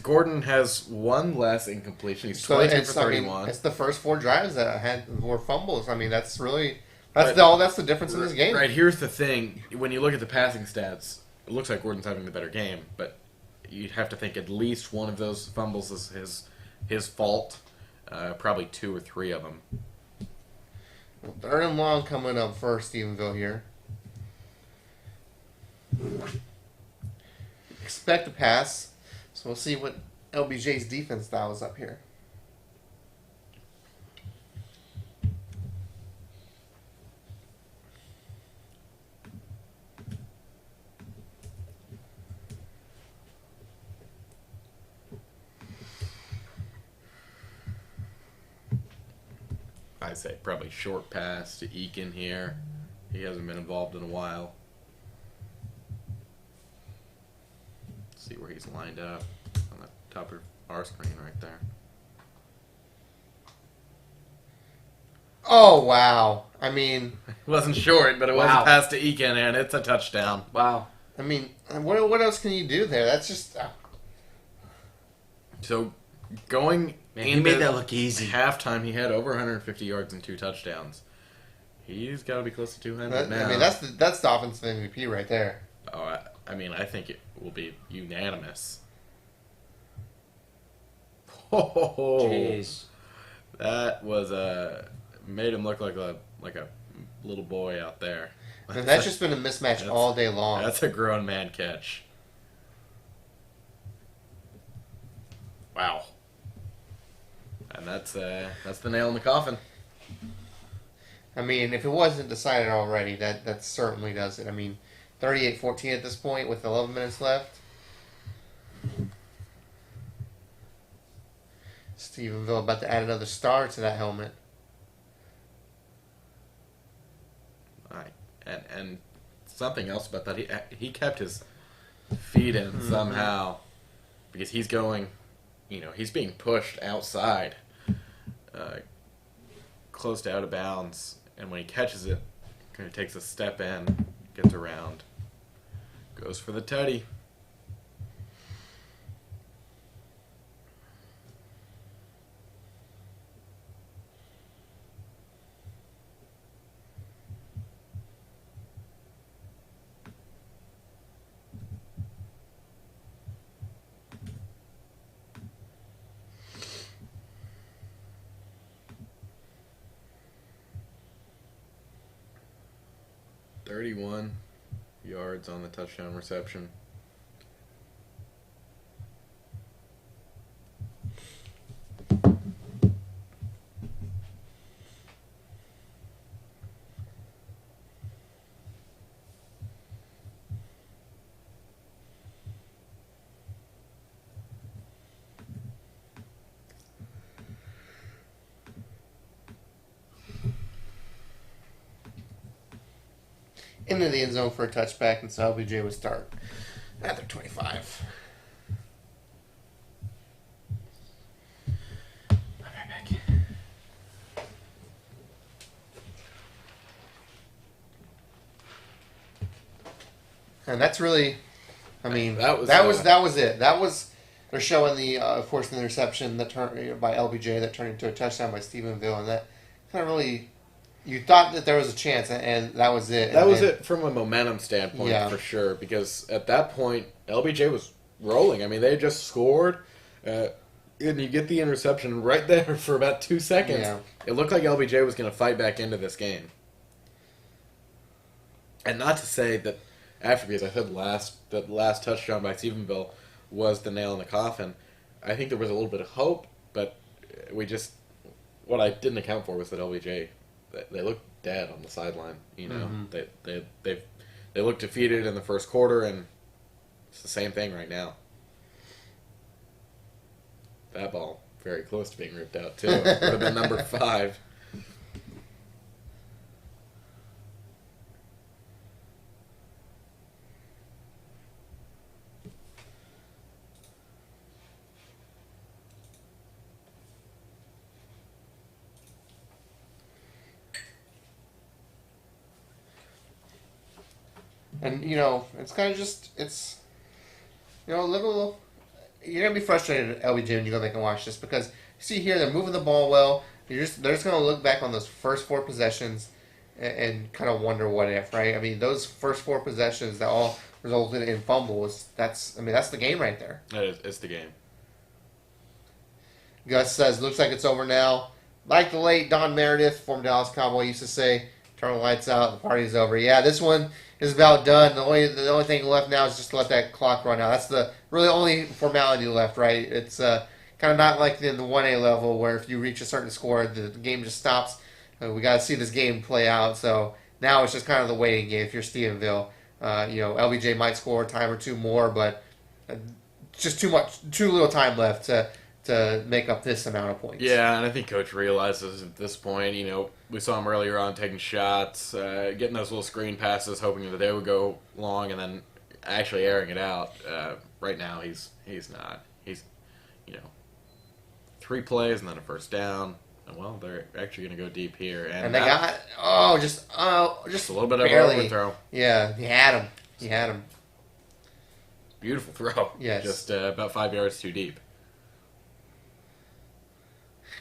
Gordon has one less incompletion. He's 22 for 31. It's the first 4 drives that had more fumbles. I mean, that's the difference in this game. Right. Here's the thing: when you look at the passing stats, it looks like Gordon's having the better game, but you'd have to think at least one of those fumbles is his fault. Probably 2 or 3 of them. Well, 3rd and long coming up for Stephenville here. Expect a pass, so we'll see what LBJ's defense style is up here. I'd say probably short pass to Eakin here. He hasn't been involved in a while. See where he's lined up on the top of our screen right there. Oh, wow. I mean... It wasn't short, but it was a pass to Eakin, and it's a touchdown. Wow. I mean, what else can you do there? That's just... So, going he made that look easy. Halftime, he had over 150 yards and 2 touchdowns. He's got to be close to 200 now. I mean, that's the offensive MVP right there. Oh, I mean, I think it will be unanimous. Oh, jeez. That was made him look like a little boy out there. And that's just been a mismatch all day long. That's a grown man catch. Wow. And that's the nail in the coffin. I mean, if it wasn't decided already, that certainly does it. I mean, 38-14 at this point with 11 minutes left. Stephenville about to add another star to that helmet. All right. And something else about that, he kept his feet in somehow because he's going he's being pushed outside, close to out of bounds, and when he catches it, kind of takes a step in, gets around, goes for the tutty. .31 yards on the touchdown reception. Into the end zone for a touchback, and so LBJ would start at their 25. I'll be right back. And that's really, I mean, that was it. That was they're showing the of course the interception that turned by LBJ that turned into a touchdown by Stephenville, and that kind of really. You thought that there was a chance, and that was it. That was it from a momentum standpoint, for sure, because at that point, LBJ was rolling. I mean, they had just scored, and you get the interception right there for about 2 seconds. Yeah. It looked like LBJ was going to fight back into this game. And not to say that after, because I said that last touchdown by Stephenville was the nail in the coffin, I think there was a little bit of hope, but what I didn't account for was that LBJ... They look dead on the sideline. Mm-hmm. They look defeated in the first quarter, and it's the same thing right now. That ball very close to being ripped out too. It would have been number 5. And, it's kind of just, a little, you're going to be frustrated at LBJ when you go back and watch this because you see here they're moving the ball well. They're just going to look back on those first 4 possessions and kind of wonder what if, right? I mean, those first 4 possessions that all resulted in fumbles, that's the game right there. It's the game. Gus says, looks like it's over now. Like the late Don Meredith, former Dallas Cowboy, used to say, turn the lights out, the party's over. Yeah, this one is about done. The only thing left now is just to let that clock run out. That's the really only formality left, right? It's kind of not like in the 1A level where if you reach a certain score, the game just stops. We got to see this game play out. So now it's just kind of the waiting game. If you're Stephenville, LBJ might score a time or 2 more, but just too little time left to make up this amount of points. Yeah, and I think Coach realizes at this point, we saw him earlier on taking shots, getting those little screen passes, hoping that they would go long, and then actually airing it out. Right now, he's not. He's, 3 plays and then a first down. And, well, they're actually going to go deep here. And they got, just a little bit barely. of an overthrow. Yeah, he had him. Beautiful throw. Yes. Just about 5 yards too deep.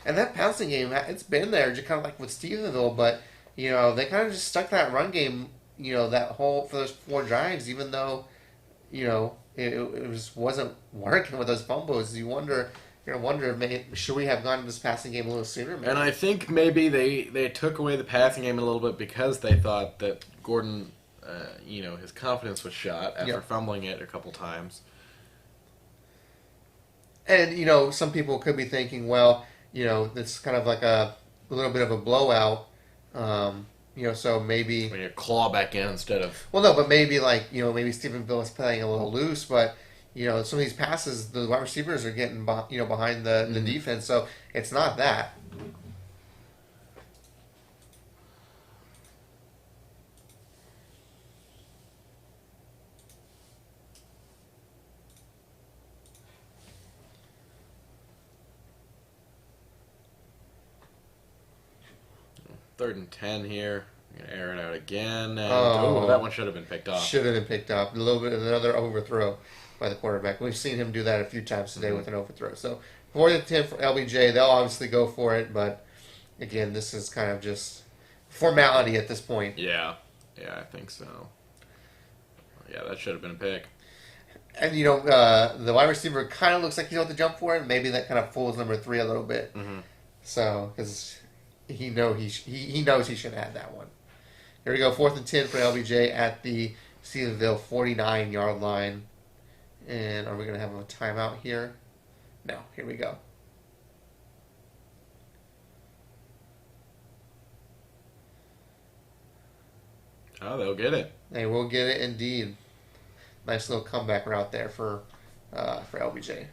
And that passing game, it's been there, just kind of like with Stephenville, but, they kind of just stuck that run game, that whole, for those 4 drives, even though, it just wasn't working with those fumbles. You're going to wonder, maybe, should we have gone to this passing game a little sooner? Maybe? And I think maybe they took away the passing game a little bit because they thought that Gordon, his confidence was shot after fumbling it a couple times. And, some people could be thinking, well, it's kind of like a little bit of a blowout, so maybe... When you claw back in instead of... Well, no, but maybe maybe Stephenville is playing a little loose, but, some of these passes, the wide receivers are getting, behind the defense, so it's not that. 3rd and 10 here. I'm going to air it out again. And, Oh. that one should have been picked off. Should have been picked up. A little bit of another overthrow by the quarterback. We've seen him do that a few times today with an overthrow. So 4th and 10 for LBJ. They'll obviously go for it, but again, this is kind of just formality at this point. Yeah, I think so. Yeah, that should have been a pick. And, the wide receiver kind of looks like he's on the jump for it. Maybe that kind of fools number 3 a little bit. Mm-hmm. So, because he knows he should have had that one. Here we go, 4th and 10 for LBJ at the Stephenville 49-yard line. And are we going to have a timeout here? No, here we go. Oh, they'll get it. They will get it indeed. Nice little comeback route there for LBJ.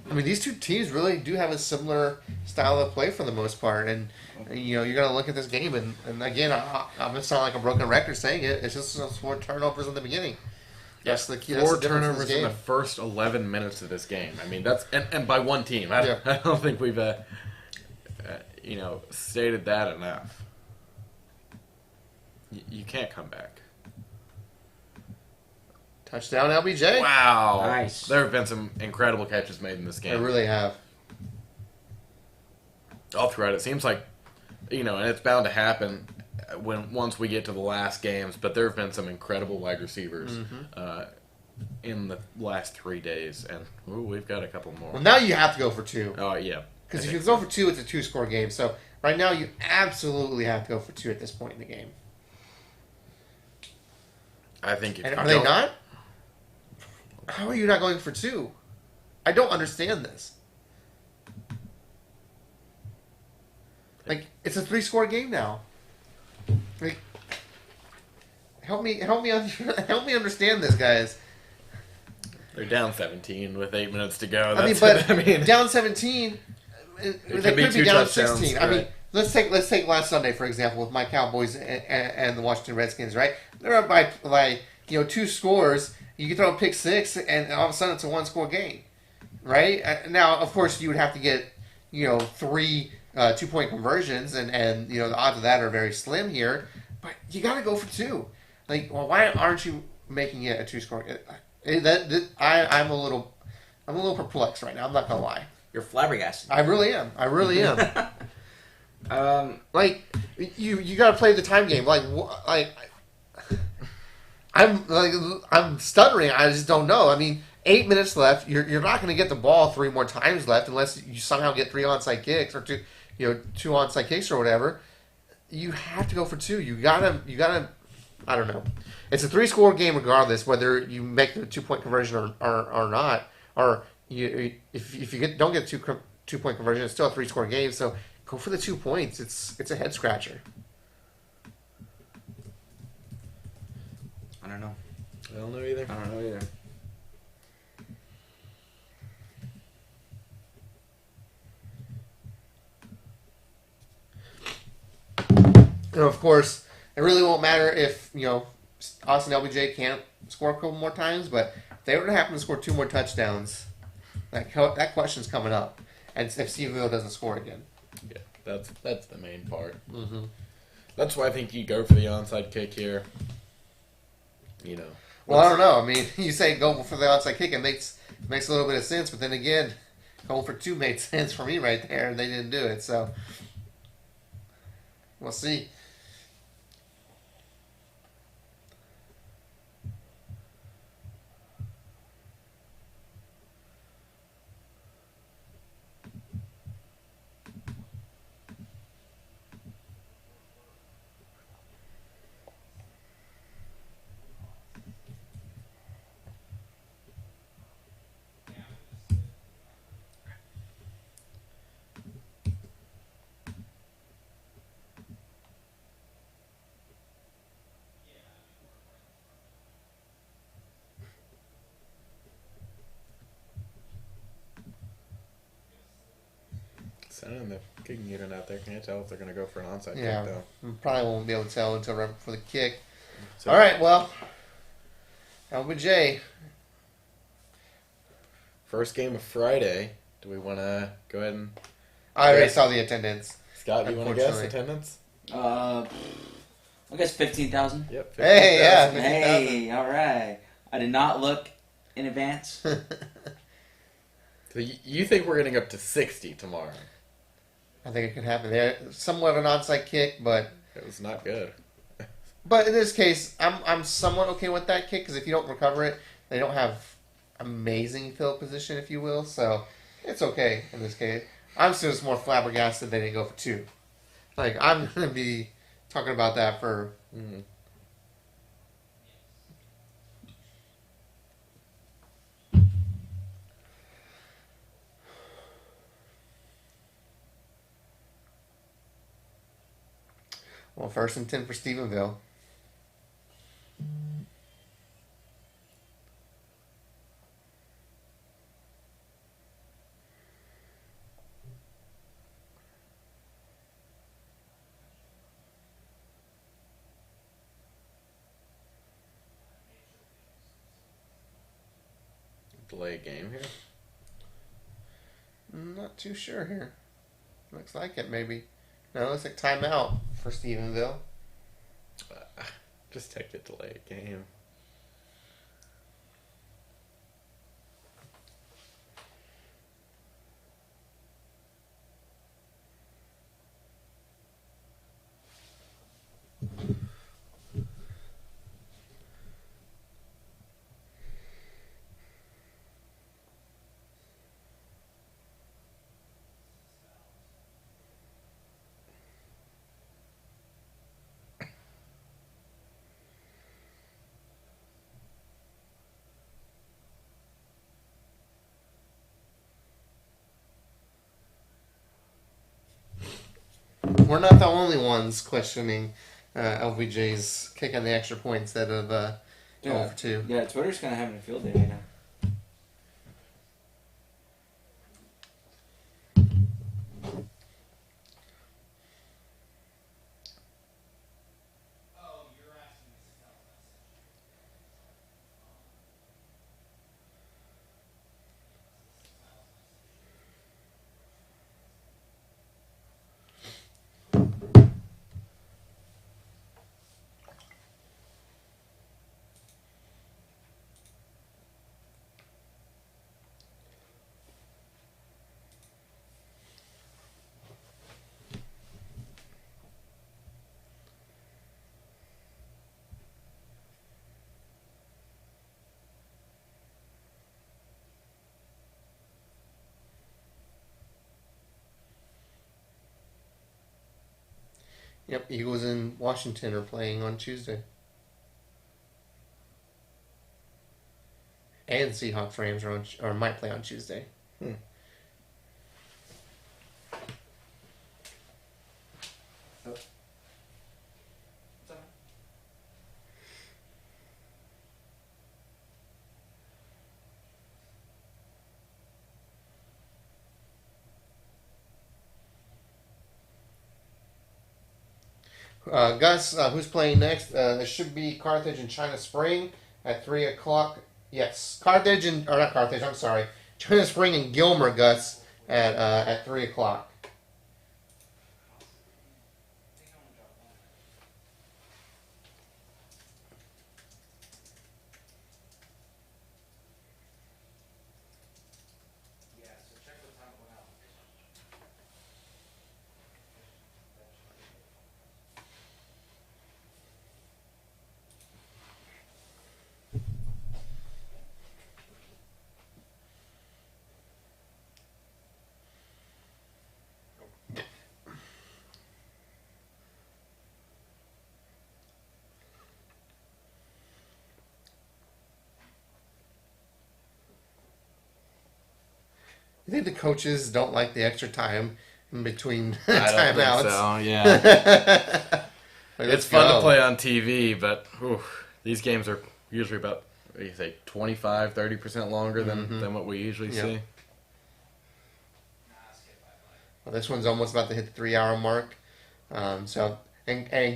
I mean, these two teams really do have a similar style of play for the most part, and you're going to look at this game, and again, I'm going to sound like a broken record saying it. It's just 4 turnovers in the beginning. That's the key. 4 that's the difference turnovers in in this the game. first 11 minutes of this game. I mean, that's and by one team. I don't think we've stated that enough. You can't come back. Touchdown, LBJ. Wow. Nice. There have been some incredible catches made in this They game. really have. All throughout. It seems like, and it's bound to happen once we get to the last games, but there have been some incredible wide receivers in the last 3 days, and we've got a couple more. Well, now you have to go for 2. Oh, yeah. Because if you go for 2, it's a 2-score game. So right now you absolutely have to go for 2 at this point in the game. I think if And you are they don't- not? How are you not going for 2? I don't understand this. Like, it's a 3-score game now. Like, help me understand this, guys. They're down 17 with 8 minutes to go. I mean, That's, but down 17, they could be 2 down touchdowns, 16. I mean, right. let's take last Sunday for example with my Cowboys and the Washington Redskins. Right, they're up by 2 scores. You can throw a pick 6, and all of a sudden it's a 1-score game. Right now, of course, you would have to get 3 2-point conversions, and the odds of that are very slim here. But you got to go for 2. Like, well, why aren't you making it a 2-score? I'm a little perplexed right now. I'm not gonna lie. You're flabbergasted. I really am. Like you got to play the time game. I'm stuttering. I just don't know. I mean, 8 minutes left. You're not going to get the ball 3 more times left unless you somehow get 3 onside kicks or 2 onside kicks or whatever. You have to go for 2. You gotta. I don't know. It's a 3-score game regardless, whether you make the 2-point conversion or not. Or if you don't get 2-point conversion, it's still a 3-score game. So go for the 2 points. It's a head scratcher. I don't know. I don't know either. I don't know either. And of course, it really won't matter if Austin LBJ can't score a couple more times, but if they were to happen to score 2 more touchdowns, that question's coming up. And if Stephenville doesn't score again. Yeah, that's the main part. Mm-hmm. That's why I think you go for the onside kick here. Well, I don't know. I mean, you say go for the onside kick, it makes a little bit of sense, but then again, going for 2 made sense for me right there, and they didn't do it. So we'll see. sending the kicking unit out there. Can't tell if they're going to go for an onside Yeah, kick, though. we probably won't be able to tell until right before the kick. So, All right, well, LBJ. First game of Friday. Do we want to go ahead and... I already saw the attendance. Scott, do you want to guess Unfortunately. attendance? I guess 15,000. Yep. Hey, yeah. 15,000. Hey, all right. I did not look in advance. So you think we're getting up to 60 tomorrow? I think it could happen. They're somewhat of an onside kick, but It was not good. in this case, I'm somewhat okay with that kick because if you don't recover it, they don't have amazing field position, if you will. So it's okay in this case. I'm still just more flabbergasted they didn't go for 2. Like I'm gonna be talking about that for. Mhm. Well, 1st and 10 for Stephenville. Delay game here. Not too sure here. Looks like it, maybe. No, it looks like timeout for Stephenville. Just take the delay game. We're not the only ones questioning LBJ's kicking the extra point instead of going for 2. Yeah, Twitter's kind of having a field day right now. Yep, Eagles in Washington are playing on Tuesday. And Seahawks Rams are or might play on Tuesday. Gus, who's playing next? There should be Carthage and China Spring at 3 o'clock. Yes, Carthage and or not Carthage. I'm sorry, China Spring and Gilmer, Gus, at 3 o'clock. You think the coaches don't like the extra time in between I don't timeouts? think so, yeah. Like, It's let's fun go. to play on TV, but these games are usually about, what do you say, 25, 30% longer than what we usually Yep. see. This one's almost about to hit the 3-hour mark. And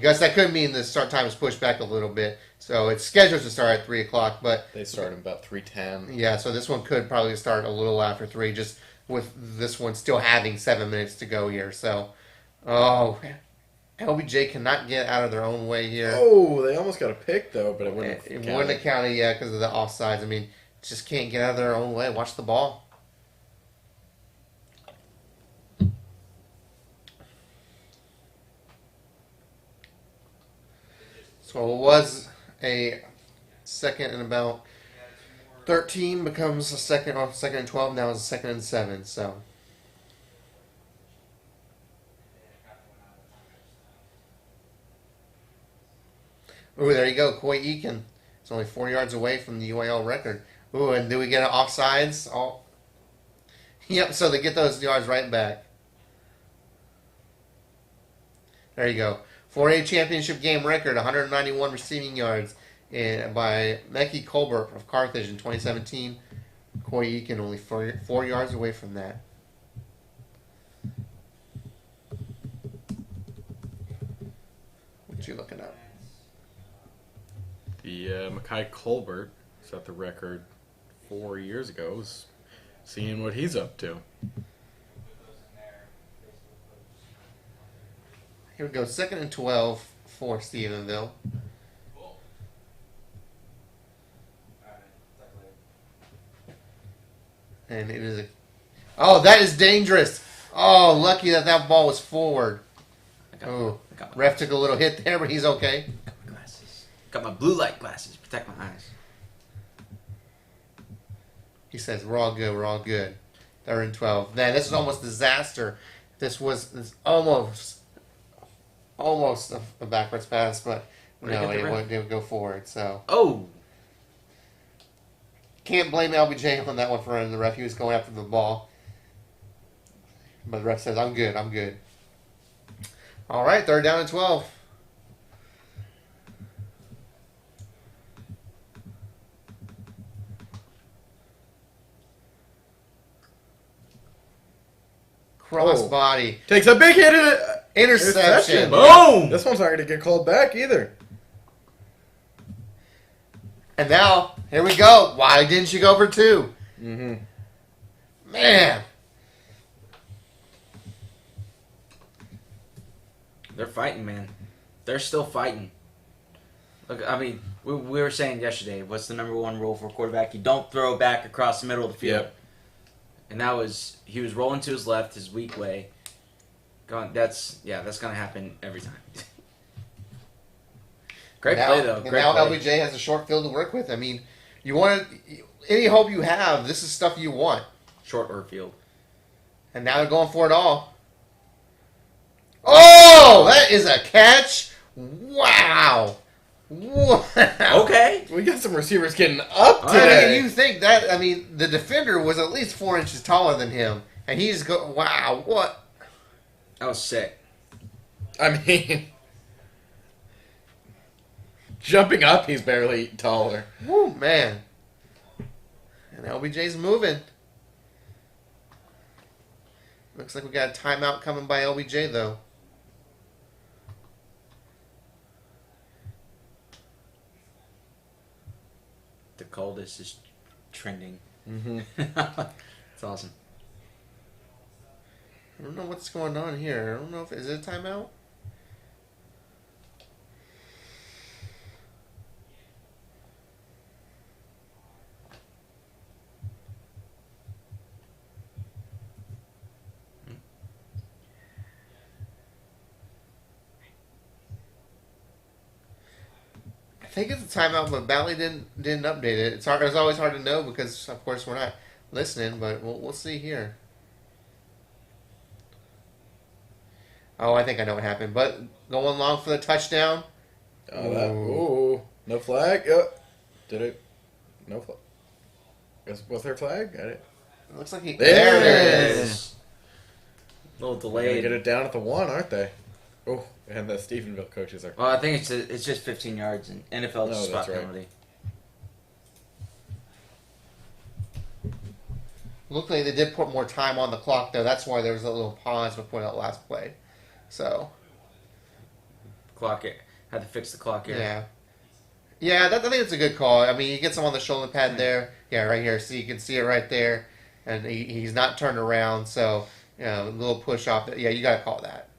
Gus, that could mean the start time is pushed back a little bit. So it's scheduled to start at 3 o'clock, but They start at about 3:10. yeah. So this one could probably start a little after 3, just with this one still having 7 minutes to go here. So, LBJ cannot get out of their own way here. Oh, they almost got a pick though, but it wouldn't. It have wouldn't have counted yet because of the offsides. I mean, just can't get out of their own way. Watch the ball. So it was a second and about 13 becomes a second and 12. Now it's a second and 7. So. Ooh, there you go. Coy Eakin. It's only 4 yards away from the UIL record. Ooh, and do we get an offsides? Oh. Yep, so they get those yards right back. There you go. 4A championship game record, 191 receiving yards by Mekhi Colbert of Carthage in 2017. Coy Eakin only 4 yards away from that. What you looking at? The Mekhi Colbert set the record 4 years ago. Was seeing what he's up to. Here we go. Second and 12 for Stephenville. And it is a... Oh, that is dangerous. Oh, lucky that ball was forward. Oh, ref took a little hit there, but he's okay. Got my glasses. Got my blue light glasses. Protect my eyes. He says, we're all good. We're all good. They're in 12. Man, this is almost disaster. This almost a backwards pass, but no, it didn't go forward. So can't blame LBJ on that one for running the ref. He was going after the ball, but the ref says, "I'm good. I'm good." All right, 3rd down and 12. Cross body Takes a big hit in it. interception. Boom! This one's not going to get called back either. And now, here we go. Why didn't you go for 2? Mm-hmm. Man. They're fighting, man. They're still fighting. Look, I mean, we were saying yesterday, what's the number 1 rule for a quarterback? You don't throw back across the middle of the field. Yep. And he was rolling to his left, his weak way. That's gonna happen every time. Great play though. And now LBJ has a short field to work with. I mean, any hope you have, this is stuff you want. Short or field. And now they're going for it all. Oh, that is a catch! Wow. Okay. We got some receivers getting up I today. mean, you think that? I mean, the defender was at least 4 inches taller than him, and he's wow, what? That was sick. I mean, jumping up, he's barely taller. Woo, man. And LBJ's moving. Looks like we got a timeout coming by LBJ, though. The coldest is trending. Mm-hmm. It's awesome. I don't know what's going on here. I don't know if is it a timeout? I think it's a timeout, but Bally didn't update it. It's always hard to know because, of course, we're not listening. But we'll see here. Oh, I think I know what happened. But going long for the touchdown. Ooh, no flag. Did it? No flag. Was there a flag? Got it. It looks like There it is. A little They're gonna delayed. get it down at the 1, aren't they? Oh, and the Stephenville coaches are. Well, I think it's just 15 yards and NFL No, spot that's right. penalty. looked like they did put more time on the clock, though. That's why there was a little pause before that last play. So, Clock it. Had to fix the clock here. yeah. Yeah, I think it's a good call. I mean, he gets him on the shoulder pad there. Yeah, right here. So you can see it right there. And he's not turned around, so, you know, a little push off. Yeah, you got to call that.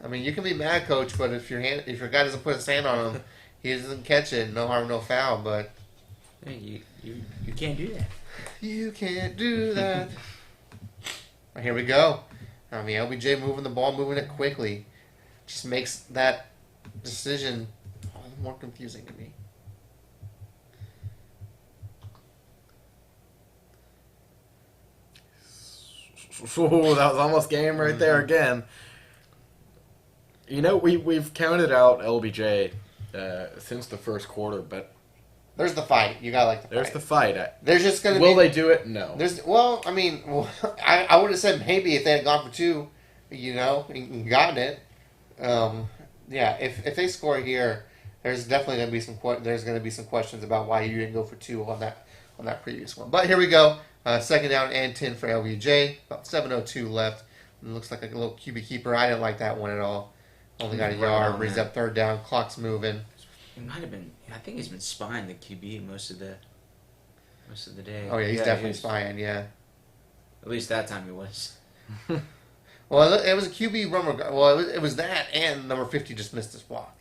I mean, you can be mad, coach, but if your guy doesn't put his hand on him, he doesn't catch it. No harm, no foul. But Hey, you can't do that. you can't do that. Right, here we go. I mean, LBJ moving the ball, moving it quickly, just makes that decision all the more confusing to me. Ooh, that was almost game right there again. You know, we've counted out LBJ since the first quarter, but There's the fight. You got to like the fight. there's the fight. There's just going to Will be... they do it? No. I mean, I would have said maybe if they had gone for two, you know, and gotten it. Yeah, if they score here, there's definitely going to be some questions about why you didn't go for two on that previous one. But here we go, second down and 10 for LBJ. About 7:02 left. It looks like a little QB keeper. I didn't like that one at all. Only got a Right yard. on Brings that. up third down. Clock's moving. He might have been. I think he's been spying the QB most of the day. Oh yeah, he's he definitely was. spying. Yeah. At least that time he was. Well, it was a QB run. Well, it was that, and number 50 just missed his block.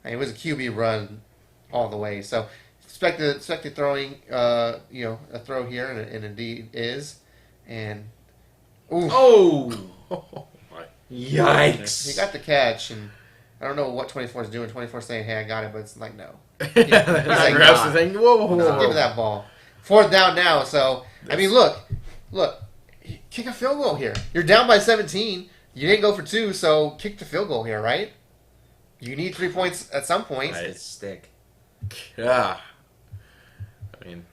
And it was a QB run all the way. So expected throwing, a throw here, and it indeed is. And ooh, Oh! My. Yikes! he got the catch, and I don't know what 24 is doing. 24 saying, "Hey, I got it," but it's like no. He like, grabs the thing. Whoa, whoa, Give me whoa. that ball. Fourth down now. So I mean, look, kick a field goal here. You're down by 17. You didn't go for two, so kick the field goal here, right? You need 3 points at some point. Right. It's stick. Yeah. I mean,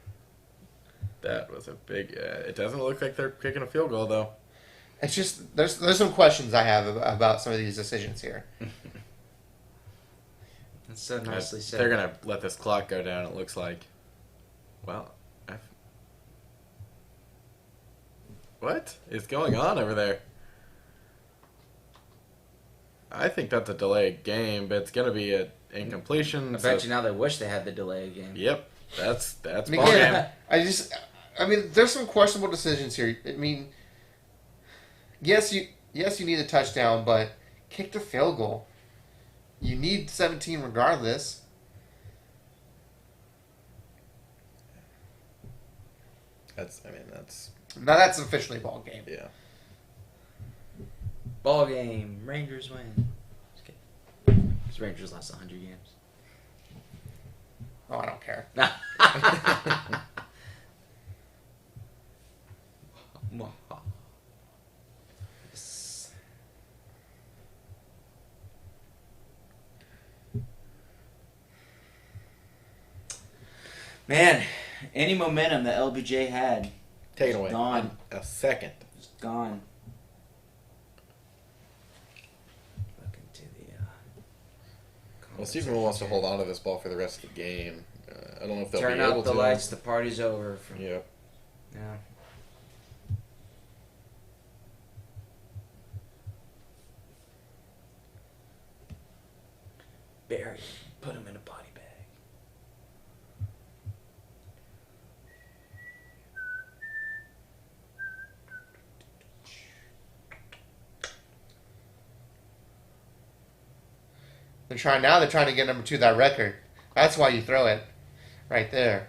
that was a big... it doesn't look like they're kicking a field goal, though. It's just there's some questions I have about some of these decisions here. That's so nicely said. They're going to let this clock go down, it looks like. Well, what is going on over there? I think that's a delayed game, but it's going to be an incompletion. I bet you now they wish they had the delay again. Yep, that's And ball game. again, I mean, there's some questionable decisions here. I mean, yes, you need a touchdown, but kick the field goal. You need 17 regardless. That's Now that's officially ball game. yeah. Ball game. Rangers win. Just kidding. Because Rangers lost 100 games. Oh, I don't care. Man, any momentum that LBJ had Take it away. Gone. A second. is gone. Look into the. Well, Stephenville wants to hold on to this ball for the rest of the game. I don't know if they'll Turn be able out the to. lights. The party's over. Yep. Yeah. Bury him. Put him in a body bag. They're trying to get number 2 that record. That's why you throw it right there.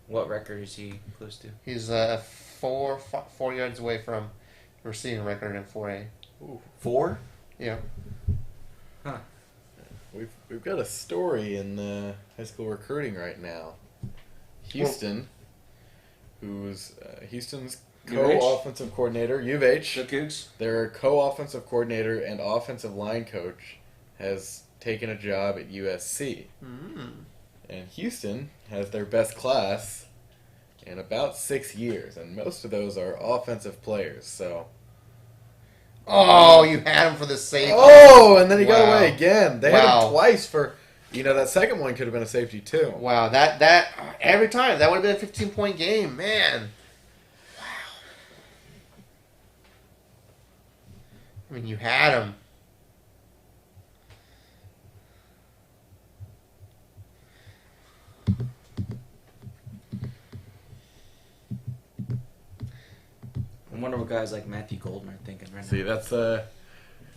What record is he close to? He's 4 yards away from the receiving record in 4A. Ooh. 4? Yeah. We've got a story in high school recruiting right now. Houston, who's Houston's co-offensive coordinator, U of H. The Cougs? Their co-offensive coordinator and offensive line coach has taken a job at USC. And Houston has their best class in about 6 years, and most of those are offensive players. So Oh, you had him for the safety. Oh, and then he got Wow. away again. They had Wow. him twice for, that second one could have been a safety too. Wow, that every time that would have been a 15-point game, man. Wow. I mean, you had him. I wonder what guys like Matthew Golden are thinking right See, now. that's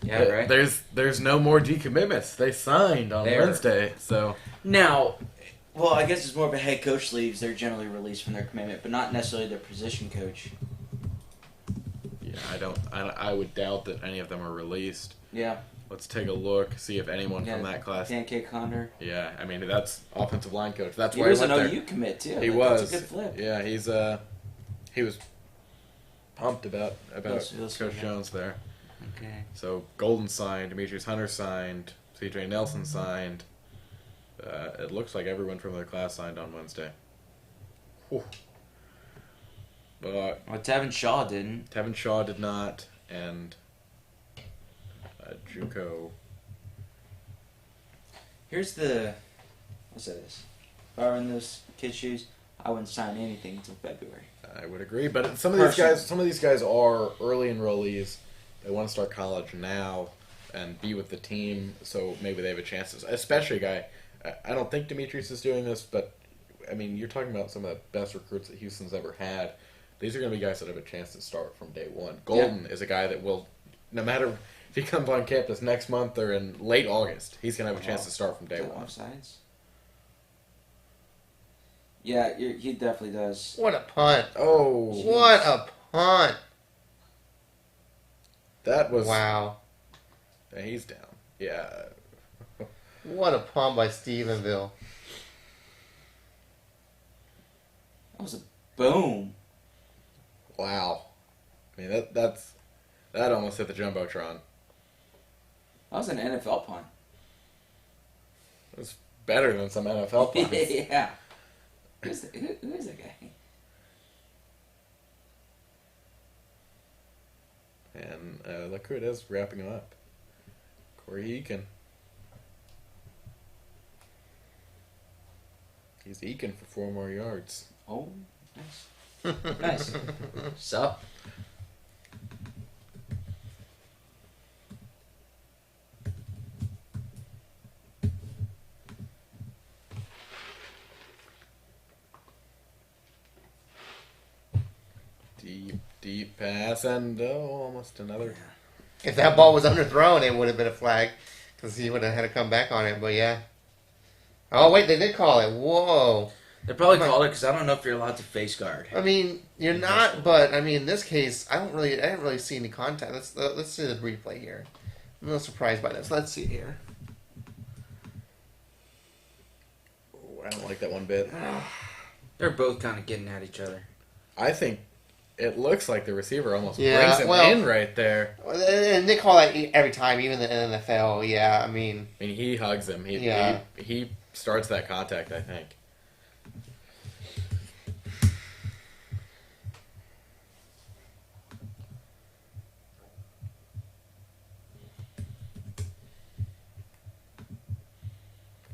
Yeah, right. There's no more decommitments. They signed on There. Wednesday, so Now, well, I guess it's more of a head coach leaves. They're generally released from their commitment, but not necessarily their position coach. yeah, I would doubt that any of them are released. Yeah. Let's take a look, see if anyone Yeah, from that class. Pancake Condor. Yeah, I mean that's offensive line coach. That's He why was he an went there. OU commit too. He Like, was. That's a good flip. Yeah, he was pumped about Yes, Coach yeah. Jones there. Okay. So Golden signed, Demetrius Hunter signed, C.J. Nelson signed. It looks like everyone from their class signed on Wednesday. Whew. But Well, Tevin Shaw didn't. Tevin Shaw did not, and JUCO. Here's the. What's this? If I were in those kids' shoes, I wouldn't sign anything until February. I would agree, but some of these guys are early enrollees. They want to start college now and be with the team, so maybe they have a chance. Especially a guy. I don't think Demetrius is doing this, but I mean, you're talking about some of the best recruits that Houston's ever had. These are going to be guys that have a chance to start from day one. Golden is a guy that will, no matter if he comes on campus next month or in late August, he's going to have a chance to start from day one. Offsides. Yeah, he definitely does. What a punt! Oh, What a punt! that was Wow! Yeah, he's down. Yeah, What a punt by Stephenville. That was a boom. wow. I mean that almost hit the jumbotron. That was an NFL punt. It was better than some NFL punts. Yeah. Who is that guy? And look who it is wrapping him up. Corey Eakin. He's Eakin for 4 more yards. Oh, nice. Nice. Sup? Deep pass and almost another. If that ball was underthrown, it would have been a flag because he would have had to come back on it. But yeah. Oh wait, they did call it. Whoa. They probably called it because I don't know if you're allowed to face guard. I mean, you're not, but I mean, in this case, I didn't really see any contact. Let's see the replay here. I'm a little surprised by this. Let's see here. Oh, I don't like that one bit. They're both kind of getting at each other. I think it looks like the receiver almost Yeah, brings him well- in right there. And they call that every time, even in the NFL. Yeah, I mean, I mean, he hugs him. Yeah. He starts that contact, I think.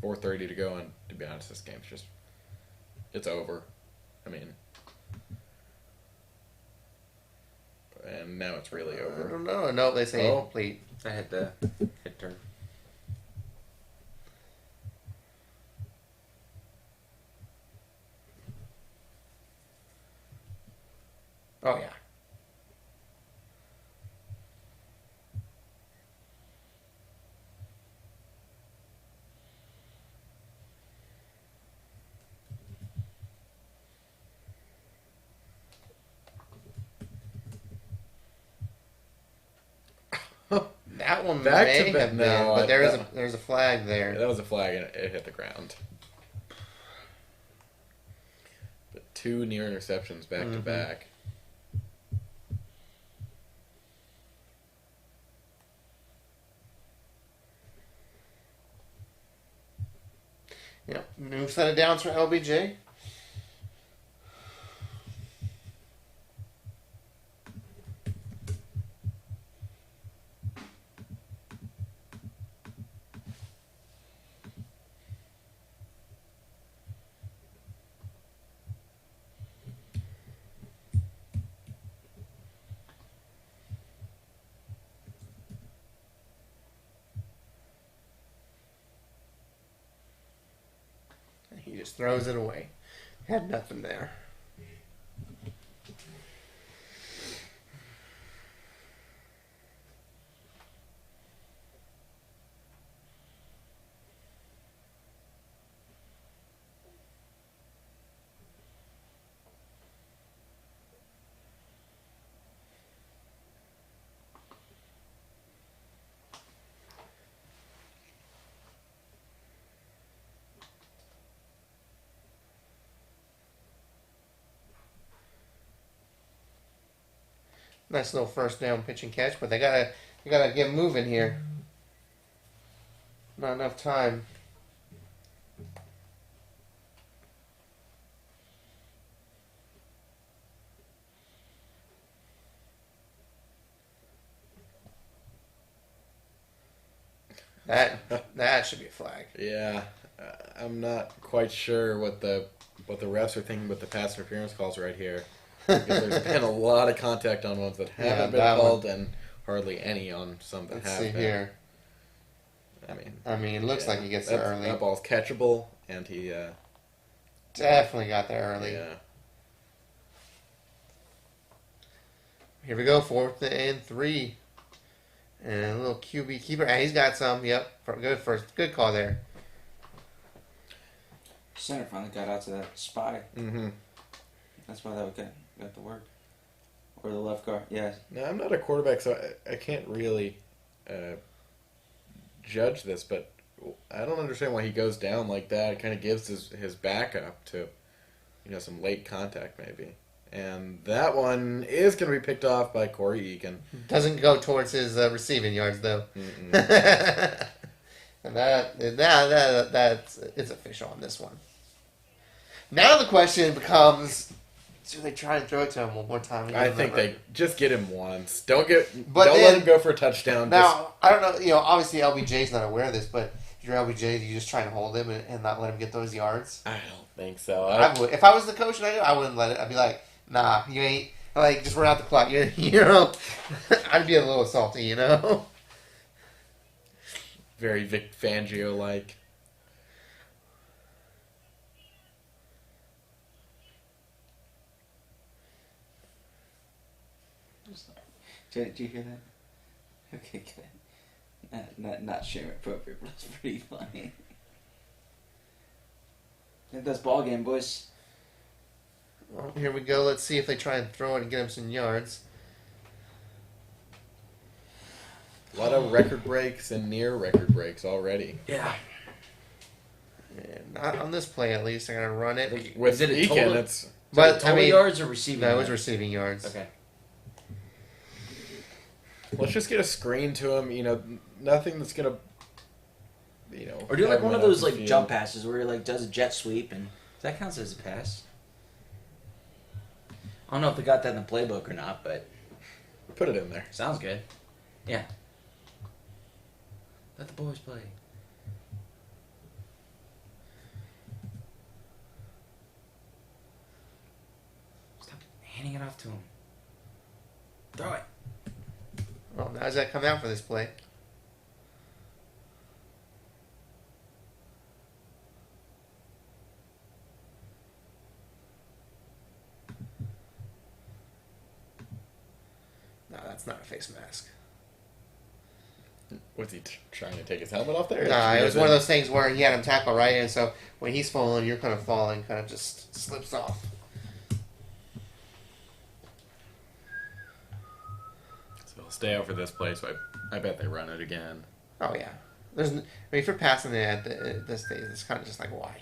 .430 to go, and to be honest, this game's it's over. I mean, and now it's really I over. don't know. No, they say Oh. incomplete. I hit the hit turn. Oh yeah. That one Back may to back- have been, no, but there's a flag there. That was a flag, and it hit the ground. But 2 near interceptions back to back. Yeah, new set of downs for LBJ. just throws it away. Had nothing there. Nice little first down pitch and catch, but they gotta get moving here. Not enough time. That should be a flag. Yeah, I'm not quite sure what the refs are thinking with the pass interference calls right here. Because there's been a lot of contact on ones that haven't been called, and hardly any on some that have Let's see been. here. I mean, it looks like he gets there early. That ball's catchable, and he Definitely got there early. yeah. Here we go, 4th and 3. And a little QB keeper. And he's got some. Yep. Good call there. Center finally got out to that spy. Mm-hmm. That's why that got to work. Or the left guard. Yeah. Now, I'm not a quarterback, so I can't really judge this, but I don't understand why he goes down like that. It kind of gives his back up to, some late contact maybe. And that one is going to be picked off by Corey Egan. Doesn't go towards his receiving yards, though. And that's it's official on this one. Now the question becomes, do they try and throw it to him one more time? I think they just get him once. Don't let him go for a touchdown. Now, I don't know. Obviously LBJ's not aware of this, but if you're LBJ, you just try and hold him and not let him get those yards. I don't think so. I would. If I was the coach and I wouldn't let it. I'd be like, nah, you ain't. Like, just run out the clock. I'd be a little salty, Very Vic Fangio-like. Did you hear that? Okay, good. Not shame appropriate, but it's pretty funny. I think that's ball game, boys. Well, here we go. Let's see if they try and throw it and get him some yards. A lot of record breaks and near record breaks already. Yeah. And not on this play, at least. They're going to run it. With it a Egan, total? it's... But, total yards or receiving No, it yards? was receiving yards. Okay. Let's just get a screen to him, nothing that's going to, Or do like one of those like field. jump passes where he like does a jet sweep and that counts as a pass. I don't know if they got that in the playbook or not, but Put it in there. sounds good. Yeah. Let the boys play. Stop handing it off to him. Throw it. Well, now does that come out for this play? No, that's not a face mask. Was he trying to take his helmet off there? Nah, it was one of those things where he had him tackle right, and so when he's falling, you're kind of falling, kind of just slips off. So he'll stay out for this play, so I bet they run it again. Oh yeah, if you're passing it at this stage, it's kind of just like why?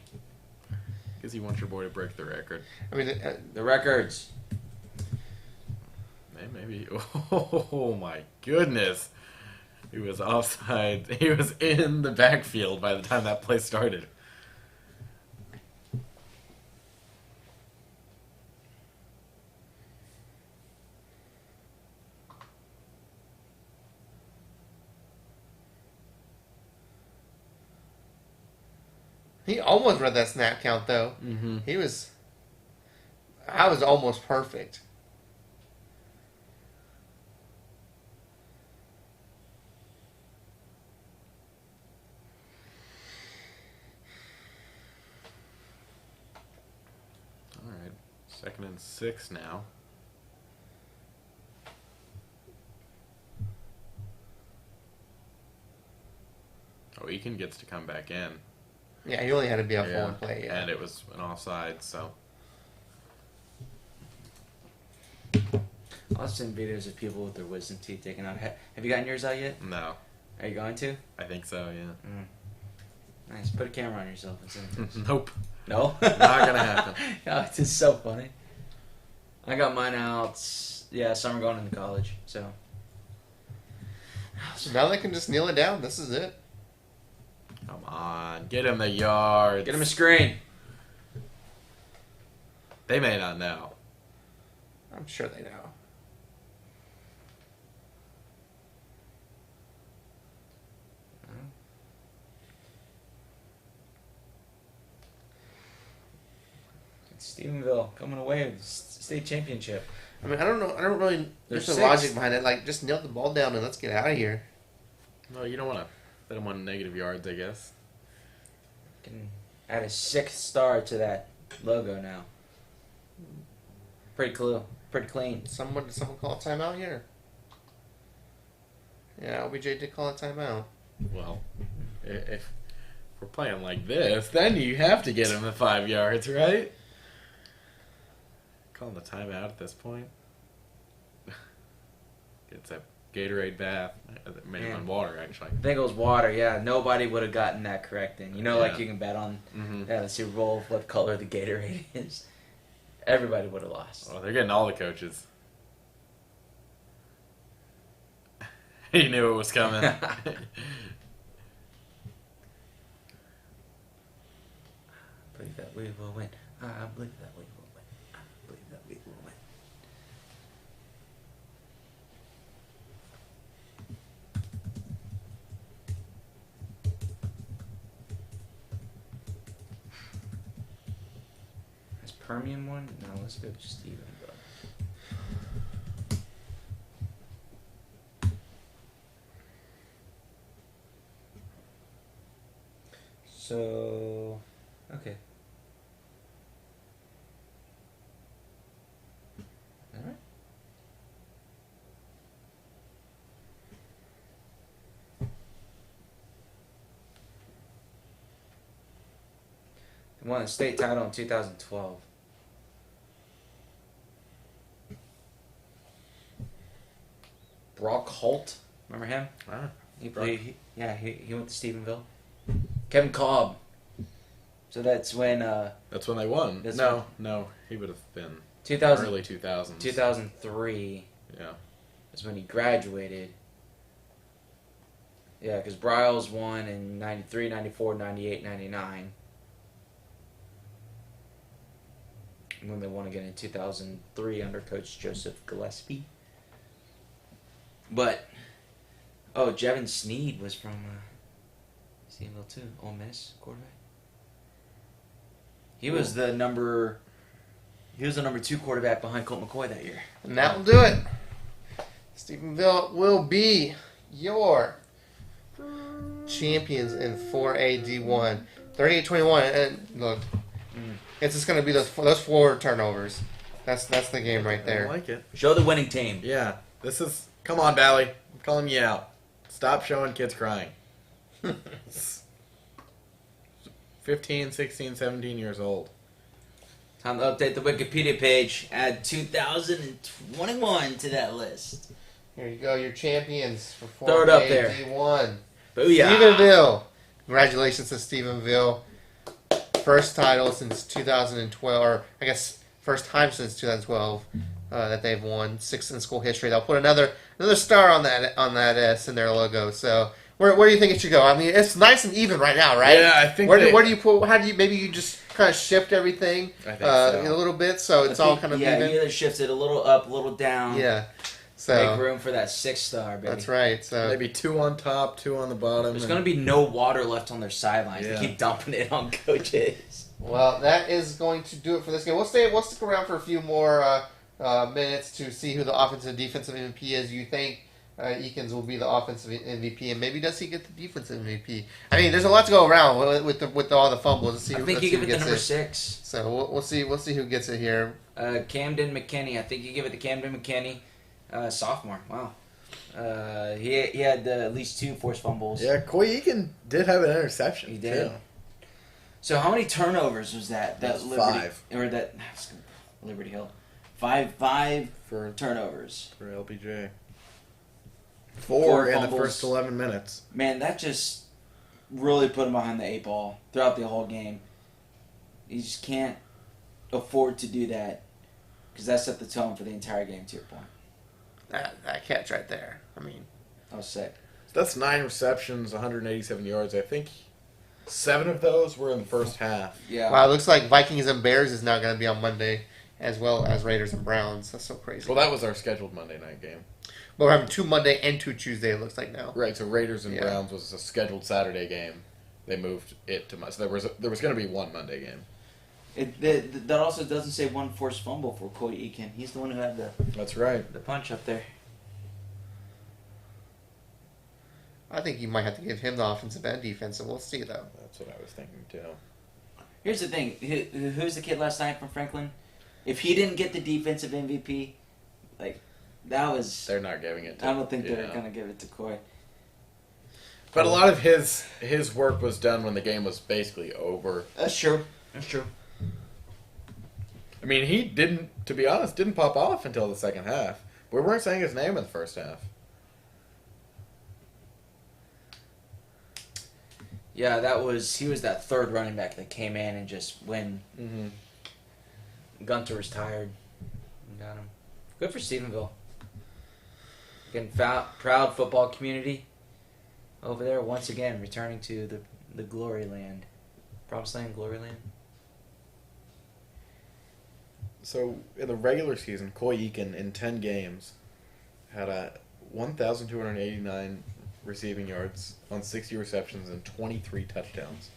Because he wants your boy to break the record. I mean, The records. Maybe. Oh my goodness. He was offside. He was in the backfield by the time that play started. he almost read that snap count though. Mm-hmm. I was almost perfect. 2nd and 6 now. Oh, Eakin gets to come back in. Yeah, he only had to be out for one play. Yeah. And it was an offside, so. I've seen videos of people with their wisdom teeth taken out. Have you gotten yours out yet? No. Are you going to? I think so, yeah. Nice. Put a camera on yourself and send it. Nope. No? Not gonna happen. Oh, it's just so funny. I got mine out. Yeah, summer going into college. So now they can just kneel it down. This is it. Come on. Get him the yards. get him a screen. They may not know. I'm sure they know. It's Stephenville coming away with the state championship. I mean, I don't know. I don't really. There's no logic behind it. Like, just kneel the ball down and let's get out of here. No, you don't want to let them on negative yards, I guess. Can add a 6th star to that logo now. Pretty cool. Pretty clean. Did someone call a timeout here? Yeah, LBJ did call a timeout. Well, if we're playing like this, then you have to get him the 5 yards, right? Calling the timeout at this point. It's a Gatorade bath. Maybe on water, actually. I think it was water, yeah. Nobody would have gotten that correct then. You know, Yeah. like you can bet on the Super Bowl what color the Gatorade is. Everybody would have lost. Well, they're getting all the coaches. He knew it was coming. I believe that we will win. I believe that we will win. I believe that we will win. Is Permian one? No, let's go to Stephenville. So, okay. All right. They won the state title in 2012. Brock Holt, remember him? Ah, He played. He went to Stephenville. Kevin Cobb. So that's when that's when they won. That's No, he would have been 2000, early 2000s. 2003 Yeah. is when he graduated. Yeah, because Bryles won in 93, 94, 98, 99. And then they won again in 2003 under Coach Joseph Gillespie. But, Jevin Sneed was from Stephenville too. Ole Miss quarterback. He was the number 2 quarterback behind Colt McCoy that year. And that will do it. Stephenville will be your champions in 4A D1. 38-21. And look, it's just going to be those 4 turnovers. That's the game right I there. like it. Show the winning team. Yeah. This is... Come on, Bally. I'm calling you out. Stop showing kids crying. 15, 16, 17 years old. Time to update the Wikipedia page. Add 2021 to that list. Here you go, your champions for 4A Throw it up there. D1. Booyah. Stephenville. Congratulations to Stephenville. First title since 2012, or I guess first time since 2012 that they've won. 6th in school history. They'll put another star on that S in their logo. So where do you think it should go? I mean, it's nice and even right now, right? Yeah, I think. Where do you put? How do you maybe you just kind of shift everything I think so. a little bit so it's all kind of yeah, even. you either shift it a little up, a little down. Yeah. Make So room for that 6 star, baby. that's right. So Maybe 2 on top, 2 on the bottom. There's going to be no water left on their sidelines. Yeah. They keep dumping it on coaches. well, that is going to do it for this game. We'll stick around for a few more minutes to see who the offensive and defensive MVP is. You think Eakins will be the offensive MVP, and maybe does he get the defensive MVP? I mean, there's a lot to go around with all the fumbles. Let's see. I think let's you see give who it the gets number 6. So we'll see. We'll see who gets it here. Camden McKinney. I think you give it to Camden McKinney, sophomore. Wow. He had at least 2 forced fumbles. Yeah, Coy Eakin did have an interception. He did. too. So how many turnovers was that? That's Liberty, 5. Or that Liberty Hill. 5 for turnovers. LBJ. 4 4 in the fumbles. first 11 minutes. Man, that just really put him behind the 8 ball throughout the whole game. You just can't afford to do that because that set the tone for the entire game. To your point, That catch right there. I mean, I was sick. So that's 9 receptions, 187 yards. I think 7 of those were in the first half. Yeah. wow. It looks like Vikings and Bears is now going to be on Monday, as well as Raiders and Browns. That's so crazy. Well, that was our scheduled Monday night game. But we're having 2 Monday and 2 Tuesday. It looks like now. Right, so Raiders and Yeah. Browns was a scheduled Saturday game. They moved it to Monday. So there was going to be 1 Monday game. That also doesn't say 1 forced fumble for Coy Eakin. He's the one who had That's right. the punch up there. I think you might have to give him the offensive and defensive. We'll see though. That's what I was thinking too. Here's the thing. Who's the kid last night from Franklin? If he didn't get the defensive MVP, that was... They're not giving it to I don't think they're yeah. going to give it to Coy. But a lot of his work was done when the game was basically over. That's true. That's true. I mean, he didn't, to be honest, didn't pop off until the second half. We weren't saying his name in the first half. Yeah, he was that third running back that came in and just when Gunter was tired. Got him. Good for Stephenville. Again, proud football community over there once again returning to the glory land. Promised land, glory land. So, in the regular season, Coy Eakin, in 10 games, had 1,289 receiving yards on 60 receptions and 23 touchdowns.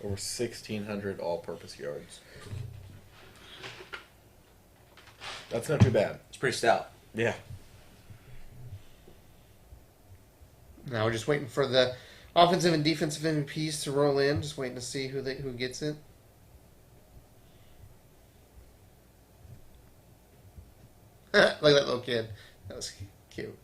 Over 1,600 all-purpose yards. That's not too bad. It's pretty stout. Yeah. Now we're just waiting for the offensive and defensive MVPs to roll in. Just waiting to see who gets it. Look at that little kid. That was cute.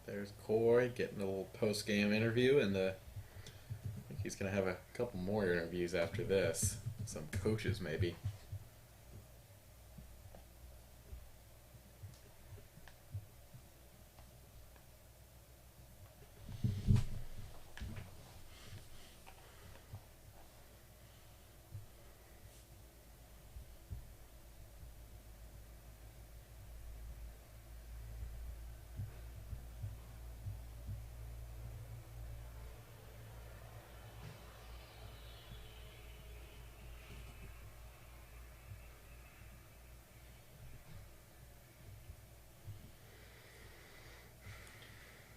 There's Coy getting a little post-game interview, and I think he's going to have a couple more interviews after this. Some coaches, maybe.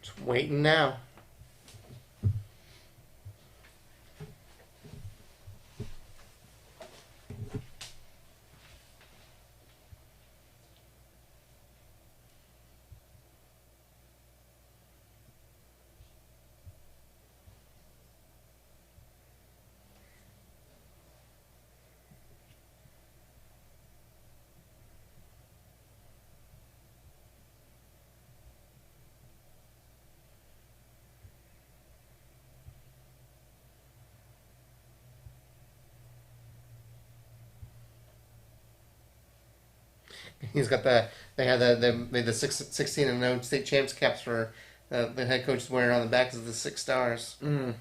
Just waiting now. He's got they made the 16-0 state champs caps for the head coach is wearing on the backs of the 6 stars. Mm.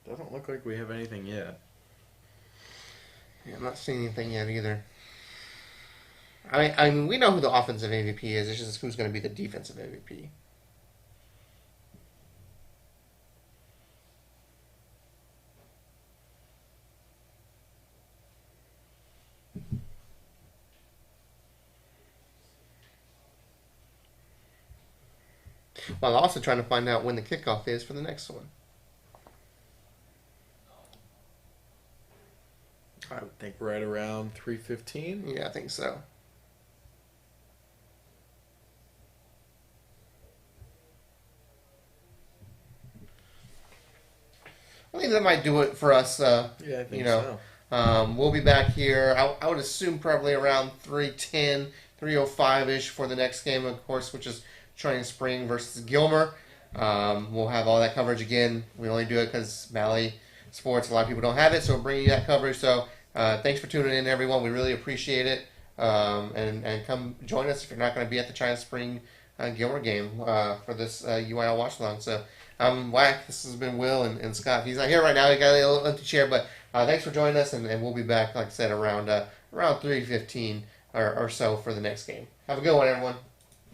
Doesn't look like we have anything yet. Yeah, I'm not seeing anything yet either. I mean, we know who the offensive MVP is. It's just who's going to be the defensive MVP. While also trying to find out when the kickoff is for the next one. I would think right around 3:15. Yeah, I think so. I think that might do it for us. Yeah, I think so. We'll be back here. I would assume probably around 3:10, 3:05-ish for the next game, of course, which is Trident Spring versus Gilmer. We'll have all that coverage again. We only do it because Valley Sports, a lot of people don't have it, so we'll bring you that coverage. So thanks for tuning in, everyone. We really appreciate it. And come join us if you're not going to be at the Trident Spring Gilmer game for this UIL watch along. So Whack, this has been Will and Scott. He's not here right now. He got a little empty chair, but thanks for joining us, and we'll be back, like I said, around 3:15 or so for the next game. Have a good one, everyone.